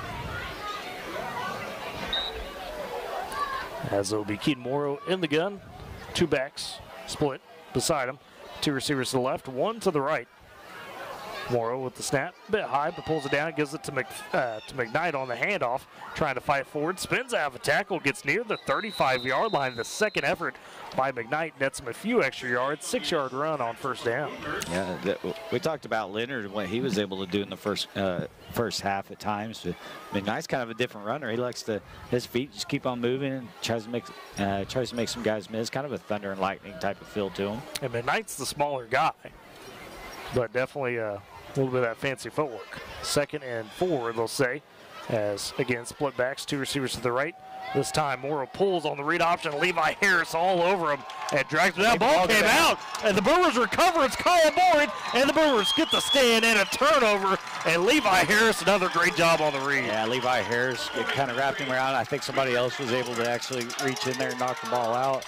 As it'll be Keaton Morrow in the gun. 2 backs split beside him. 2 receivers to the left, 1 to the right. Morrow with the snap, a bit high, but pulls it down, gives it to McKnight on the handoff, trying to fight forward, spins out of a tackle, gets near the 35-yard line. The second effort by McKnight nets him a few extra yards, 6-yard run on first down. Yeah, we talked about Leonard and what he was able to do in the first half at times. But McKnight's kind of a different runner. He likes his feet just keep on moving and tries to make some guys miss. Kind of a thunder and lightning type of feel to him. And McKnight's the smaller guy, but definitely a little bit of that fancy footwork. 2nd and 4, they'll say, as again split backs, 2 receivers to the right. This time Morrow pulls on the read option. Levi Harris all over him and drags it out. Ball came out, and the Boomers recover. It's call aboard, and the Boomers get the stand and a turnover. And Levi Harris, another great job on the read. Yeah, Levi Harris, it kind of wrapped him around. I think somebody else was able to actually reach in there and knock the ball out.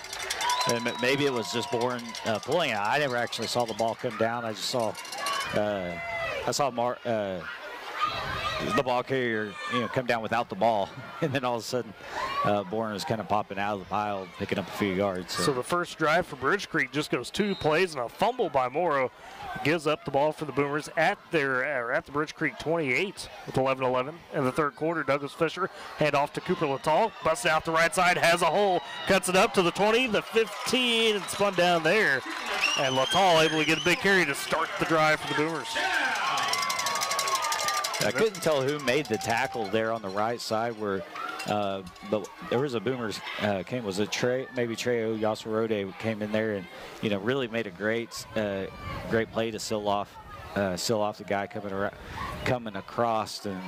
And maybe it was just Bourne pulling it. I never actually saw the ball come down. I just saw the ball carrier, come down without the ball, and then all of a sudden, Bourne was kind of popping out of the pile, picking up a few yards. So the first drive for Bridge Creek just goes 2 plays and a fumble by Morrow. Gives up the ball for the Boomers at the Bridge Creek 28 with 11-11 in the third quarter. Douglas Fisher hand off to Cooper Littall, busts out the right side, has a hole, cuts it up to the 20, the 15, and spun down there. And Littall able to get a big carry to start the drive for the Boomers. I couldn't tell who made the tackle there on the right side but there was a Boomers was it maybe Trey Yasurode came in there and really made a great play to seal off the guy coming across and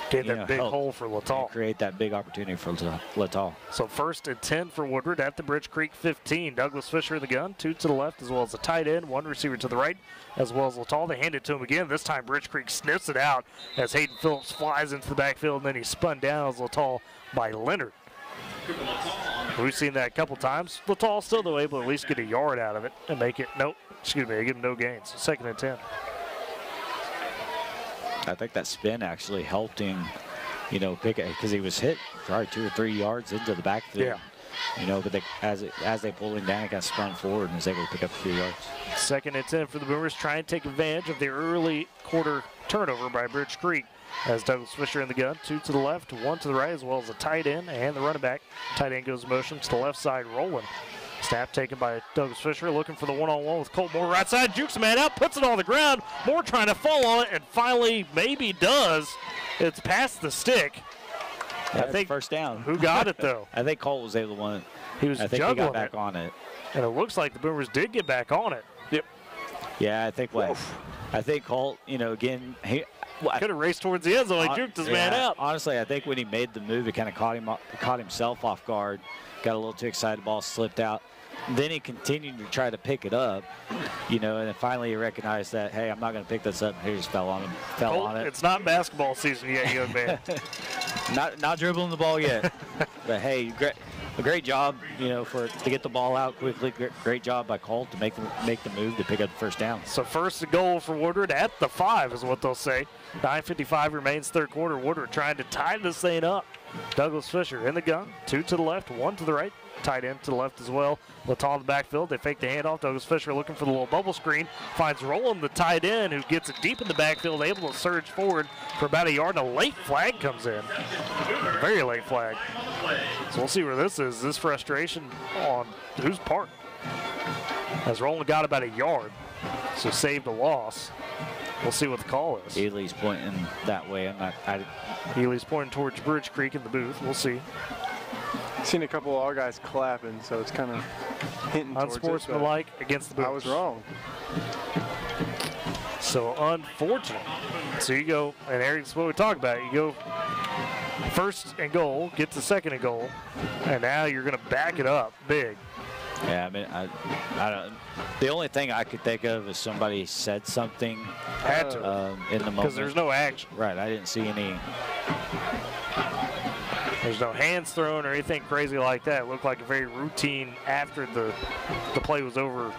get that big hole for Littall. Create that big opportunity for Littall. So 1st and 10 for Woodward at the Bridge Creek 15. Douglas Fisher in the gun, 2 to the left as well as a tight end, 1 receiver to the right as well as Littall. They hand it to him again. This time Bridge Creek sniffs it out as Hayden Phillips flies into the backfield and then he's spun down as Littall by Leonard. We've seen that a couple times. Littall still though able to at least get a yard out of it and make it, give him no gains. 2nd and 10. I think that spin actually helped him you know, pick it because he was hit probably 2 or 3 yards into the backfield. Yeah. You know, but as they pulled him down, he got spun forward and was able to pick up a few yards. 2nd and 10 for the Boomers, trying to take advantage of the early quarter turnover by Bridge Creek. As Douglas Fisher in the gun, 2 to the left, 1 to the right, as well as the tight end and the running back. Tight end goes motion to the left side, rolling. Snap taken by Douglas Fisher, looking for the one-on-one with Colt Moore right side. Jukes a man out, puts it on the ground. Moore trying to fall on it, and finally maybe does. It's past the stick. I think first down. Who got it, though? I think Colt was able to win it. He was I think juggling he got back on it. And it looks like the Boomers did get back on it. Yep. Yeah, I think Colt, you know, again, he could have raced towards the end zone. He juked his man out. Honestly, I think when he made the move, it kind of caught himself off guard. Got a little too excited, ball slipped out. Then he continued to try to pick it up, you know, and then finally he recognized that, hey, I'm not going to pick this up. And he just fell on it. It's not basketball season yet, young man. not dribbling the ball yet. But hey, great job, you know, to get the ball out quickly. Great job by Colt to make the move to pick up the first down. So first and goal for Woodward at the 5 is what they'll say. 9:55 remains third quarter. Woodward trying to tie this thing up. Douglas Fisher in the gun, 2 to the left, 1 to the right. Tight end to the left as well. Latal in the backfield. They fake the handoff. Douglas Fisher looking for the little bubble screen. Finds Roland, the tight end, who gets it deep in the backfield, able to surge forward for about a yard. And a late flag comes in. Very late flag. So we'll see where this is. This frustration on whose part? As Roland got about a yard, so saved a loss. We'll see what the call is. Ely's pointing that way. Ely's pointing towards Bridge Creek in the booth. We'll see. Seen a couple of our guys clapping, so it's kind of hinting towards it. Unsportsmanlike against the Boomers. I was wrong. So unfortunate. So you go, and Eric's what we talk about. You go first and goal, get to second and goal, and now you're going to back it up big. Yeah, I mean, I don't. The only thing I could think of is somebody said something. Had to. In the moment. Because there's no action. Right. I didn't see any. There's no hands thrown or anything crazy like that. It looked like a very routine after the play was over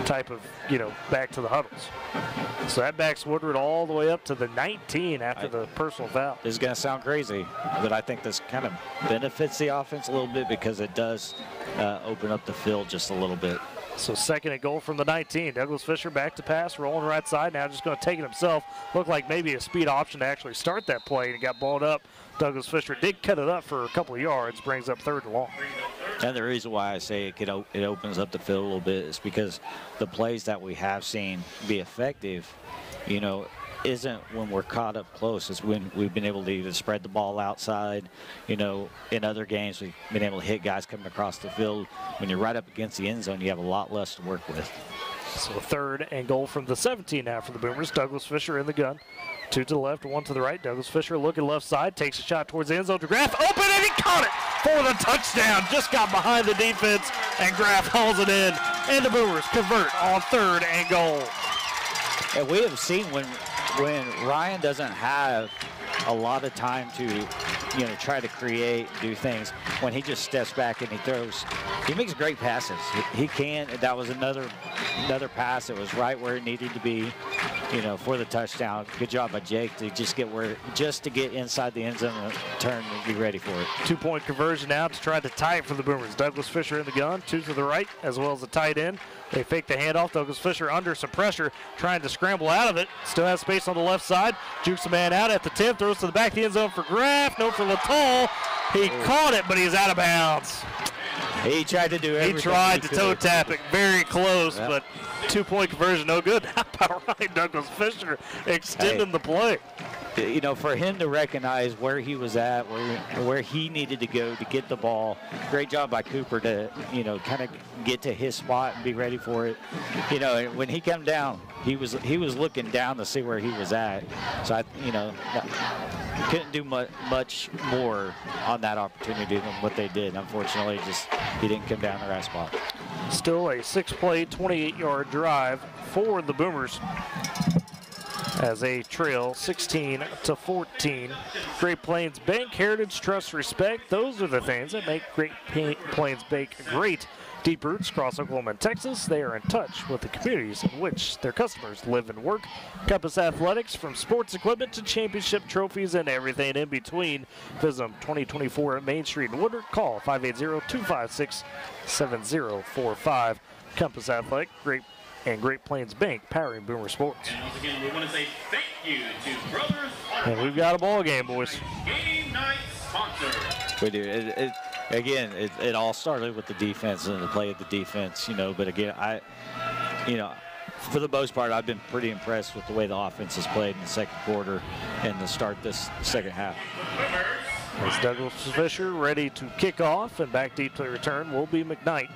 type of, you know, back to the huddles. So that backs Woodward all the way up to the 19 after the personal foul. This is going to sound crazy, but I think this kind of benefits the offense a little bit because it does open up the field just a little bit. So second and goal from the 19. Douglas Fisher back to pass, rolling right side. Now just going to take it himself. Looked like maybe a speed option to actually start that play, and it got balled up. Douglas Fisher did cut it up for a couple of yards, brings up 3rd and long. And the reason why I say it opens up the field a little bit is because the plays that we have seen be effective, you know, isn't when we're caught up close. It's when we've been able to either spread the ball outside. You know, in other games we've been able to hit guys coming across the field. When you're right up against the end zone, you have a lot less to work with. So 3rd and goal from the 17 now for the Boomers. Douglas Fisher in the gun. 2 to the left, 1 to the right. Douglas Fisher looking left side, takes a shot towards the end zone. Graff open, and he caught it for the touchdown. Just got behind the defense, and Graff hauls it in. And the Boomers convert on 3rd and goal. And we have seen when Ryan doesn't have a lot of time to, you know, try to create, do things, when he just steps back and he throws, he makes great passes. He can. That was another pass that was right where it needed to be, you know, for the touchdown. Good job by Jake to just get inside the end zone and turn and be ready for it. 2-point conversion now to try to tie it for the Boomers. Douglas Fisher in the gun, 2 to the right, as well as the tight end. They fake the handoff. Douglas Fisher under some pressure, trying to scramble out of it. Still has space on the left side. Jukes the man out at the 10, throws to the back of the end zone for Graff. No for Latal. He caught it, but he's out of bounds. He tried to do everything. He tried to toe tap it, very close, but 2-point conversion, no good. How about Ryan Douglas Fisher extending the play? You know, for him to recognize where he was at, where he needed to go to get the ball, great job by Cooper to, you know, kind of get to his spot and be ready for it. You know, when he came down, he was looking down to see where he was at. So, couldn't do much more on that opportunity than what they did. Unfortunately, he didn't come down the right spot. Still a 6-play, 28-yard drive for the Boomers as they trail 16-14. Great Plains Bank, heritage, trust, respect. Those are the things that make Great Plains Bank great. Deep roots across Oklahoma and Texas. They are in touch with the communities in which their customers live and work. Compass Athletics, from sports equipment to championship trophies and everything in between. Visit them 2024 at Main Street in Woodward. Call 580-256-7045. Compass Athletic, Great Plains Bank, powering Boomer Sports. And once again, we want to say thank you to Brothers. And we've got a ball game, boys. Game night sponsor. We do. It all started with the defense and the play of the defense, But again, for the most part, I've been pretty impressed with the way the offense has played in the second quarter and to start this second half. As Douglas Fisher ready to kick off, and back deep to the return will be McKnight.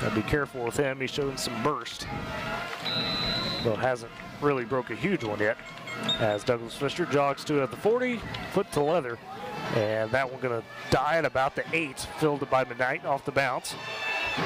Gotta be careful with him. He's showing some burst, though hasn't really broke a huge one yet. As Douglas Fisher jogs to at the 40, foot to leather. And that one going to die at about the 8, filled by McKnight off the bounce.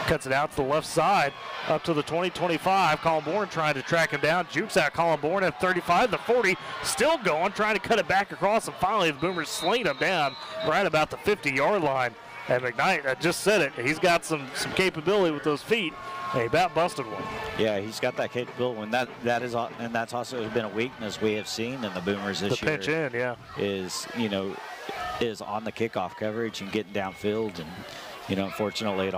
Cuts it out to the left side, up to the 20-25. Colin Bourne trying to track him down. Jukes out Colin Bourne at 35, the 40, still going, trying to cut it back across, and finally the Boomers sling him down right about the 50-yard line. And McKnight, I just said it, he's got some capability with those feet, and he about busted one. Yeah, he's got that capability, and that's also been a weakness we have seen in the Boomers this year. The pinch in, yeah. Is on the kickoff coverage and getting downfield, and unfortunately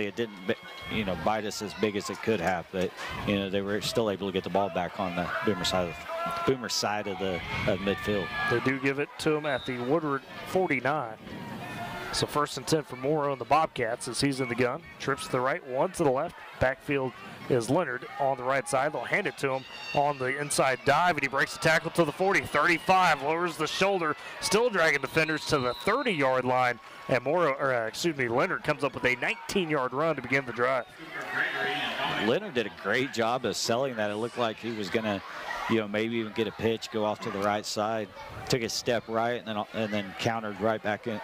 it didn't bite us as big as it could have, but they were still able to get the ball back on the Boomer side of the midfield. They do give it to him at the Woodward 49. So 1st and 10 for Morrow and the Bobcats as he's in the gun. Trips to the right, one to the left. Backfield is Leonard on the right side. They'll hand it to him on the inside dive, and he breaks the tackle to the 40. 35, lowers the shoulder, still dragging defenders to the 30-yard line. And Leonard comes up with a 19-yard run to begin the drive. Leonard did a great job of selling that. It looked like he was going to, maybe even get a pitch, go off to the right side. Took a step right, and then countered right back in,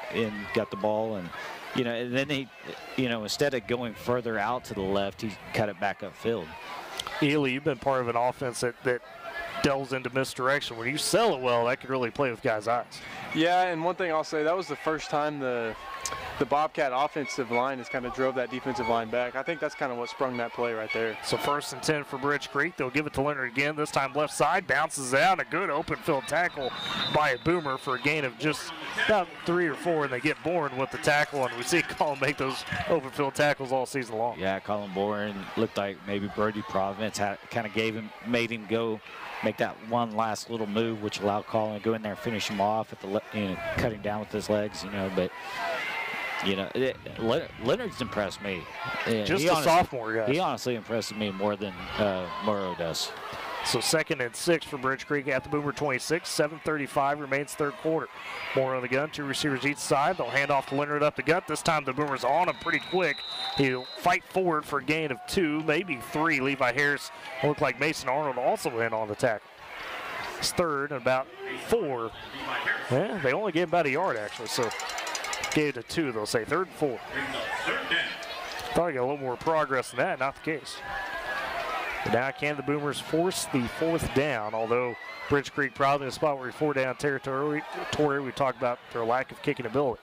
got the ball, and and then he, instead of going further out to the left, he cut it back upfield. Ely, you've been part of an offense that delves into misdirection. When you sell it well, that could really play with guys' eyes. Yeah, and one thing I'll say, that was the first time the Bobcat offensive line has kind of drove that defensive line back. I think that's kind of what sprung that play right there. So 1st and 10 for Bridge Creek. They'll give it to Leonard again, this time left side, bounces out. A good open field tackle by a Boomer for a gain of just about 3 or 4, and they get Bourne with the tackle, and we see Colin make those open field tackles all season long. Yeah, Colin Bourne looked like maybe Brody Providence kind of made him go, make that one last little move, which allowed Colin to go in there and finish him off at the cut him down with his legs, but Leonard's impressed me. Just a sophomore, guys. He honestly impresses me more than Morrow does. So 2nd and 6 for Bridge Creek at the Boomer 26. 7:35 remains third quarter. Morrow on the gun, 2 receivers each side. They'll hand off to Leonard up the gut. This time the Boomers on him pretty quick. He'll fight forward for a gain of 2, maybe 3. Levi Harris looked like Mason Arnold also in on the tackle. It's 3rd and about 4. Yeah, they only gave about a yard actually, so gave it to 2, they'll say 3rd and 4. Thought I got a little more progress than that, not the case. But now can the Boomers force the 4th down, although Bridge Creek probably in a spot where you're 4 down territory. We talked about their lack of kicking ability.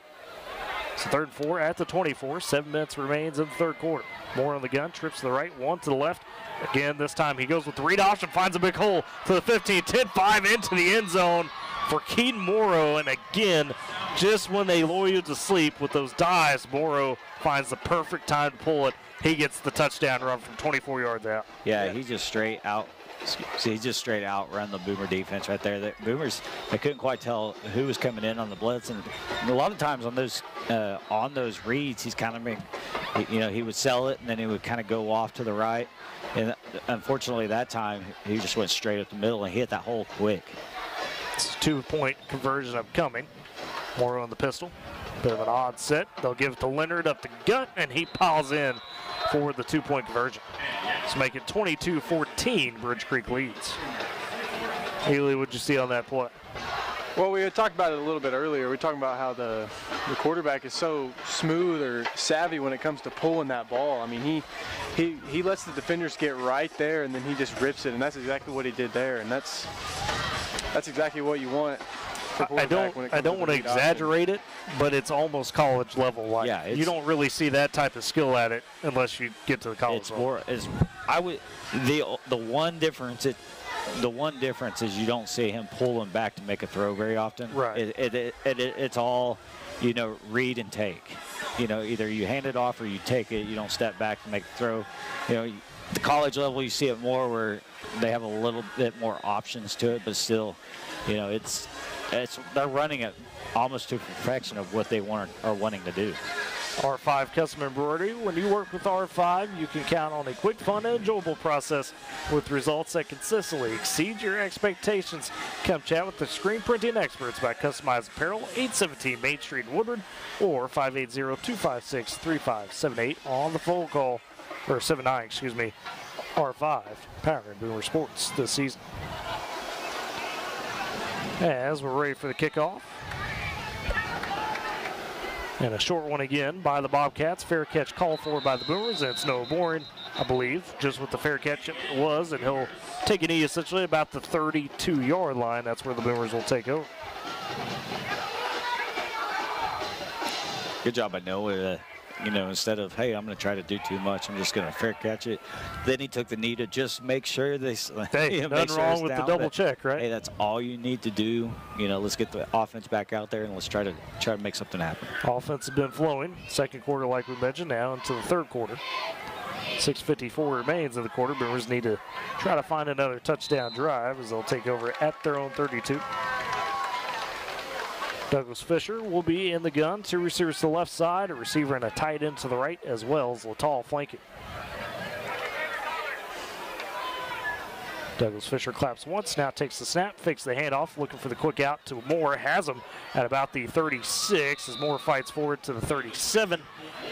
So 3rd and 4 at the 24. 7 minutes remains in the third quarter. More on the gun, trips to the right, 1 to the left. Again, this time he goes with the read option, finds a big hole to the 15, 10-5 into the end zone for Keaton Morrow. And again, just when they lull you to sleep with those dives, Morrow finds the perfect time to pull it. He gets the touchdown run from 24 yards out. Yeah, he just straight out run the Boomer defense right there. The Boomers, they couldn't quite tell who was coming in on the blitz, and a lot of times on those reads, he's kind of he would sell it and then he would kind of go off to the right. And unfortunately, that time he just went straight up the middle and hit that hole quick. It's a 2-point conversion upcoming. Morrow on the pistol. Bit of an odd set. They'll give it to Leonard up the gut, and he piles in for the 2-point conversion. Let's make it 22-14. Bridge Creek leads. Haley, what'd you see on that play? Well, we had talked about it a little bit earlier. We were talking about how the quarterback is so smooth or savvy when it comes to pulling that ball. I mean, he lets the defenders get right there, and then he just rips it, and that's exactly what he did there. And that's exactly what you want I don't want to exaggerate it, but it's almost college level. Like, yeah, you don't really see that type of skill at it unless you get to the college level. The one difference is you don't see him pulling back to make a throw very often. Right. It's all, read and take. Either you hand it off or you take it. You don't step back to make a throw. The college level, you see it more where they have a little bit more options to it, but still, they're running it almost to perfection of what they are wanting to do. R5 Custom Embroidery. When you work with R5, you can count on a quick, fun, and enjoyable process with results that consistently exceed your expectations. Come chat with the screen printing experts by Customized Apparel, 817 Main Street in Woodward, or 580-256-3578 on the phone call, or 79, excuse me. R5, powering Boomer Sports this season. As we're ready for the kickoff. And a short one again by the Bobcats. Fair catch called for by the Boomers, and it's Noah Boring, I believe, just what the fair catch it was, and he'll take a knee essentially about the 32-yard line. That's where the Boomers will take over. Good job by Noah. Instead of, hey, I'm going to try to do too much, I'm just going to fair catch it. Then he took the knee to just make sure they. Hey, nothing wrong with the double check, right? Hey, that's all you need to do. Let's get the offense back out there and let's try to make something happen. Offense has been flowing. Second quarter, like we mentioned, now into the third quarter. 6:54 remains in the quarter. Boomers need to try to find another touchdown drive as they'll take over at their own 32. Douglas Fisher will be in the gun. Two receivers to the left side, a receiver and a tight end to the right, as well as Latal flanking. Douglas Fisher claps once, now takes the snap, fakes the handoff, looking for the quick out to Moore. Has him at about the 36 as Moore fights forward to the 37,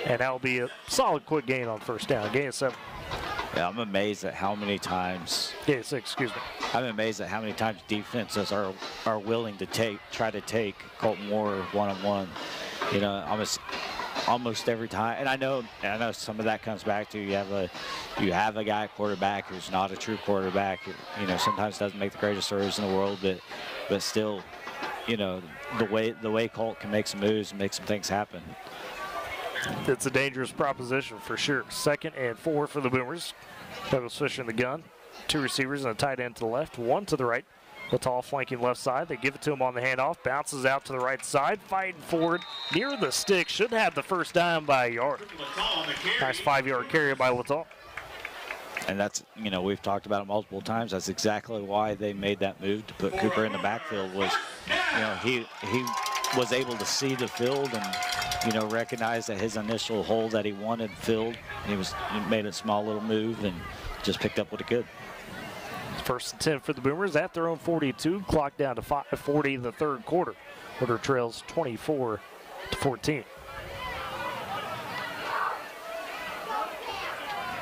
and that'll be a solid quick gain on first down. Gain of 7. Yeah, I'm amazed at how many times. Gain of 6, excuse me. I'm amazed at how many times defenses are willing to try to take Colton Moore one-on-one. Almost every time. And I know some of that comes back to you have a guy at quarterback who's not a true quarterback. Sometimes doesn't make the greatest throws in the world, but still, the way Colt can make some moves and make some things happen. It's a dangerous proposition for sure. 2nd and 4 for the Boomers. Douglas Fisher in the gun. Two receivers and a tight end to the left, one to the right. Latal flanking left side. They give it to him on the handoff. Bounces out to the right side. Fighting forward near the stick. Should have the first down by a yard. Nice 5-yard carry by Latal. And that's, we've talked about it multiple times. That's exactly why they made that move to put Cooper in the backfield was, he was able to see the field and, recognize that his initial hole that he wanted filled. He made a small little move and just picked up what he could. 1st and 10 for the Boomers at their own 42. Clock down to 5:40 in the third quarter. Woodward trails 24-14.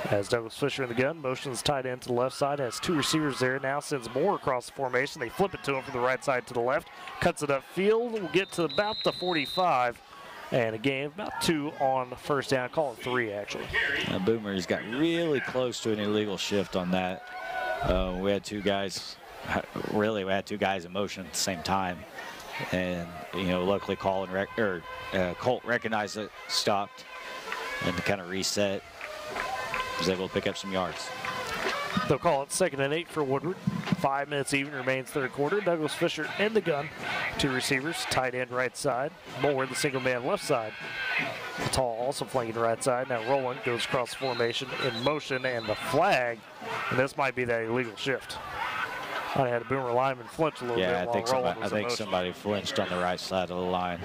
As Douglas Fisher in the gun, motions tight end to the left side, has two receivers there, now sends Moore across the formation. They flip it to him from the right side to the left, cuts it upfield, will get to about the 45, and a gain of about 2 on the first down, call it 3 actually. Now Boomers got really close to an illegal shift on that. We had two guys in motion at the same time, and luckily Colt recognized it, stopped, and to kind of reset, was able to pick up some yards. They'll call it 2nd and 8 for Woodward. 5 minutes even remains third quarter. Douglas Fisher in the gun. Two receivers, tight end right side. Moore the single man left side. Tall also flanking right side. Now Roland goes across the formation in motion, and the flag. And this might be that illegal shift. I had a Boomer lineman flinch a little bit while Roland was in motion. Somebody flinched on the right side of the line.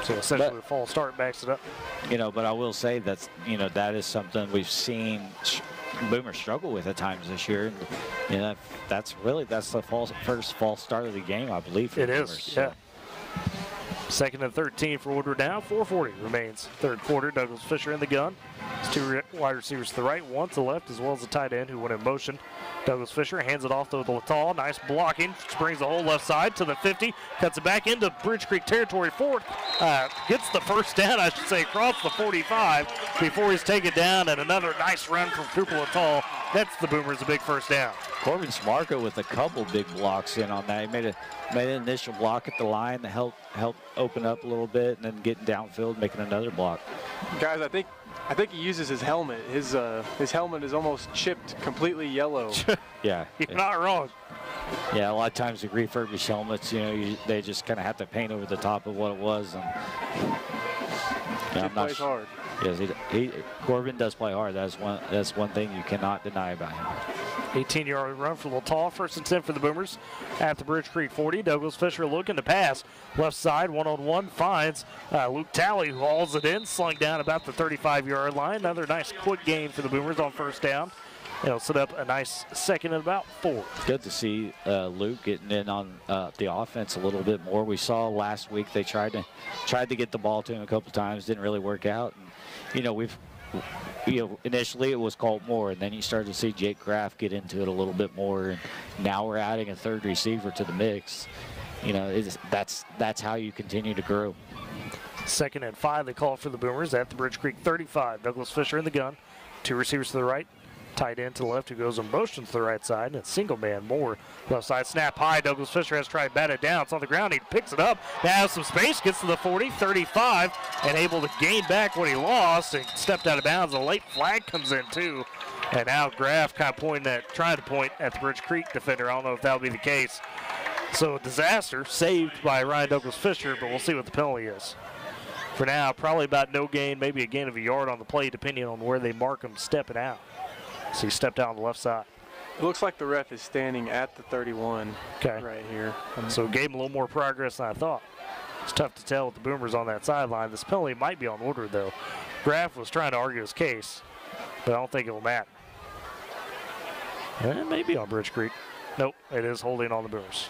So essentially the false start backs it up. But I will say that's, that is something we've seen Boomers struggle with at times this year. That's the first false start of the game, I believe. It is, yeah. Second and 13 for Woodward now. 4:40 remains third quarter. Douglas Fisher in the gun. It's two wide receivers to the right, one to the left, as well as a tight end who went in motion. Douglas Fisher hands it off to Latal. Nice blocking. Springs the whole left side to the 50. Cuts it back into Bridge Creek territory. Forward. Gets the first down, I should say, across the 45 before he's taken down. And another nice run from Cooper Latal. That's the Boomers a big first down. Corbin Smarko with a couple big blocks in on that. He made an initial block at the line to help open up a little bit, and then getting downfield, making another block. Guys, I think he uses his helmet. His helmet is almost chipped completely yellow. Yeah. You're not wrong. Yeah, a lot of times the refurbished helmets, they just kind of have to paint over the top of what it was. And he plays hard. Yes, Corbin does play hard. That's one thing you cannot deny about him. 18-yard run for Latal. First and 10 for the Boomers at the Bridge Creek 40. Douglas Fisher looking to pass. Left side, one-on-one, finds Luke Talley, who hauls it in, slung down about the 35-yard line. Another nice quick game for the Boomers on first down. It'll set up a nice second and about 4. Good to see Luke getting in on the offense a little bit more. We saw last week they tried to get the ball to him a couple times, didn't really work out. And, initially it was Colt Moore, and then you started to see Jake Graff get into it a little bit more, and now we're adding a third receiver to the mix. That's how you continue to grow. Second and 5, they call for the Boomers at the Bridge Creek 35. Douglas Fisher in the gun. Two receivers to the right. Tight end to the left who goes in motion to the right side, and it's single man Moore. Left side snap high. Douglas Fisher has tried to bat it down. It's on the ground. He picks it up. Now has some space. Gets to the 40, 35, and able to gain back what he lost and stepped out of bounds. A late flag comes in too. And now Graff kind of trying to point at the Bridge Creek defender. I don't know if that'll be the case. So a disaster saved by Ryan Douglas Fisher, but we'll see what the penalty is. For now, probably about no gain, maybe a gain of a yard on the play, depending on where they mark him stepping out. So he stepped out on the left side. It looks like the ref is standing at the 31 right here. So gave him a little more progress than I thought. It's tough to tell with the Boomers on that sideline. This penalty might be on Woodward, though. Graff was trying to argue his case, but I don't think it will matter. And maybe on Bridge Creek. Nope, it is holding on the Boomers.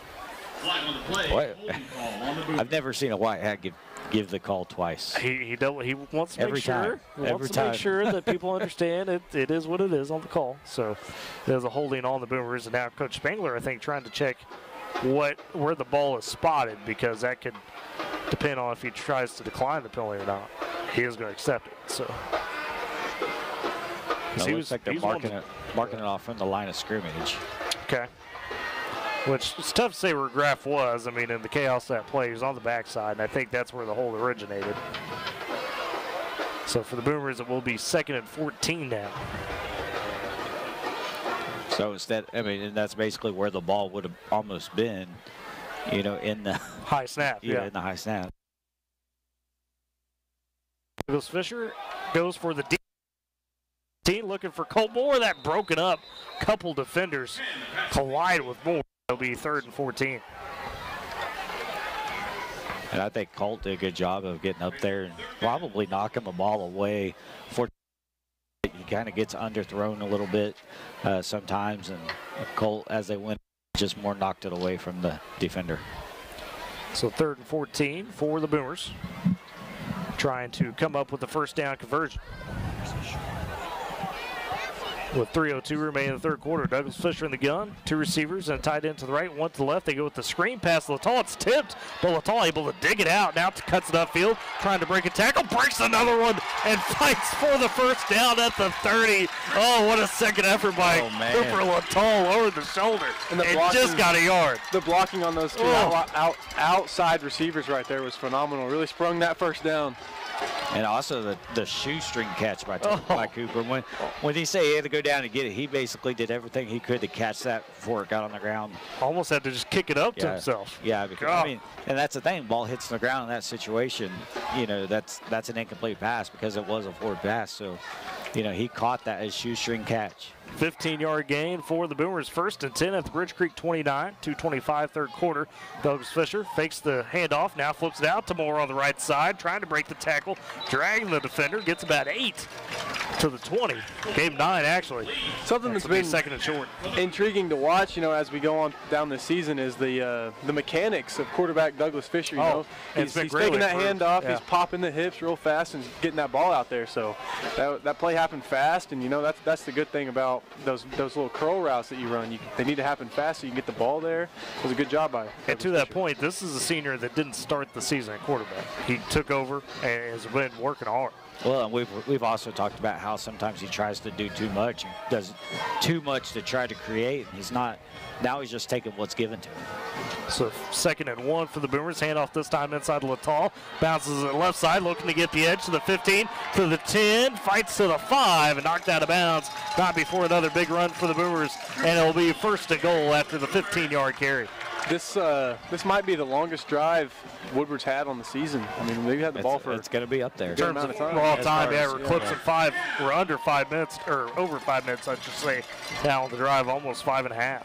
I've never seen a white hat give the call twice. He wants to make sure. Make sure that people understand it is what it is on the call. So there's a holding on the Boomers, and now Coach Spangler, I think, trying to check where the ball is spotted, because that could depend on if he tries to decline the penalty or not. He is going to accept it. So it looks like they're marking it off from the line of scrimmage. Okay. Which it's tough to say where Graff was. I mean, in the chaos of that play, he was on the backside, and I think that's where the hold originated. So for the Boomers, it will be second and 14 now. So and that's basically where the ball would have almost been, in the high snap. Yeah, in the high snap. Douglas Fisher goes for the deep. Looking for Colt Moore. That broken up. Couple defenders collide with Moore. It'll be third and 14. And I think Colt did a good job of getting up there and probably knocking the ball away. He kind of gets underthrown a little bit sometimes, and Colt, as they went, just more knocked it away from the defender. So third and 14 for the Boomers, trying to come up with the first down conversion. With 3:02 remaining in the third quarter, Douglas Fisher in the gun, two receivers and a tight end to the right, one to the left. They go with the screen pass. Latal, it's tipped, but Latal able to dig it out. Now cuts it upfield, trying to break a tackle, breaks another one, and fights for the first down at the 30. Oh, what a second effort by Cooper Latal over the shoulder. And just got a yard. The blocking on those two outside receivers right there was phenomenal. Really sprung that first down. And also the shoestring catch by Cooper. When he said he had to go down and get it, he basically did everything he could to catch that before it got on the ground. Almost had to just kick it up to himself. Yeah, because, and that's the thing. Ball hits the ground in that situation. That's an incomplete pass because it was a forward pass. So, he caught that as shoestring catch. 15-yard gain for the Boomers. First and 10 at the Bridge Creek 29, 2:25 third quarter. Douglas Fisher fakes the handoff, now flips it out to Moore on the right side, trying to break the tackle, dragging the defender, gets about 8. to the 20. Game 9, actually. Something that's been second and short. Intriguing to watch, as we go on down this season is the mechanics of quarterback Douglas Fisher. He's taking that handoff, he's popping the hips real fast and getting that ball out there. So that play happened fast, and that's the good thing about those little curl routes that you run. They need to happen fast so you can get the ball there. It was a good job by Douglas And to Fisher. that point, this is a senior that didn't start the season at quarterback. He took over and has been working hard. Well, and we've also talked about how sometimes he tries to do too much and does too much to try to create. He's not. Now he's just taking what's given to him. So 2nd and 1 for the Boomers. Handoff this time inside Littall. Bounces to the left side, looking to get the edge to the 15, to the 10, fights to the 5, and knocked out of bounds. Not before another big run for the Boomers, and it'll be 1st and goal after the 15-yard carry. This might be the longest drive Woodward's had on the season. I mean, they've had the ball for it's going to be up there. In terms of raw time, we're eclipsing 5. We're under 5 minutes, or over 5 minutes, I should say, now on the drive, almost 5.5.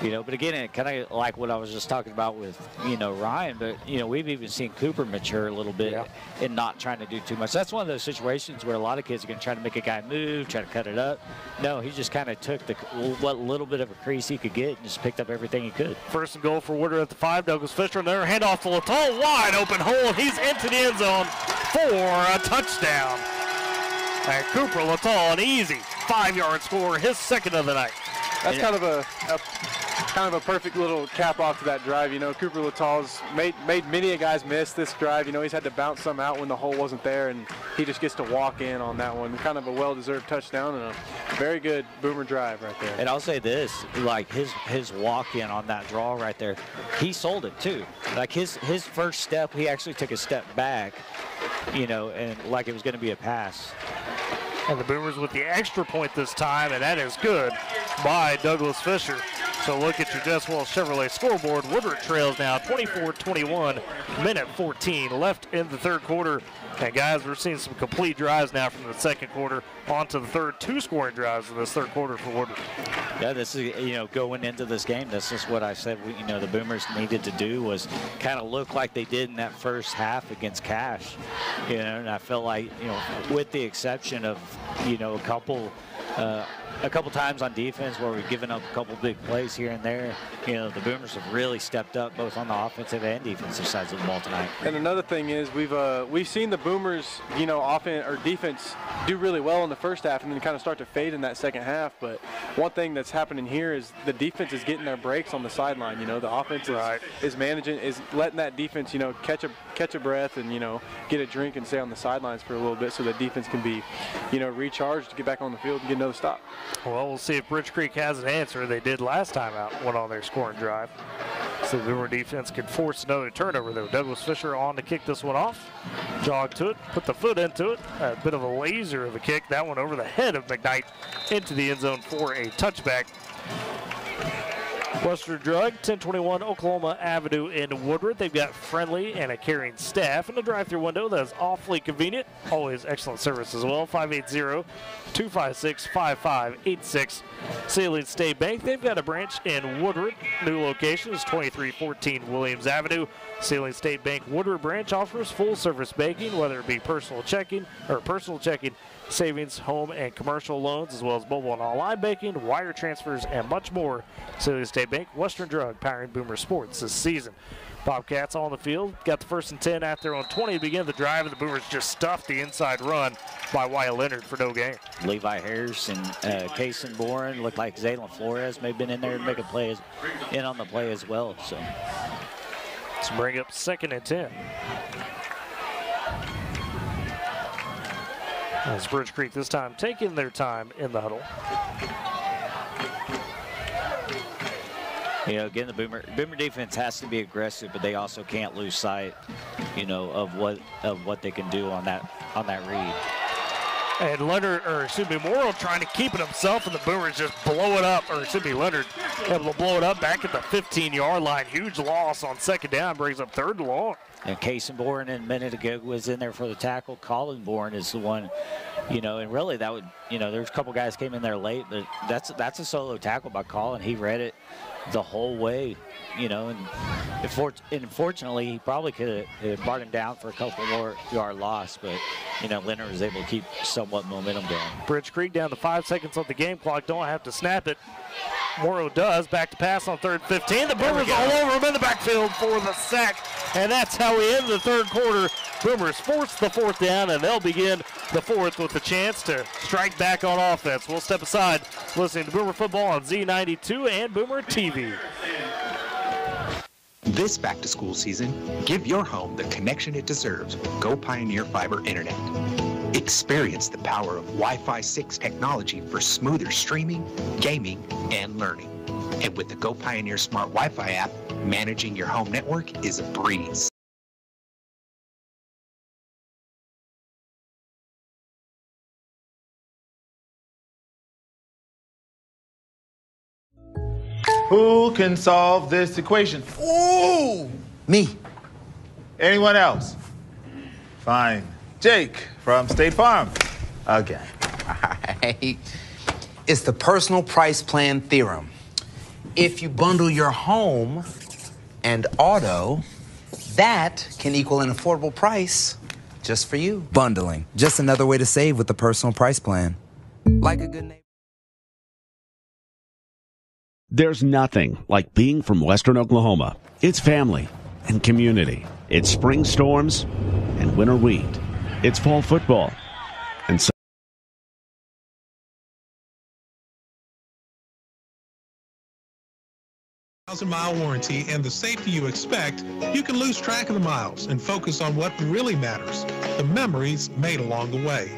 But again, it kind of like what I was just talking about with, Ryan, but, we've even seen Cooper mature a little bit in not trying to do too much. That's one of those situations where a lot of kids are going to try to make a guy move, try to cut it up. No, he just kind of took what little bit of a crease he could get and just picked up everything he could. 1st and goal for Woodward at the 5. Douglas Fisher in there, handoff to Littall, wide open hole. He's into the end zone for a touchdown. And Cooper Littall, an easy 5-yard score, his 2nd of the night. That's kind of a perfect little cap off to that drive. Cooper Littall's made many guys miss this drive. He's had to bounce some out when the hole wasn't there, and he just gets to walk in on that one. Kind of a well-deserved touchdown and a very good Boomer drive right there. And I'll say this, like his walk-in on that draw right there, he sold it too. Like his first step, he actually took a step back, and like it was going to be a pass. And the Boomers with the extra point this time, and that is good by Douglas Fisher. So look at your Jeswell Chevrolet scoreboard. Woodward trails now 24-21, minute 14 left in the 3rd quarter. And guys, we're seeing some complete drives now from the 2nd quarter on to the 3rd. 2 scoring drives in this 3rd quarter for Woodward. Yeah, this is, going into this game, this is what I said, the Boomers needed to do was kind of look like they did in that first half against Cache. And I felt like, with the exception of, a couple times on defense where we've given up a couple big plays here and there, the Boomers have really stepped up both on the offensive and defensive sides of the ball tonight. And another thing is we've seen the Boomers, offense or defense do really well in the first half and then kind of start to fade in that second half. But one thing that's happening here is the defense is getting their breaks on the sideline. The offense is managing, is letting that defense, catch a breath and get a drink and stay on the sidelines for a little bit so the defense can be, recharged to get back on the field and get another stop. Well, we'll see if Bridge Creek has an answer. They did last time out, went on their scoring drive. So the Boomer defense could force another turnover, though. Douglas Fisher on to kick this one off. Jog to it, put the foot into it. A bit of a laser of a kick. That one over the head of McKnight into the end zone for a touchback. Western Drug, 1021 Oklahoma Avenue in Woodward. They've got friendly and a caring staff and a drive-through window that is awfully convenient. Always excellent service as well. 580-256-5586. Salient State Bank, they've got a branch in Woodward. New location is 2314 Williams Avenue. Salient State Bank Woodward branch offers full-service banking, whether it be personal checking, savings, home, and commercial loans, as well as mobile and online banking, wire transfers, and much more. Salient State Bank, Western Drug, powering Boomer Sports this season. Bobcats on the field, got the 1st and 10 out there on 20 to begin the drive, and the Boomers just stuffed the inside run by Wyatt Leonard for no gain. Levi Harris and Kason Boren looked like Zaylen Flores may have been in there and making plays in on the play as well. So let's bring up 2nd and 10. As Bridge Creek this time taking their time in the huddle. Again, the Boomer defense has to be aggressive, but they also can't lose sight, of what they can do on that read. And Morrow trying to keep it himself, and the Boomers just blow it up, Leonard able to blow it up back at the 15-yard line. Huge loss on 2nd down, brings up 3rd and long. And Kason Boren a minute ago was in there for the tackle. Colin Boren is the one and really that would, there's a couple guys came in there late, but that's a solo tackle by Colin. He read it the whole way, and unfortunately he probably could have brought him down for a couple more yard loss, but Leonard was able to keep somewhat momentum going. Bridge Creek down to 5 seconds on the game clock. Don't have to snap it. Morrow does. Back to pass on 3rd and 15. The Boomers all over him in the backfield for the sack. And that's how we end the third quarter. Boomers force the 4th down, and they'll begin the 4th with a chance to strike back on offense. We'll step aside, listening to Boomer Football on Z92 and Boomer TV. This back-to-school season, give your home the connection it deserves with Go Pioneer Fiber Internet. Experience the power of Wi-Fi 6 technology for smoother streaming, gaming, and learning. And with the Go Pioneer Smart Wi-Fi app, managing your home network is a breeze. Who can solve this equation? Ooh! Me. Anyone else? Fine. Jake from State Farm. Again. Right. It's the personal price plan theorem. If you bundle your home and auto, that can equal an affordable price just for you. Bundling. Just another way to save with the personal price plan. Like a good neighbor. There's nothing like being from Western Oklahoma. It's family and community. It's spring storms and winter wheat. It's fall football and 1,000-mile warranty and the safety you expect, you can lose track of the miles and focus on what really matters, the memories made along the way.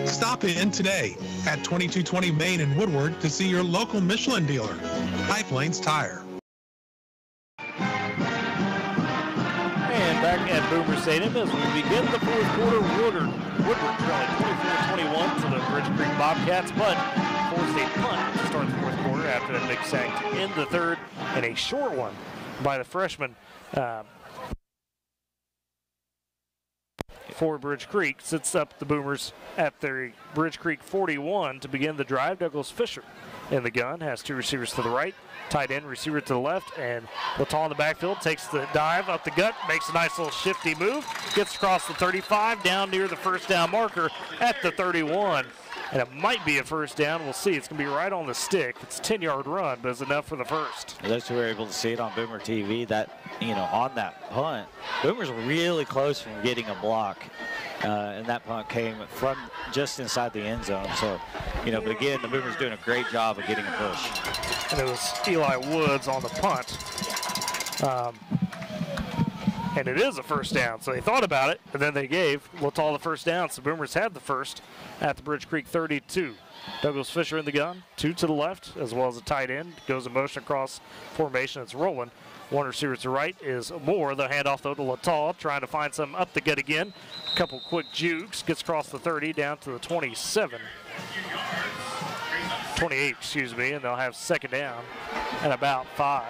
Stop in today at 2220 Main in Woodward to see your local Michelin dealer, High Plains Tire. And back at Boomer Stadium as we begin the 4th quarter, Woodward trailing 24-21 to the Bridge Creek Bobcats, but forced a punt to start the 4th quarter after that big sack to end the 3rd, and a short one by the freshman for Bridge Creek. Sits up the Boomers at their Bridge Creek 41 to begin the drive. Douglas Fisher in the gun, has 2 receivers to the right, tight end receiver to the left, and Latal in the backfield takes the dive up the gut, makes a nice little shifty move, gets across the 35, down near the first down marker at the 31. And it might be a first down. We'll see. It's going to be right on the stick. It's a 10-yard run, but it's enough for the first. Those who were able to see it on Boomer TV, that, on that punt, Boomer's really close from getting a block. And that punt came from just inside the end zone. So, but again, the Boomers doing a great job of getting a push. And it was Eli Woods on the punt. And it is a first down. So they thought about it, and then they gave Latal the first down. So Boomers had the first at the Bridge Creek 32. Douglas Fisher in the gun, 2 to the left, as well as a tight end. Goes in motion across formation. It's rolling. 1 receiver to the right is Moore. The handoff, though, to Latal, trying to find some up the gut again. A couple quick jukes. Gets across the 30 down to the 28, and they'll have second down and about 5,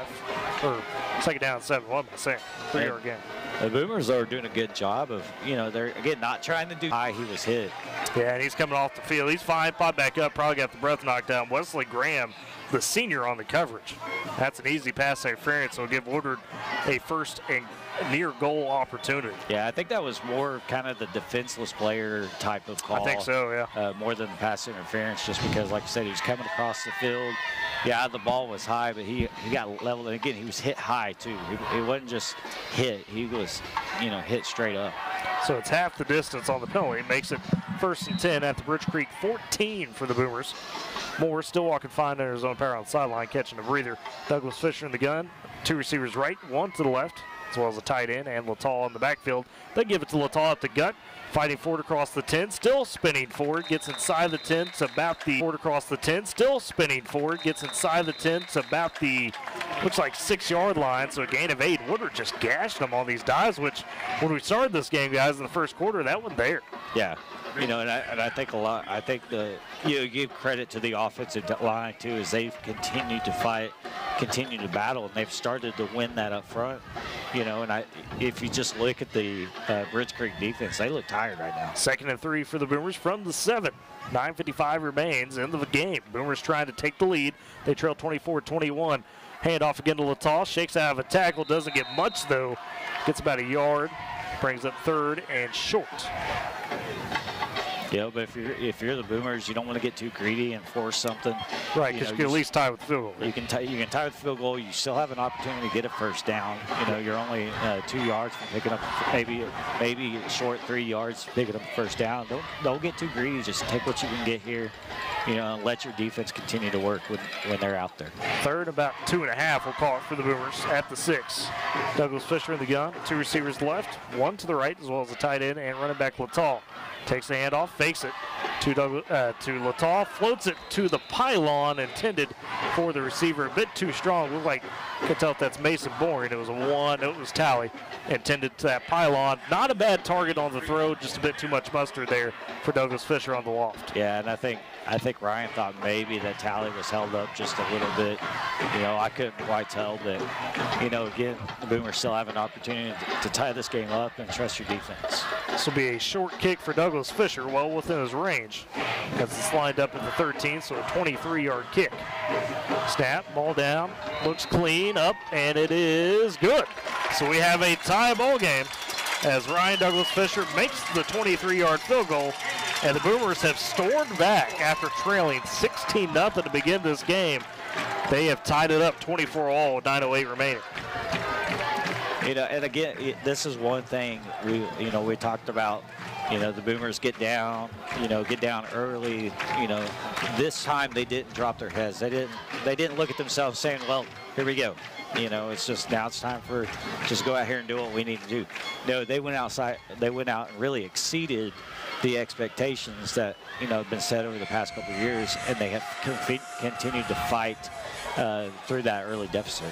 or second down and 7. What am I saying? 3-yard game. The Boomers are doing a good job of, they're, again, not trying to do high. He was hit. Yeah, and he's coming off the field. He's fine. Popped back up. Probably got the breath knocked down. Wesley Graham, the senior, on the coverage. That's an easy pass interference. So it'll give Woodward a first and near goal opportunity. Yeah, I think that was more kind of the defenseless player type of call. I think so, yeah. More than the pass interference, just because, like you said, he was coming across the field. Yeah, the ball was high, but he got leveled. And again, he was hit high, too. He wasn't just hit. He was, hit straight up. So it's half the distance on the penalty. Makes it 1st and 10 at the Bridge Creek 14 for the Boomers. Moore still walking fine under his own power on the sideline, catching a breather. Douglas Fisher in the gun. 2 receivers right, 1 to the left, as well as a tight end, and Latal in the backfield. They give it to Latal at the gut. Fighting forward across the 10, still spinning forward, gets inside the 10 to about the forward across the 10, still spinning forward, gets inside the 10 to about the, looks like 6-yard line, so a gain of 8. Woodward just gashed them on these dives, which when we started this game, guys, in the first quarter, that one there. Yeah. And I think a lot. I think you give credit to the offensive line too, as they've continued to fight, continue to battle, and they've started to win that up front. And if you just look at the Bridge Creek defense, they look tired right now. 2nd and 3 for the Boomers from the 7. 9:55 remains in the game. Boomers trying to take the lead. They trail 24-21. Handoff again to Lataw. Shakes out of a tackle. Doesn't get much, though. Gets about a yard. Brings up 3rd and short. Yeah, but if you're the Boomers, you don't want to get too greedy and force something. Right, because you can at least tie with the field goal. You can tie with the field goal. You still have an opportunity to get a first down. You're only 2 yards from picking up, maybe short 3 yards picking up a first down. Don't get too greedy. Just take what you can get here. And let your defense continue to work when they're out there. 3rd, about 2.5. We'll call it for the Boomers at the 6. Douglas Fisher in the gun. 2 receivers left, 1 to the right, as well as a tight end and running back Lataw. Takes the handoff, fakes it to Lataw, floats it to the pylon intended for the receiver. A bit too strong. Looked like, could tell if that's Mason Bourne. It was it was Talley intended to that pylon. Not a bad target on the throw, just a bit too much mustard there for Douglas Fisher on the loft. Yeah, and I think Ryan thought maybe that Talley was held up just a little bit. I couldn't quite tell, but again, the Boomers still have an opportunity to tie this game up and trust your defense. This will be a short kick for Douglas Fisher, well within his range, as it's lined up at the 13, so a 23-yard kick. Snap, ball down, looks clean, up, and it is good. So we have a tie ball game as Ryan Douglas Fisher makes the 23-yard field goal, and the Boomers have stormed back after trailing 16-0 to begin this game. They have tied it up 24-all with 9:08 remaining. And again, this is one thing we talked about. The Boomers get down early. This time they didn't drop their heads. They didn't look at themselves saying, well, here we go. It's just now it's time for just go out here and do what we need to do. No, they went outside. They went out and really exceeded the expectations that have been set over the past couple of years, and they have continued to fight through that early deficit.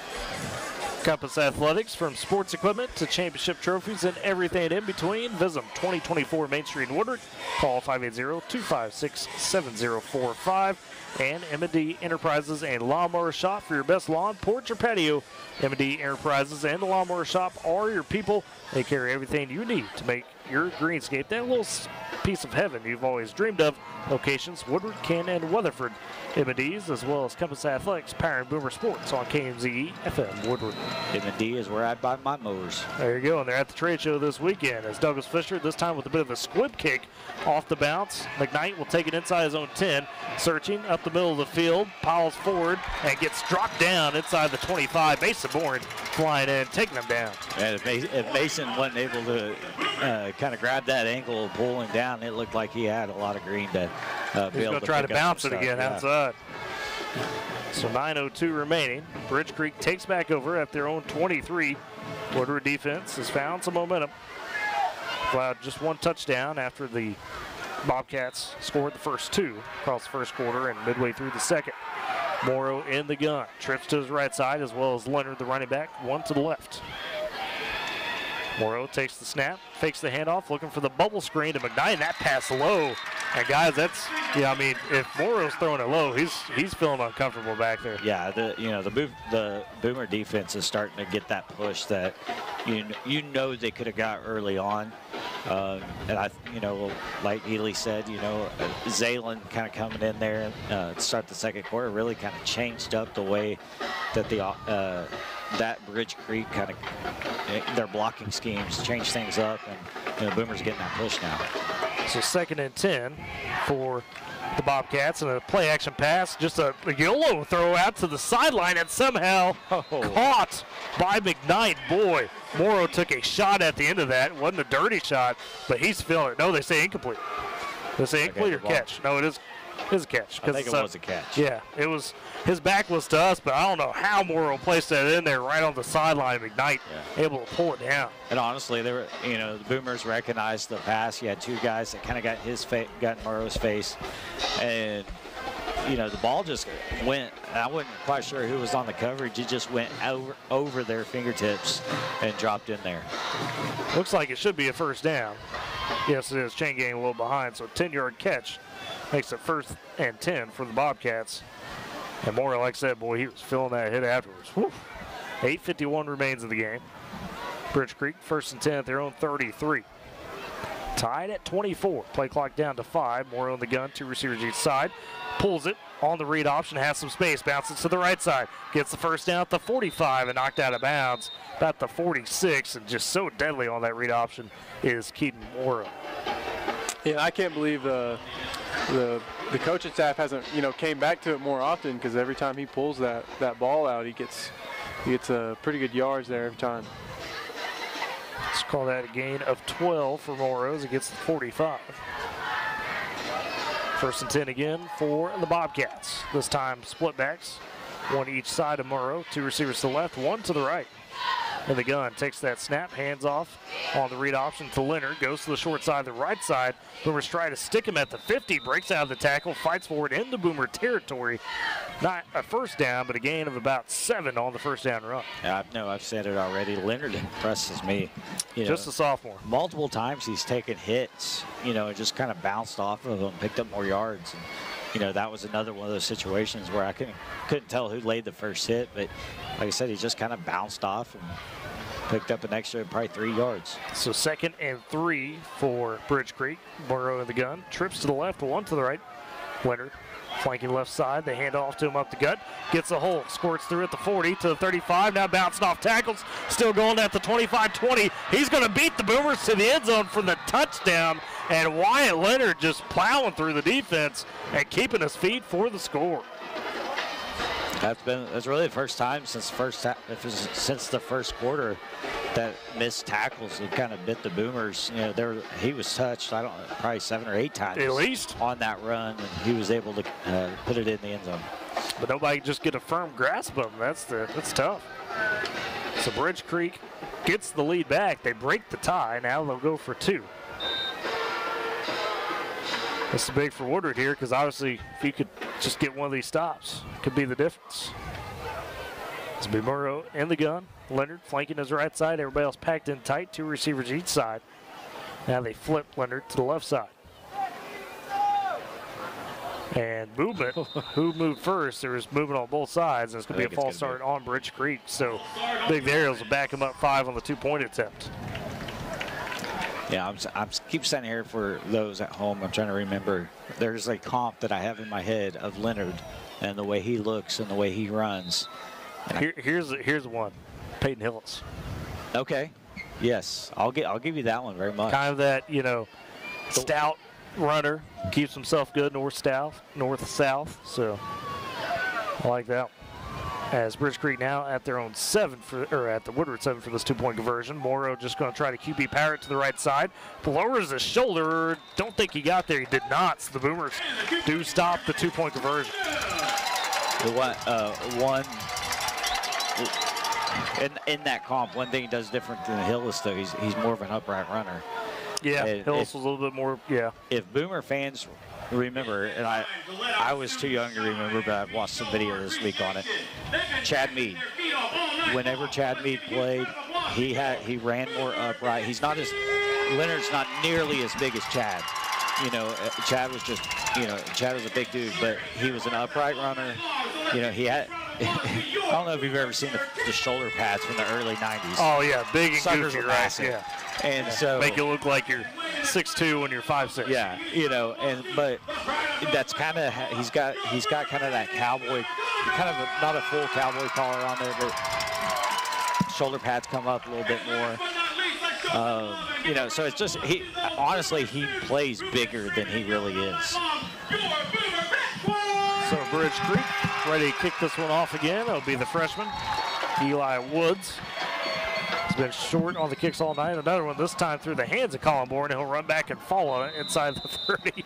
Compass Athletics, from sports equipment to championship trophies and everything in between. Visit them 2024 Main Street in Woodward. Call 580-256-7045. And M&D Enterprises and Lawnmower Shop for your best lawn, porch, or patio. M&D Enterprises and the Lawnmower Shop are your people. They carry everything you need to make your greenscape that little piece of heaven you've always dreamed of. Locations: Woodward, Canton, and Weatherford. M&D's, as well as Compass Athletics, powering Boomer Sports on KMZE FM Woodward. M&D is where I buy my mowers. There you go, and they're at the trade show this weekend as Douglas Fisher, this time with a bit of a squib kick off the bounce. McKnight will take it inside his own 10, searching up the middle of the field, piles forward, and gets dropped down inside the 25. Mason Bourne flying in, taking him down. And if Mason wasn't able to kind of grab that ankle, pull him down, it looked like he had a lot of green to He's going to try to bounce it again outside. So 9:02 remaining. Bridge Creek takes back over at their own 23. Woodward defense has found some momentum. Allowed just one touchdown after the Bobcats scored the first 2 across the first quarter and midway through the second. Morrow in the gun. Trips to his right side, as well as Leonard, the running back, one to the left. Morrow takes the snap, fakes the handoff, looking for the bubble screen to McKnight, and that pass low. And guys, that's, if Morrow's throwing it low, he's feeling uncomfortable back there. Yeah, the Boomer defense is starting to get that push that they could have got early on. And like Ely said, Zaylen kind of coming in there to start the second quarter really kind of changed up the way that that Bridge Creek kind of their blocking schemes changed things up, and Boomer's getting that push now. So 2nd and 10 for the Bobcats, and a play action pass, just a YOLO throw out to the sideline, and somehow caught by McKnight. Boy, Morrow took a shot at the end of that. It wasn't a dirty shot, but he's feeling it. No, they say incomplete. They say incomplete or catch. No, it is a catch. I think it was a catch. Yeah, it was. His back was to us, but I don't know how Morrow placed that in there right on the sideline. McKnight able to pull it down. And honestly, they were, the Boomers recognized the pass. You had 2 guys that kind of got got Morrow's face, and the ball just went. I wasn't quite sure who was on the coverage. It just went over their fingertips and dropped in there. Looks like it should be a first down. Yes, it is. Chain gang a little behind, so 10-yard catch makes it 1st and 10 for the Bobcats. And Morrow, like I said, boy, he was feeling that hit afterwards. 8:51 remains in the game. Bridge Creek, 1st and 10 at their own 33. Tied at 24. Play clock down to 5. Morrow in the gun, 2 receivers each side. Pulls it on the read option, has some space, bounces to the right side. Gets the first down at the 45 and knocked out of bounds about the 46. And just so deadly on that read option is Keaton Morrow. Yeah, I can't believe the coaching staff hasn't, came back to it more often, because every time he pulls that ball out, he gets pretty good yards there every time. Let's call that a gain of 12 for Morrow as he gets the 45. 1st and 10 again for the Bobcats. This time split backs, 1 each side of Morrow, 2 receivers to the left, 1 to the right. And the gun takes that snap, hands off on the read option to Leonard, goes to the short side, the right side. Boomers try to stick him at the 50, breaks out of the tackle, fights forward into Boomer territory. Not a first down, but a gain of about 7 on the first down run. Yeah, I've said it already. Leonard impresses me. Just a sophomore. Multiple times he's taken hits, and just kind of bounced off of them, picked up more yards. And, that was another one of those situations where I couldn't tell who laid the first hit, but like I said, he just kind of bounced off and picked up an extra probably 3 yards. So 2nd and 3 for Bridge Creek. Morrow in the gun, trips to the left, 1 to the right. Leonard flanking left side, they hand off to him up the gut, gets a hole, squirts through at the 40 to the 35, now bouncing off tackles, still going at the 25-20. He's going to beat the Boomers to the end zone for the touchdown, and Wyatt Leonard just plowing through the defense and keeping his feet for the score. That's really the first time since the first quarter that missed tackles have kind of bit the Boomers. He was touched, probably 7 or 8 times at least on that run, and he was able to put it in the end zone. But nobody just get a firm grasp of him. That's tough. So Bridge Creek gets the lead back. They break the tie. Now they'll go for 2. This is big for Woodward here, because obviously if you could just get one of these stops, it could be the difference. It's Morrow in the gun. Leonard flanking his right side. Everybody else packed in tight. 2 receivers each side. Now they flip Leonard to the left side. And movement, who moved first? There was movement on both sides, and it's going to be a false start on Bridge Creek. So Big Ariels will back him up 5 on the 2-point attempt. Yeah, I'm keep standing here for those at home. I'm trying to remember. There's a comp that I have in my head of Leonard and the way he looks and the way he runs. Here's one, Peyton Hillis. Okay, yes, I'll give you that one very much. Kind of that, stout runner, keeps himself good north-south. So I like that one. As Bridge Creek now at their own 7 at the Woodward 7 for this 2-point conversion. Morrow just going to try to QB parrot to the right side. Lowers his shoulder. Don't think he got there. He did not. So the Boomers do stop the 2-point conversion. In that comp, one thing he does different than Hillis, though, he's more of an upright runner. Yeah, Hillis was a little bit more, yeah. If Boomer fans remember, and I was too young to remember, but I've watched some video this week on it. Chad Meade. Whenever Chad Meade played, he ran more upright. Leonard's not nearly as big as Chad. Chad was Chad was a big dude, but he was an upright runner. He had, I don't know if you've ever seen the shoulder pads from the early 90s. Oh, yeah, big and Suckers goofy, were right? massive. Yeah. And so make it look like you're 6'2" when you're 5'6". Yeah, but that's kind of he's got kind of that cowboy, kind of not a full cowboy collar on there, but shoulder pads come up a little bit more. So it's just honestly he plays bigger than he really is. So Bridge Creek ready to kick this one off again. It'll be the freshman, Eli Woods. He's been short on the kicks all night. Another one this time through the hands of Colin Bourne. He'll run back and follow it inside the 30.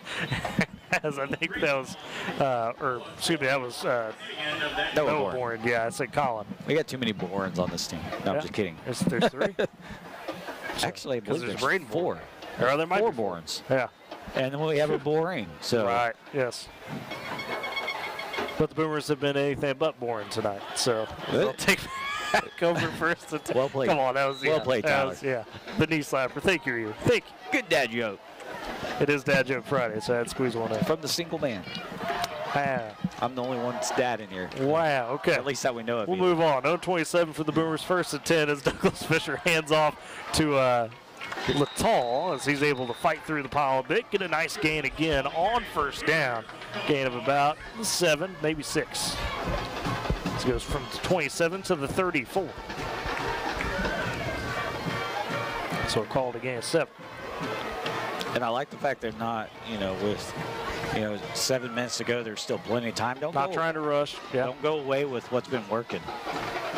As I think that was, that was Noah Bourne. Yeah, I said Colin. We got too many Bournes on this team. No, I'm just kidding. There's 3. Actually, I believe there's Braden 4. There might 4 be Bournes. Yeah. And then we have a boring. So right. Yes. But the Boomers have been anything but boring tonight. So they'll take back over first. Well played. Come on, that was well played, Tyler. The knee slapper. Thank you, Thank you. Good dad joke. It is Dad Joke Friday, so I had to squeeze one in. From the single man. I'm the only one's dad in here. Wow, okay. At least that we know of. We'll move on. 0-27 for the Boomers, 1st and 10 as Douglas Fisher hands off to Littall as he's able to fight through the pile a bit, get a nice gain again on 1st down. Gain of about 7, maybe 6. This goes from 27 to the 34. So called a gain of 7. And I like the fact they're not, with 7 minutes to go, there's still plenty of time. Not trying to rush. Yeah. Don't go away with what's been working.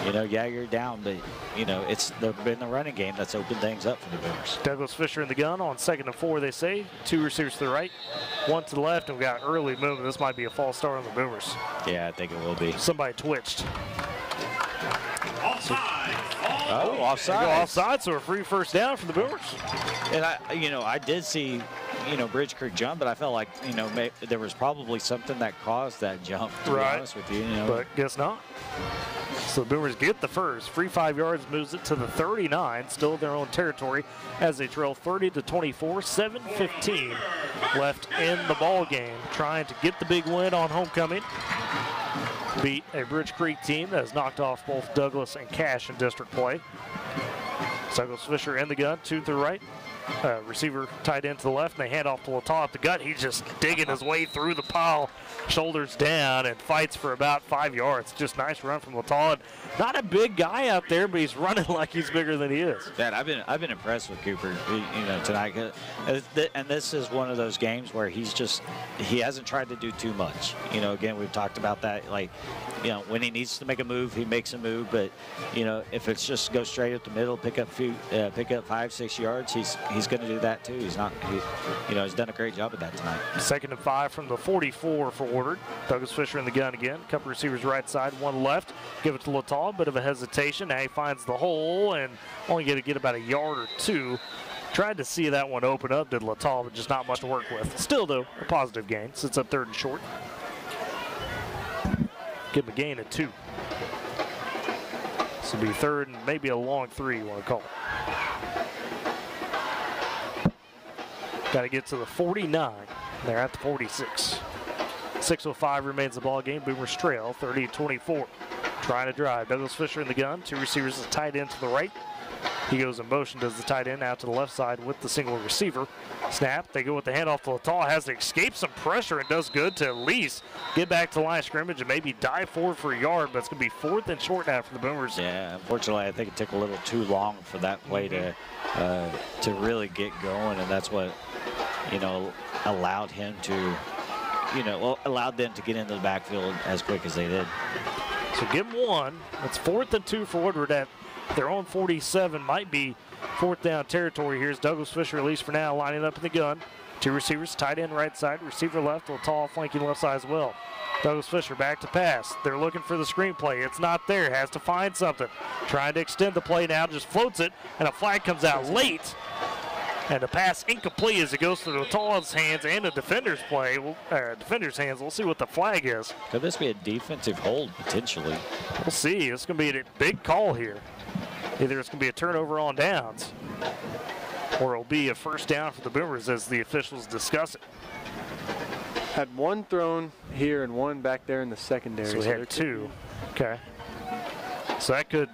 Yeah, you're down, but, it's been the running game that's opened things up for the Boomers. Douglas Fisher in the gun on 2nd and 4, they say. 2 receivers to the right, 1 to the left, and we got early movement. This might be a false start on the Boomers. Yeah, I think it will be. Somebody twitched. Offside. Offside, so a free 1st down for the Boomers. And I did see, Bridge Creek jump, but I felt like, there was probably something that caused that jump, to be honest with you. But guess not. So the Boomers get the first. Free 5 yards moves it to the 39, still their own territory as they trail 30-24, 7:15 left in the ball game. Trying to get the big win on homecoming. Beat a Bridge Creek team that has knocked off both Douglas and Cash in district play. Douglas Fisher in the gun, 2 to the right. Receiver tight end to the left, and they hand off to Littall at the gut. He's just digging his way through the pile, shoulders down, and fights for about 5 yards. Just nice run from Littall. Not a big guy out there, but he's running like he's bigger than he is. Man, I've been impressed with Cooper, tonight. And this is one of those games where he hasn't tried to do too much. Again, we've talked about that. When he needs to make a move, he makes a move. But if it's just go straight up the middle, pick up 5-6 yards, he's going to do that too. He's done a great job of that tonight. 2nd and 5 from the 44 for Woodward. Douglas Fisher in the gun again. Couple receivers right side, 1 left. Give it to Littall. Bit of a hesitation. Now he finds the hole and only going to get about a yard or 2. Tried to see that one open up, did Littall, but just not much to work with. Still, though, a positive gain. Sits up 3rd and short. Give him a gain of 2. This will be 3rd and maybe a long 3 you want to call it. Got to get to the 49. They're at the 46. 6:05 remains the ball game. Boomers trail 30-24. Trying to drive. Douglas Fisher in the gun. 2 receivers, a tight end to the right. He goes in motion, does the tight end out to the left side with the single receiver. Snap. They go with the handoff to Littall. Has to escape some pressure and does good to at least get back to line of scrimmage and maybe dive forward for a yard, but it's going to be 4th and short now for the Boomers. Yeah, unfortunately, I think it took a little too long for that play to really get going, and that's what, allowed him to, allowed them to get into the backfield as quick as they did. So give them 1. It's 4th and 2 for Woodward at their own 47. Might be 4th down territory here as Douglas Fisher, at least for now, lining up in the gun. 2 receivers, tight end right side, receiver left, Littall flanking left side as well. Douglas Fisher back to pass. They're looking for the screen play. It's not there. Has to find something. Trying to extend the play now, just floats it, and a flag comes out late. And the pass incomplete as it goes through Littall's hands and the defender's hands. We'll see what the flag is. Could this be a defensive hold potentially? We'll see. It's going to be a big call here. Either it's going to be a turnover on downs, or it'll be a 1st down for the Boomers as the officials discuss it. Had 1 thrown here and 1 back there in the secondary. So we had 2. Okay. So that could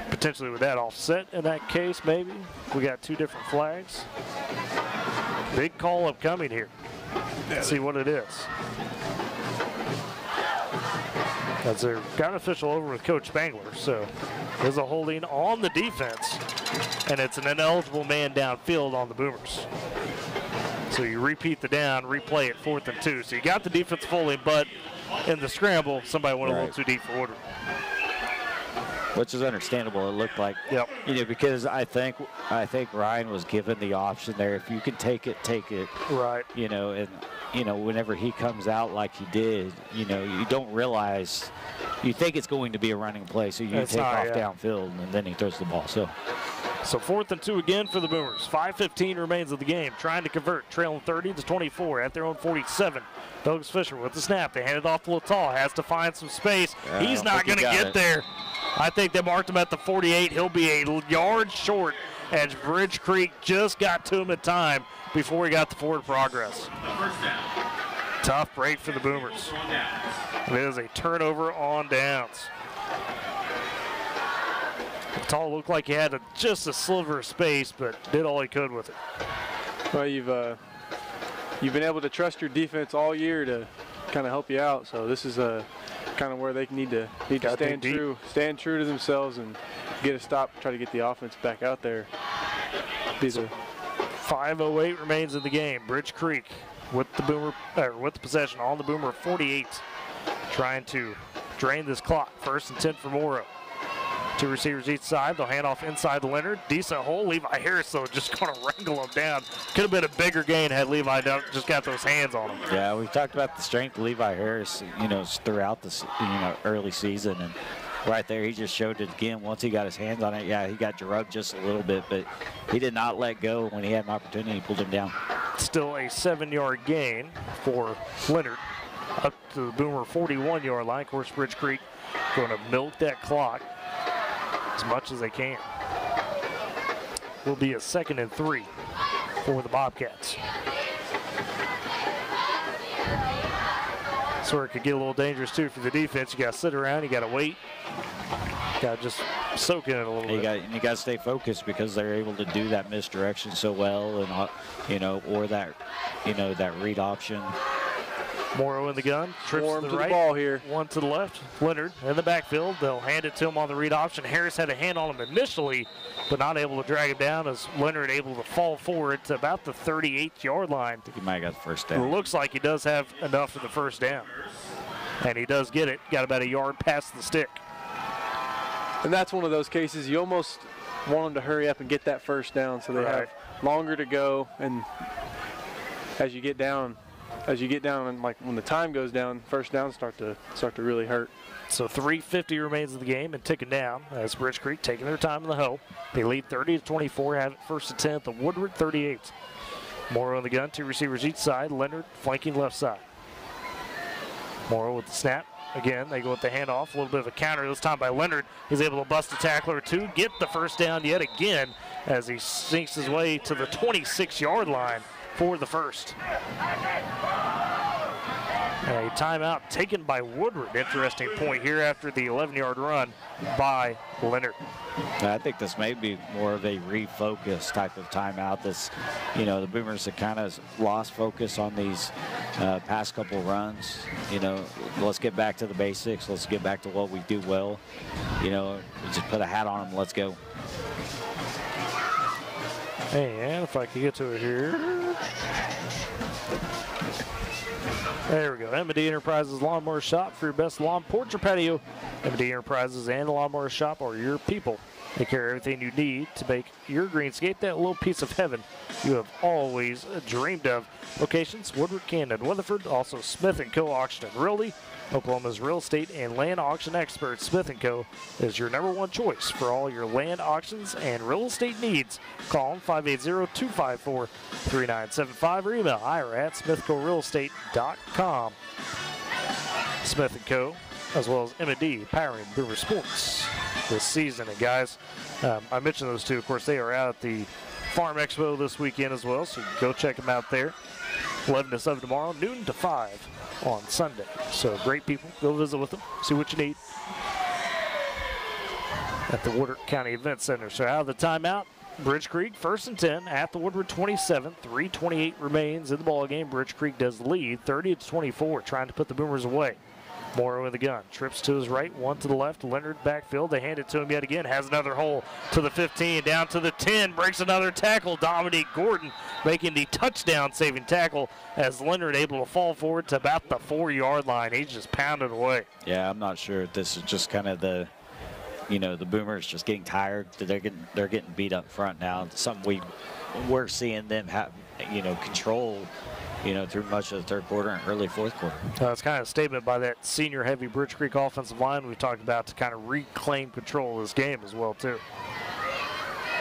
potentially, with that offset in that case, maybe. We got 2 different flags. Big call upcoming here. Let's see what it is. As they've got an official over with Coach Spangler, so there's a holding on the defense, and it's an ineligible man downfield on the Boomers. So you repeat the down, replay it 4th and 2. So you got the defense holding, but in the scramble, somebody went a little too deep for Woodward. Which is understandable. It looked like, because I think Ryan was given the option there. If you can take it, take it. Right. And whenever he comes out like he did, you don't realize, you think it's going to be a running play, so you take off downfield, and then he throws the ball. So 4th and 2 again for the Boomers. 5:15 remains of the game. Trying to convert, trailing 30-24 at their own 47. Douglas Fisher with the snap. They hand it off to Littall. Has to find some space. He's not going to get there. I think they marked him at the 48. He'll be a yard short as Bridge Creek just got to him in time before he got the forward progress. Tough break for the Boomers. It is a turnover on downs. Tall looked like he had just a sliver of space, but did all he could with it. Well, you've been able to trust your defense all year to kind of help you out. So this is kind of where they need to stand true to themselves and get a stop. Try to get the offense back out there. These are 5:08 remains in the game. Bridge Creek with the possession on the Boomer 48, trying to drain this clock. 1st and 10 for Morrow. 2 receivers each side. They'll hand off inside to Leonard. Decent hole. Levi Harris, though, just going to wrangle him down. Could have been a bigger gain had Levi just got those hands on him. Yeah, we've talked about the strength of Levi Harris, throughout the early season, and right there he just showed it again. Once he got his hands on it, yeah, he got drugged just a little bit, but he did not let go when he had an opportunity. He pulled him down. Still a 7-yard gain for Leonard up to the Boomer 41-yard line. Of course, Bridge Creek going to milk that clock as much as they can. Will be a 2nd and 3 for the Bobcats. So it could get a little dangerous too for the defense. You got to sit around, you got to wait, got to just soak in it a little bit. You got to stay focused because they're able to do that misdirection so well, and or that that read option. Morrow in the gun, trips to the right, ball here. 1 to the left. Leonard in the backfield. They'll hand it to him on the read option. Harris had a hand on him initially, but not able to drag him down as Leonard able to fall forward to about the 38-yard line. I think he might have got the first down. It looks like he does have enough for the first down. And he does get it. Got about a yard past the stick. And that's one of those cases you almost want them to hurry up and get that first down so they have longer to go. And as you get down and like when the time goes down, first downs start to really hurt. So 3:50 remains in the game and ticking down as Bridge Creek taking their time in the hoe. They lead 30-24, have it 1st and 10 at the Woodward 38. Morrow in the gun, 2 receivers each side. Leonard flanking left side. Morrow with the snap. Again, they go with the handoff. A little bit of a counter this time by Leonard. He's able to bust a tackle or two, get the first down yet again as he sinks his way to the 26-yard line for the first. A timeout taken by Woodward. Interesting point here after the 11-yard run by Leonard. I think this may be more of a refocus type of timeout. This, the Boomers have kind of lost focus on these past couple runs. Let's get back to the basics. Let's get back to what we do well. Just put a hat on them. Let's go. And if I could get to it here. There we go. M&D Enterprises Lawnmower Shop for your best lawn, porch, or patio. M&D Enterprises and Lawnmower Shop are your people. They carry everything you need to make your greenscape that little piece of heaven you have always dreamed of. Locations: Woodward, Camden, Weatherford. Also Smith & Co. Auction and Realty. Oklahoma's real estate and land auction expert, Smith & Co. is your #1 choice for all your land auctions and real estate needs. Call them 580-254-3975 or email ira@smithcorealestate.com. Smith & Co. as well as M&D powering Boomer Sports this season. And guys, I mentioned those two. Of course, they are out at the Farm Expo this weekend as well, so go check them out there. 11 to 7 tomorrow, noon to 5 on Sunday. So great people. Go visit with them, see what you need at the Woodward County Event Center. So out of the timeout, Bridge Creek 1st and 10 at the Woodward 27. 3:28 remains in the ball game. Bridge Creek does lead 30-24, trying to put the Boomers away. Morrow in the gun, trips to his right, 1 to the left. Leonard backfield, they hand it to him yet again, has another hole to the 15, down to the 10, breaks another tackle. Dominique Gordon making the touchdown saving tackle as Leonard able to fall forward to about the 4-yard line. He's just pounded away. Yeah, I'm not sure if this is just kind of the Boomers just getting tired. They're getting beat up front now. Something we're seeing them have, control, through much of the third quarter and early fourth quarter. It's kind of a statement by that senior heavy Bridge Creek offensive line we talked about to kind of reclaim control of this game as well too.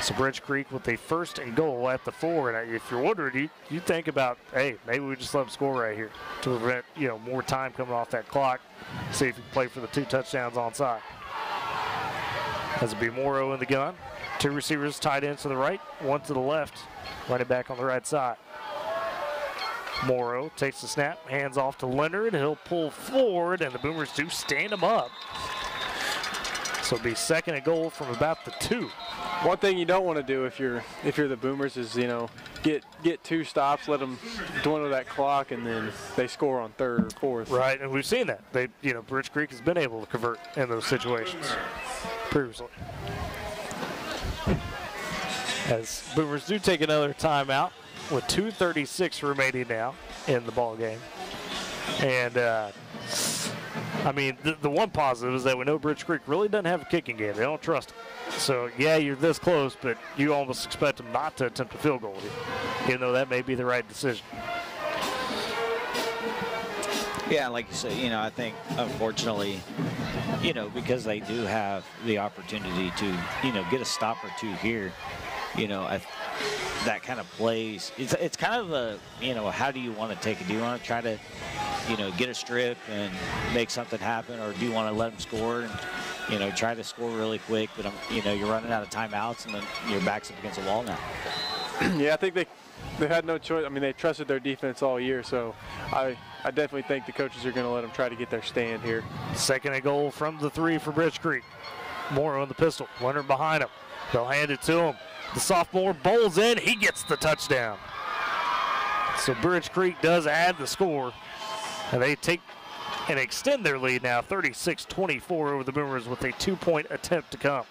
So Bridge Creek with a 1st and goal at the 4. And if you're wondering, you think about, hey, maybe we just let them score right here to prevent, more time coming off that clock. See if you can play for the 2 touchdowns onside. As it be Morrow in the gun. 2 receivers tied in to the right, 1 to the left. Running back on the right side. Morrow takes the snap, hands off to Leonard. He'll pull forward, and the Boomers do stand him up. So it'll be 2nd and goal from about the 2. One thing you don't want to do if you're the Boomers is, you know, get 2 stops, let them dwindle that clock, and then they score on 3rd or 4th. Right, and we've seen that. Bridge Creek has been able to convert in those situations previously. As Boomers do take another timeout with 2:36 remaining now in the ball game. And I mean, the one positive is that we know Bridge Creek really doesn't have a kicking game. They don't trust it. So, yeah, you're this close, but you almost expect them not to attempt a field goal here, even though that may be the right decision. Yeah, like you say, you know, I think, unfortunately, you know, because they do have the opportunity to, you know, get a stop or 2 here, you know, that kind of plays. It's kind of a, you know, how do you want to take it? Do you want to try to, you know, get a strip and make something happen, or do you want to let them score and, you know, try to score really quick? But, you know, you're running out of timeouts and then your back's up against the wall now. Yeah, I think they had no choice. I mean, they trusted their defense all year, so I definitely think the coaches are going to let them try to get their stand here. 2nd and goal from the 3 for Bridge Creek. Morrow on the pistol. Leonard behind him. They'll hand it to him. The sophomore bowls in. He gets the touchdown. So Bridge Creek does add the score. And they take and extend their lead now, 36-24 over the Boomers with a 2-point attempt to come.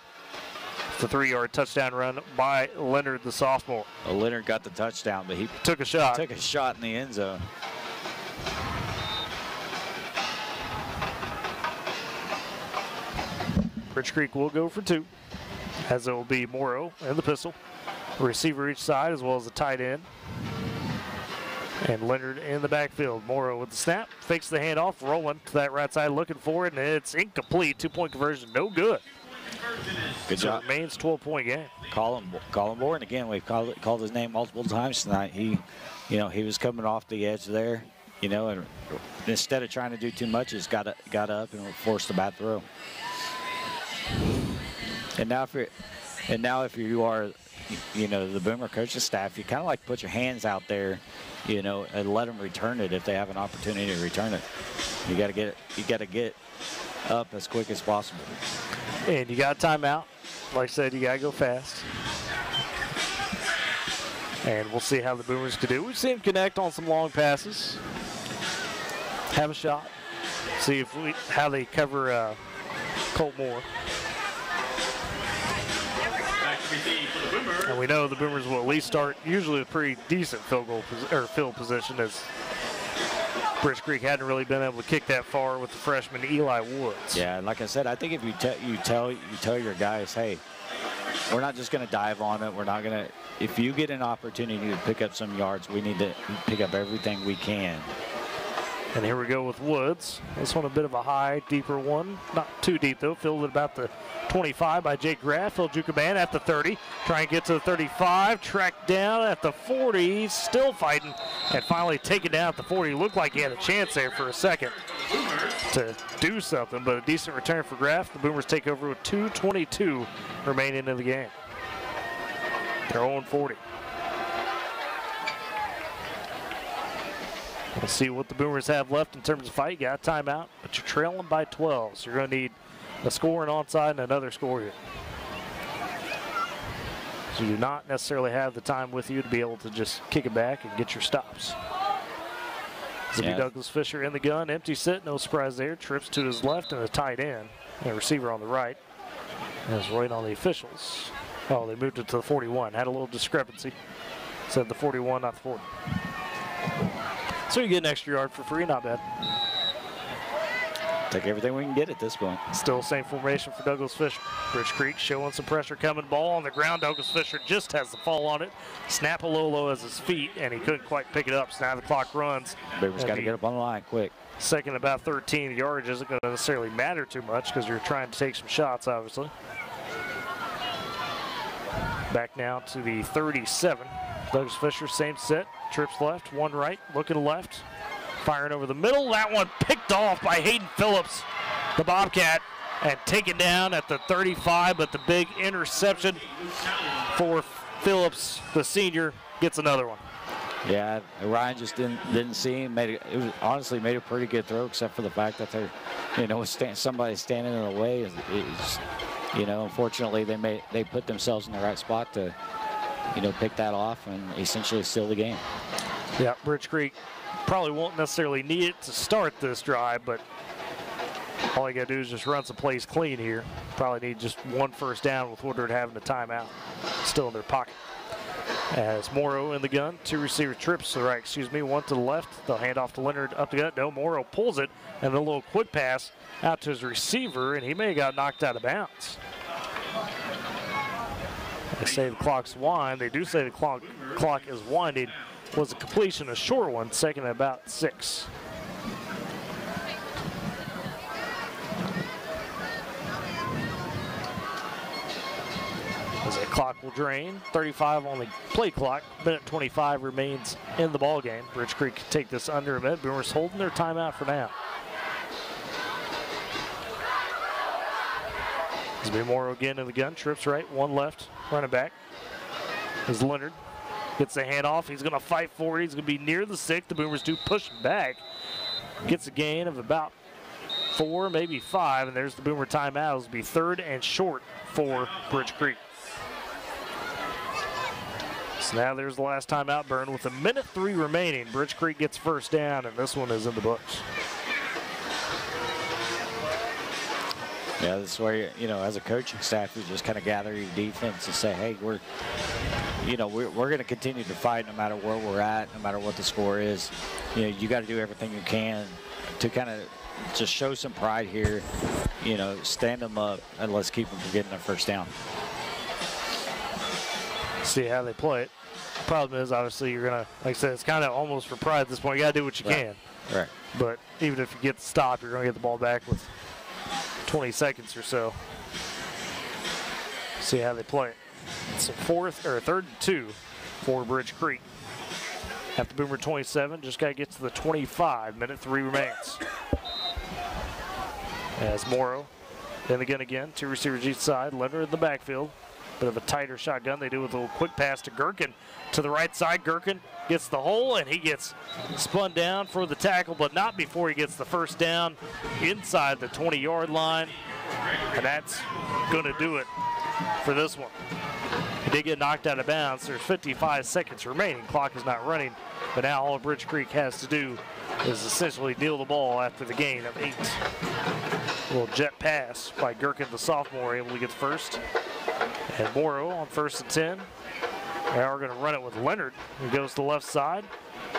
It's a 3-yard touchdown run by Leonard, the sophomore. Well, Leonard got the touchdown, but he took a shot. Took a shot in the end zone. Bridge Creek will go for 2, as it will be Morrow and the pistol. A receiver each side, as well as a tight end. And Leonard in the backfield. Morrow with the snap, fakes the handoff, rolling to that right side, looking for it, and it's incomplete. 2-point conversion, no good. Good job. So it remains 12-point game. Colin Bourne, again, we've called his name multiple times tonight. He was coming off the edge there, you know, and instead of trying to do too much, he's got up and forced a bad throw. And now if you are, you know, the Boomer coaching staff, you kind of like put your hands out there, you know, and let them return it if they have an opportunity to return it. You got to get up as quick as possible. And you got a timeout. Like I said, you got to go fast. And we'll see how the Boomers can do. We've seen them connect on some long passes. Have a shot. See how they cover Colt Moore. And we know the Boomers will at least start usually a pretty decent field position, as Bridge Creek hadn't really been able to kick that far with the freshman Eli Woods. Yeah, and like I said, I think if you tell your guys, hey, we're not just going to dive on it. We're not going to. If you get an opportunity to pick up some yards, we need to pick up everything we can. And here we go with Woods. This one a bit of a high, deeper one. Not too deep, though. Filled at about the 25 by Jake Graff. Phil Jukaban at the 30. Trying to get to the 35. Tracked down at the 40. Still fighting. And finally taken down at the 40. Looked like he had a chance there for a second to do something, but a decent return for Graff. The Boomers take over with 2:22 remaining in the game. They're 0-40. We'll see what the Boomers have left in terms of fight. You got a timeout, but you're trailing by 12, so you're going to need a score and onside and another score here. So you do not necessarily have the time with you to be able to just kick it back and get your stops. This will be Douglas Fisher in the gun, empty set, no surprise there. Trips to his left and a tight end, and a receiver on the right. And it's right on the officials. Oh, they moved it to the 41. Had a little discrepancy. Said the 41, not the 40. So you get an extra yard for free, not bad. Take everything we can get at this point. Still same formation for Douglas Fisher. Bridge Creek showing some pressure coming. Ball on the ground. Douglas Fisher just has the fall on it. Snap a little low as his feet, and he couldn't quite pick it up. So now the clock runs. Beaver's got to get up on the line quick. Second about 13. The yardage isn't going to necessarily matter too much because you're trying to take some shots, obviously. Back now to the 37. Douglas Fisher, same set. Trips left, one right, looking left. Firing over the middle. That one picked off by Hayden Phillips, the Bobcat, and taken down at the 35, but the big interception for Phillips, the senior, gets another one. Yeah, Ryan just didn't see him. Honestly made a pretty good throw, except for the fact that they're, somebody standing in the way. Unfortunately they put themselves in the right spot to, pick that off and essentially seal the game. Yeah, Bridge Creek probably won't necessarily need it to start this drive, but all you got to do is just run some plays clean here. Probably need just one first down with Woodward having a timeout still in their pocket. As Morrow in the gun, 2 receiver trips to the right, 1 to the left. They'll hand off to Leonard up the gut. No, Morrow pulls it, and a little quick pass out to his receiver, and he may have got knocked out of bounds. They say the clock's wind. They do say the clock is winding. Was a completion, a short one, second at about 6. As the clock will drain, 35 on the play clock. Minute 25 remains in the ball game. Bridge Creek can take this under a minute. Boomers holding their timeout for now. It's be Morrow again in the gun. Trips right, 1 left. Running back is Leonard. Gets the handoff. He's going to fight for it. He's going to be near the 6. The Boomers do push him back. Gets a gain of about 4, maybe 5. And there's the Boomer timeout. It'll be 3rd and short for Bridge Creek. So now there's the last timeout burn with 1:03 remaining. Bridge Creek gets first down, and this one is in the books. Yeah, this is where, as a coaching staff, you just kind of gather your defense and say, hey, we're going to continue to fight no matter where we're at, no matter what the score is. You got to do everything you can to kind of just show some pride here, stand them up, and let's keep them from getting their first down. See how they play it. Problem is, obviously, you're going to, like I said, it's kind of almost for pride at this point. You got to do what you can. Right. But even if you get the stop, you're going to get the ball back with 20 seconds or so. See how they play it. It's a 3rd and 2 for Bridge Creek. At the Boomer 27, just got to get to the 25. Minute 3 remains. As Morrow in the gun again. 2 receivers each side. Leonard in the backfield. Bit of a tighter shotgun. They do with a little quick pass to Gherkin to the right side. Gherkin gets the hole, and he gets spun down for the tackle, but not before he gets the first down inside the 20-yard line. And that's going to do it for this one. He did get knocked out of bounds. There's 55 seconds remaining. Clock is not running, but now all Bridge Creek has to do is essentially kneel the ball after the gain of 8. A little jet pass by Gherkin, the sophomore, able to get the first. And Morrow on 1st and 10. They are going to run it with Leonard, who goes to the left side.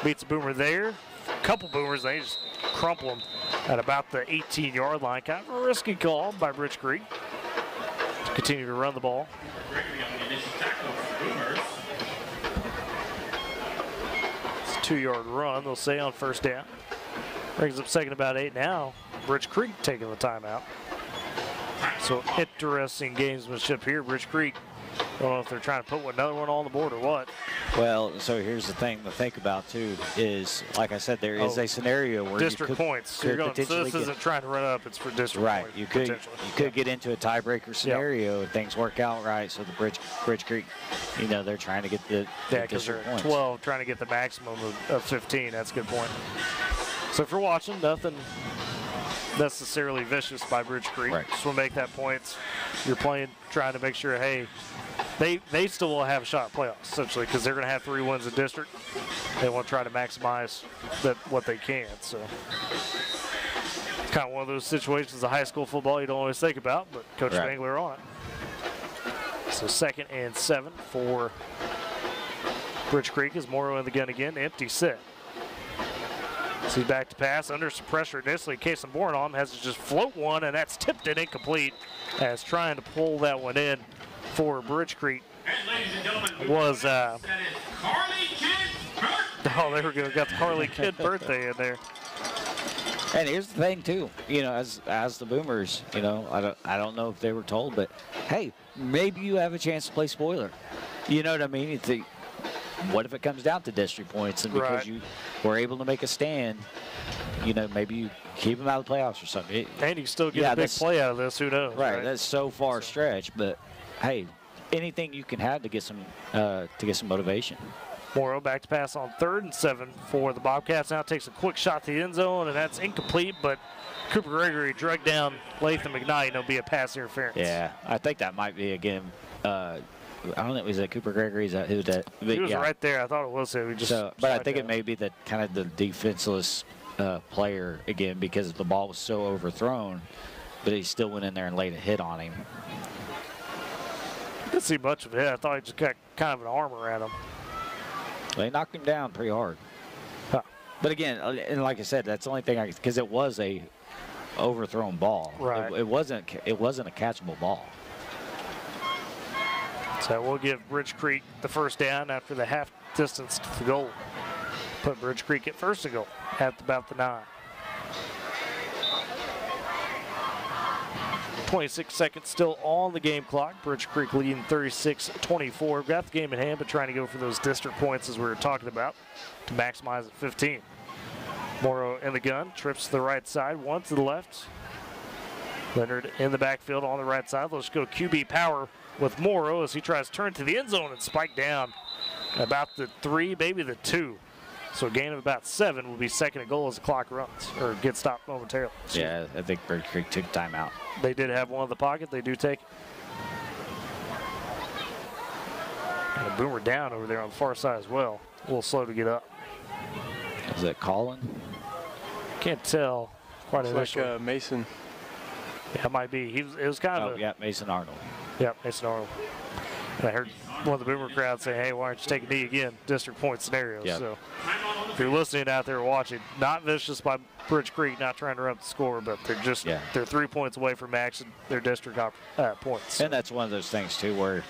Beats the Boomer there. A couple Boomers, they just crumple him at about the 18-yard line. Kind of a risky call by Bridge Creek to continue to run the ball. It's a 2-yard run, they'll say, on first down. Brings up second about 8 now. Bridge Creek taking the timeout. So interesting gamesmanship here. Bridge Creek, I don't know if they're trying to put another one on the board or what. Well, so here's the thing to think about, too, is, like I said, there is a scenario where district you could, points. So this isn't trying to run up, it's for district points. Right. You could get into a tiebreaker scenario if things work out right. So the Bridge Creek, they're trying to get the district points. 12, trying to get the maximum of 15. That's a good point. So if you're watching, nothing necessarily vicious by Bridge Creek. Right. Just want to make that point. You're playing, trying to make sure, hey, they still will have a shot at playoffs, essentially, because they're going to have 3 wins in district. They want to try to maximize what they can. So it's kind of one of those situations of high school football you don't always think about, but Coach Spangler on it. So 2nd and 7 for Bridge Creek as Morrow in the gun again. Empty set. So he's back to pass under some pressure initially. Kason Bornholm has to just float one, and that's tipped and incomplete as trying to pull that one in for Bridge Creek was oh, there we go, got the Carly Kidd birthday in there. And here's the thing too, as the Boomers, I don't know if they were told, but hey, maybe you have a chance to play spoiler. You know what I mean? What if it comes down to district points, and because you were able to make a stand, maybe you keep them out of the playoffs or something. And you still get a big play out of this, who knows? Right, that's so far stretched, but hey, anything you can have to get some motivation. Morrow back to pass on 3rd and 7 for the Bobcats. Now takes a quick shot to the end zone, and that's incomplete, but Cooper Gregory dragged down Latham McKnight, and it'll be a pass interference. Yeah, I think that might be, again, I don't think it was Cooper Gregory. Is that who that? He was right there. I thought it was him. But I think it may be the kind of the defenseless player, again, because the ball was so overthrown, but he still went in there and laid a hit on him. I didn't see much of it. I thought he just got kind of an arm around him. They knocked him down pretty hard. Huh. But again, and like I said, that's the only thing because it was a overthrown ball. Right. It wasn't a catchable ball. So we'll give Bridge Creek the first down after the half distance to the goal. Put Bridge Creek at first and goal at about the 9. 26 seconds still on the game clock. Bridge Creek leading 36-24. Got the game in hand, but trying to go for those district points as we were talking about to maximize at 15. Morrow in the gun, trips to the right side, one to the left. Leonard in the backfield on the right side. Let's go QB power with Morrow as he tries to turn to the end zone and spike down about the 3, maybe the 2. So a gain of about 7 will be second and goal as the clock runs, or gets stopped momentarily. Yeah, I think Bridge Creek took timeout. They did have one in the pocket. They do take it. And a Boomer down over there on the far side as well. A little slow to get up. Is that Colin? Can't tell quite initially. Like Mason. Yeah, it might be. It was kind of yeah, Mason Arnold. Yeah, Mason Arnold. And I heard one of the Boomer crowd say, hey, why aren't you taking knee again? District point scenario. Yep. So if you're listening out there watching, not vicious by Bridge Creek, not trying to run up the score, but they're just they're 3 points away from maxing their district points. And that's one of those things, too, where,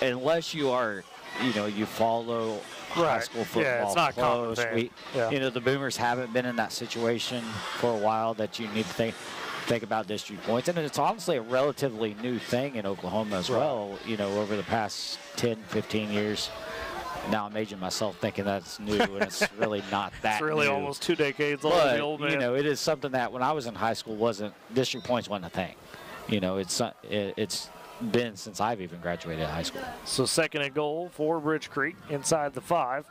unless you are, you follow high school football it's not close. common. The Boomers haven't been in that situation for a while that you need to think about district points. And it's honestly a relatively new thing in Oklahoma as well, over the past 10, 15 years. Now I'm aging myself thinking that's new, and it's really not that It's really new. almost 2 decades old, But, the old man. it is something that when I was in high school district points wasn't a thing. It's been since I've even graduated high school. So second and goal for Bridge Creek inside the 5.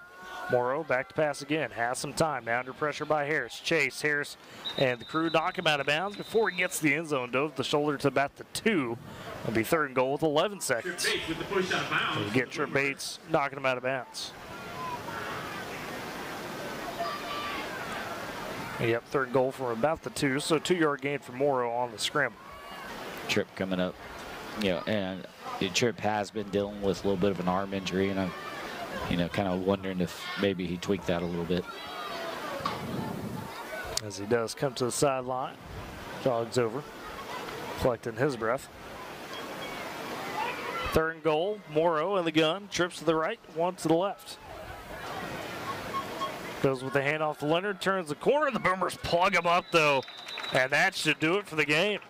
Morrow back to pass again. Has some time. Now under pressure by Harris. Chase, Harris, and the crew knock him out of bounds before he gets the end zone. Dove the shoulder to about the 2. It'll be third and goal with 11 seconds. With the push out of bounds. You get Trip Bates knocking him out of bounds. Yep, third goal from about the 2. So 2-yard gain for Morrow on the scramble. Trip coming up. And Trip has been dealing with a little bit of an arm injury, and I'm kind of wondering if maybe he tweaked that a little bit. As he does come to the sideline, jogs over, collecting his breath. Third and goal, Morrow in the gun, trips to the right, one to the left. Goes with the handoff to Leonard, turns the corner, the Boomers plug him up though, and that should do it for the game.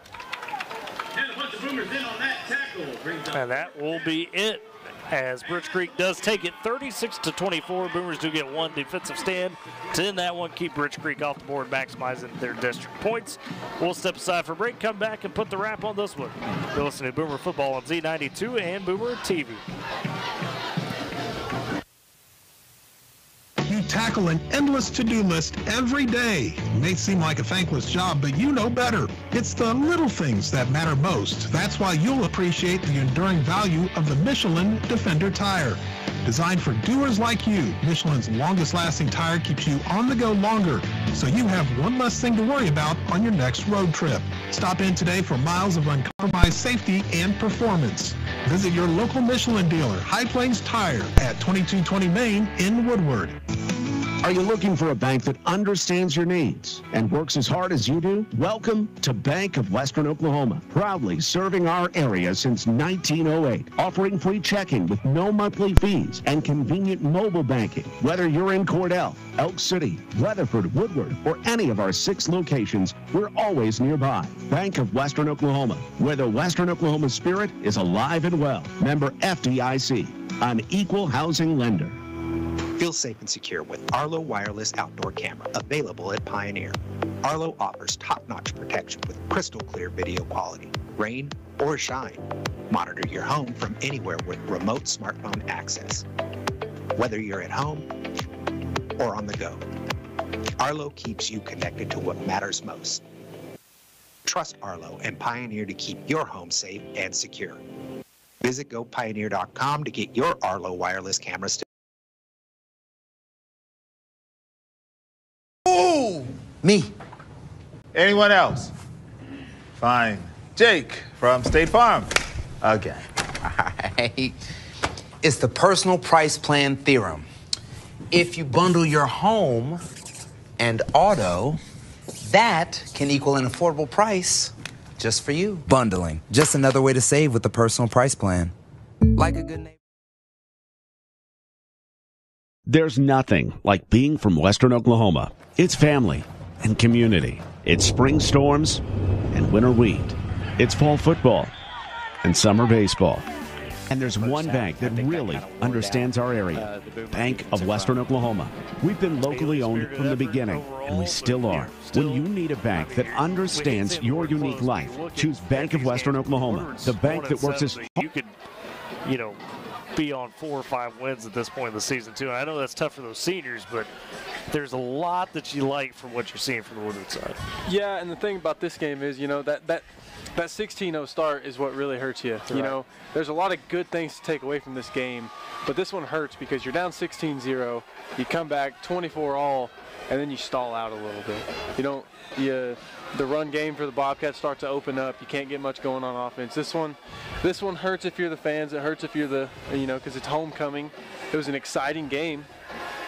And a bunch of Boomers in on that tackle. And that will be it, as Bridge Creek does take it 36-24. Boomers do get one defensive stand to end that one, keep Bridge Creek off the board, maximizing their district points. We'll step aside for a break, come back and put the wrap on this one. You're listening to Boomer Football on Z92 and Boomer TV. You tackle an endless to-do list every day. It may seem like a thankless job, but you know better. It's the little things that matter most. That's why you'll appreciate the enduring value of the Michelin Defender tire. Designed for doers like you, Michelin's longest-lasting tire keeps you on the go longer, so you have one less thing to worry about on your next road trip. Stop in today for miles of uncompromised safety and performance. Visit your local Michelin dealer, High Plains Tire, at 2220 Main in Woodward. Are you looking for a bank that understands your needs and works as hard as you do? Welcome to Bank of Western Oklahoma, proudly serving our area since 1908, offering free checking with no monthly fees and convenient mobile banking. Whether you're in Cordell, Elk City, Weatherford, Woodward, or any of our 6 locations, we're always nearby. Bank of Western Oklahoma, where the Western Oklahoma spirit is alive and well. Member FDIC, an equal housing lender. Feel safe and secure with Arlo Wireless Outdoor Camera, available at Pioneer. Arlo offers top-notch protection with crystal clear video quality, rain or shine. Monitor your home from anywhere with remote smartphone access. whether you're at home or on the go. Arlo keeps you connected to what matters most. Trust Arlo and Pioneer to keep your home safe and secure. Visit GoPioneer.com to get your Arlo wireless cameras. Ooh! Me. Anyone else? Fine. Jake from State Farm. Again. All right. It's the personal price plan theorem. If you bundle your home and auto, that can equal an affordable price just for you. Bundling. Just another way to save with the personal price plan. Like a good neighbor. There's nothing like being from Western Oklahoma. It's family and community. It's spring storms and winter wheat. It's fall football and summer baseball. And there's one bank that really understands our area, Bank of Western Oklahoma. We've been locally owned from the beginning, and we still are. When you need a bank that understands your unique life, choose Bank of Western Oklahoma, the bank that works as... You could, be on 4 or 5 wins at this point in the season, too. And I know that's tough for those seniors, but there's a lot that you like from what you're seeing from the Woodward side. Yeah, and the thing about this game is, that 16-0 start is what really hurts you. Right. There's a lot of good things to take away from this game, but this one hurts because you're down 16-0, you come back 24-all, and then you stall out a little bit. The run game for the Bobcats starts to open up. You can't get much going on offense. This one hurts if you're the fans. It hurts if you're because it's homecoming. It was an exciting game.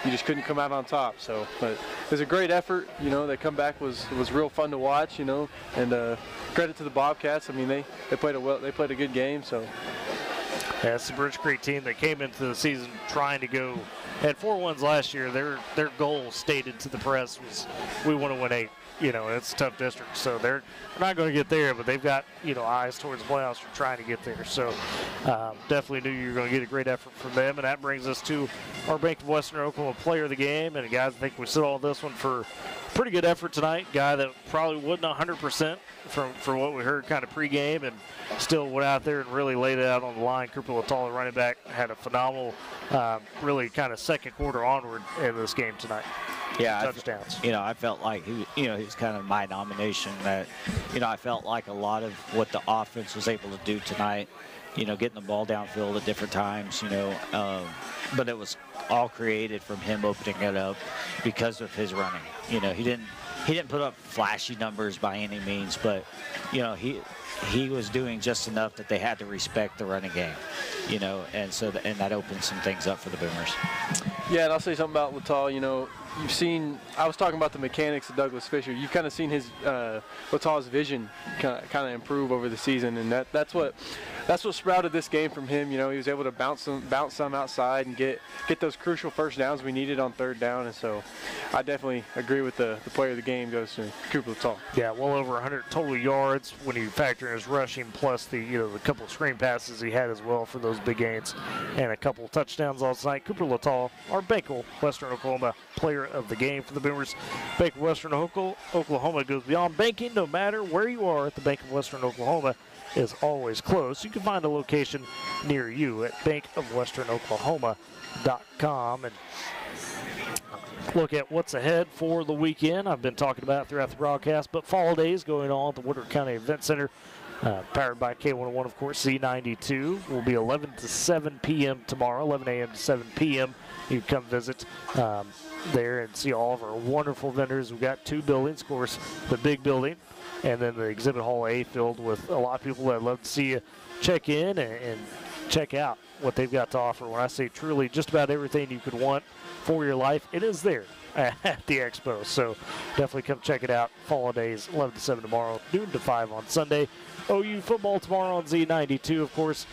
You just couldn't come out on top. But it was a great effort. The comeback was real fun to watch. And credit to the Bobcats. I mean, they played a good game. So. Yeah, it's the Bridge Creek team that came into the season trying to go. Had 4 wins last year. Their goal stated to the press was, we want to win 8. It's a tough district, so they're not going to get there, but they've got, eyes towards the playoffs for trying to get there. So definitely knew you were going to get a great effort from them, and that brings us to our Bank of Western Oklahoma player of the game. And guys, I think we sit on this one for a pretty good effort tonight. Guy that probably wasn't 100% from what we heard kind of pregame, and still went out there and really laid it out on the line. Cooper Littall, the running back, had a phenomenal, really kind of second quarter onward in this game tonight. Yeah, touchdowns. I felt like he was kind of my nomination. That I felt like a lot of what the offense was able to do tonight. Getting the ball downfield at different times. But it was all created from him opening it up because of his running. He didn't put up flashy numbers by any means, but he was doing just enough that they had to respect the running game. And that opened some things up for the Boomers. Yeah, and I'll say something about Littall. You've seen, I was talking about the mechanics of Douglas Fisher. You've kind of seen his Littall's vision kind of improve over the season, and that's what sprouted this game from him. He was able to bounce some outside and get those crucial first downs we needed on 3rd down. And so I definitely agree with the player of the game goes to Cooper Littall. Yeah, well over 100 total yards when you factor in his rushing, plus the couple of screen passes he had as well for those big gains, and a couple of touchdowns last night. Cooper Littall, our Bank of Western Oklahoma player of the game for the Boomers. Bank of Western Oklahoma goes beyond banking. No matter where you are, at the Bank of Western Oklahoma is always close. You can find a location near you at bankofwesternoklahoma.com and look at what's ahead for the weekend. I've been talking about it throughout the broadcast, but fall days going on at the Woodward County Event Center. Powered by K101, of course, Z92. Will be 11 to 7 p.m. tomorrow, 11 a.m. to 7 p.m. You can come visit there and see all of our wonderful vendors. We've got 2 buildings, of course, the big building, and then the exhibit hall A filled with a lot of people that love to see you check in and check out what they've got to offer. When I say truly just about everything you could want for your life, it is there at the expo. So definitely come check it out. Fall days, 11 to 7 tomorrow, noon to 5 on Sunday. OU football tomorrow on Z92, of course.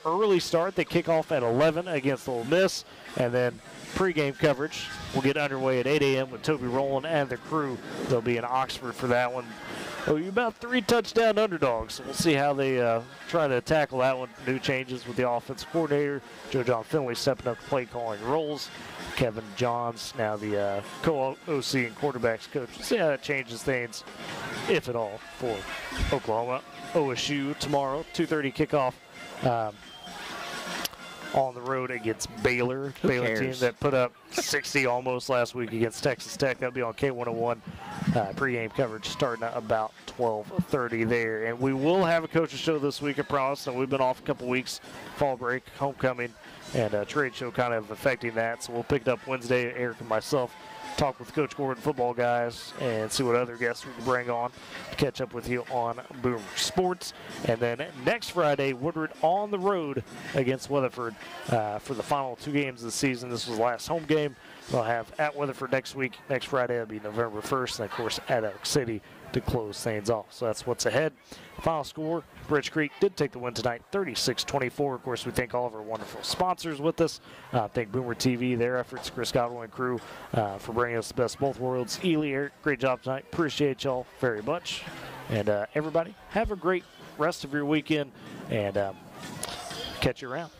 Early start. They kick off at 11 against Ole Miss, and then pregame coverage will get underway at 8 a.m. with Toby Rowland and the crew. They'll be in Oxford for that one. OU about 3 touchdown underdogs. So we'll see how they try to tackle that one. New changes with the offensive coordinator. Joe John Finley stepping up to play calling roles. Kevin Johns now the co-OC and quarterbacks coach. We'll see how that changes things, if at all, for Oklahoma. OSU tomorrow, 2:30 kickoff. on the road against Baylor. Baylor team cares? that put up 60 almost last week against Texas Tech. That'll be on K101 pregame coverage starting at about 12:30 there. And we will have a coach's show this week, I promise. And we've been off a couple weeks, fall break, homecoming, and trade show kind of affecting that. So we'll pick it up Wednesday, Eric and myself. Talk with Coach Gordon football guys and see what other guests we can bring on to catch up with you on Boomer Sports. And then next Friday, Woodward on the road against Weatherford for the final 2 games of the season. This was the last home game. We'll have at Weatherford next week. Next Friday, that'll be November 1st. And, of course, at Elk City to close things off. So that's what's ahead. Final score, Bridge Creek did take the win tonight, 36-24. Of course, we thank all of our wonderful sponsors with us. Thank Boomer TV, their efforts, Chris Godwin and crew for bringing us the best of both worlds. Ely, Eric, great job tonight. Appreciate y'all very much. And everybody, have a great rest of your weekend, and catch you around.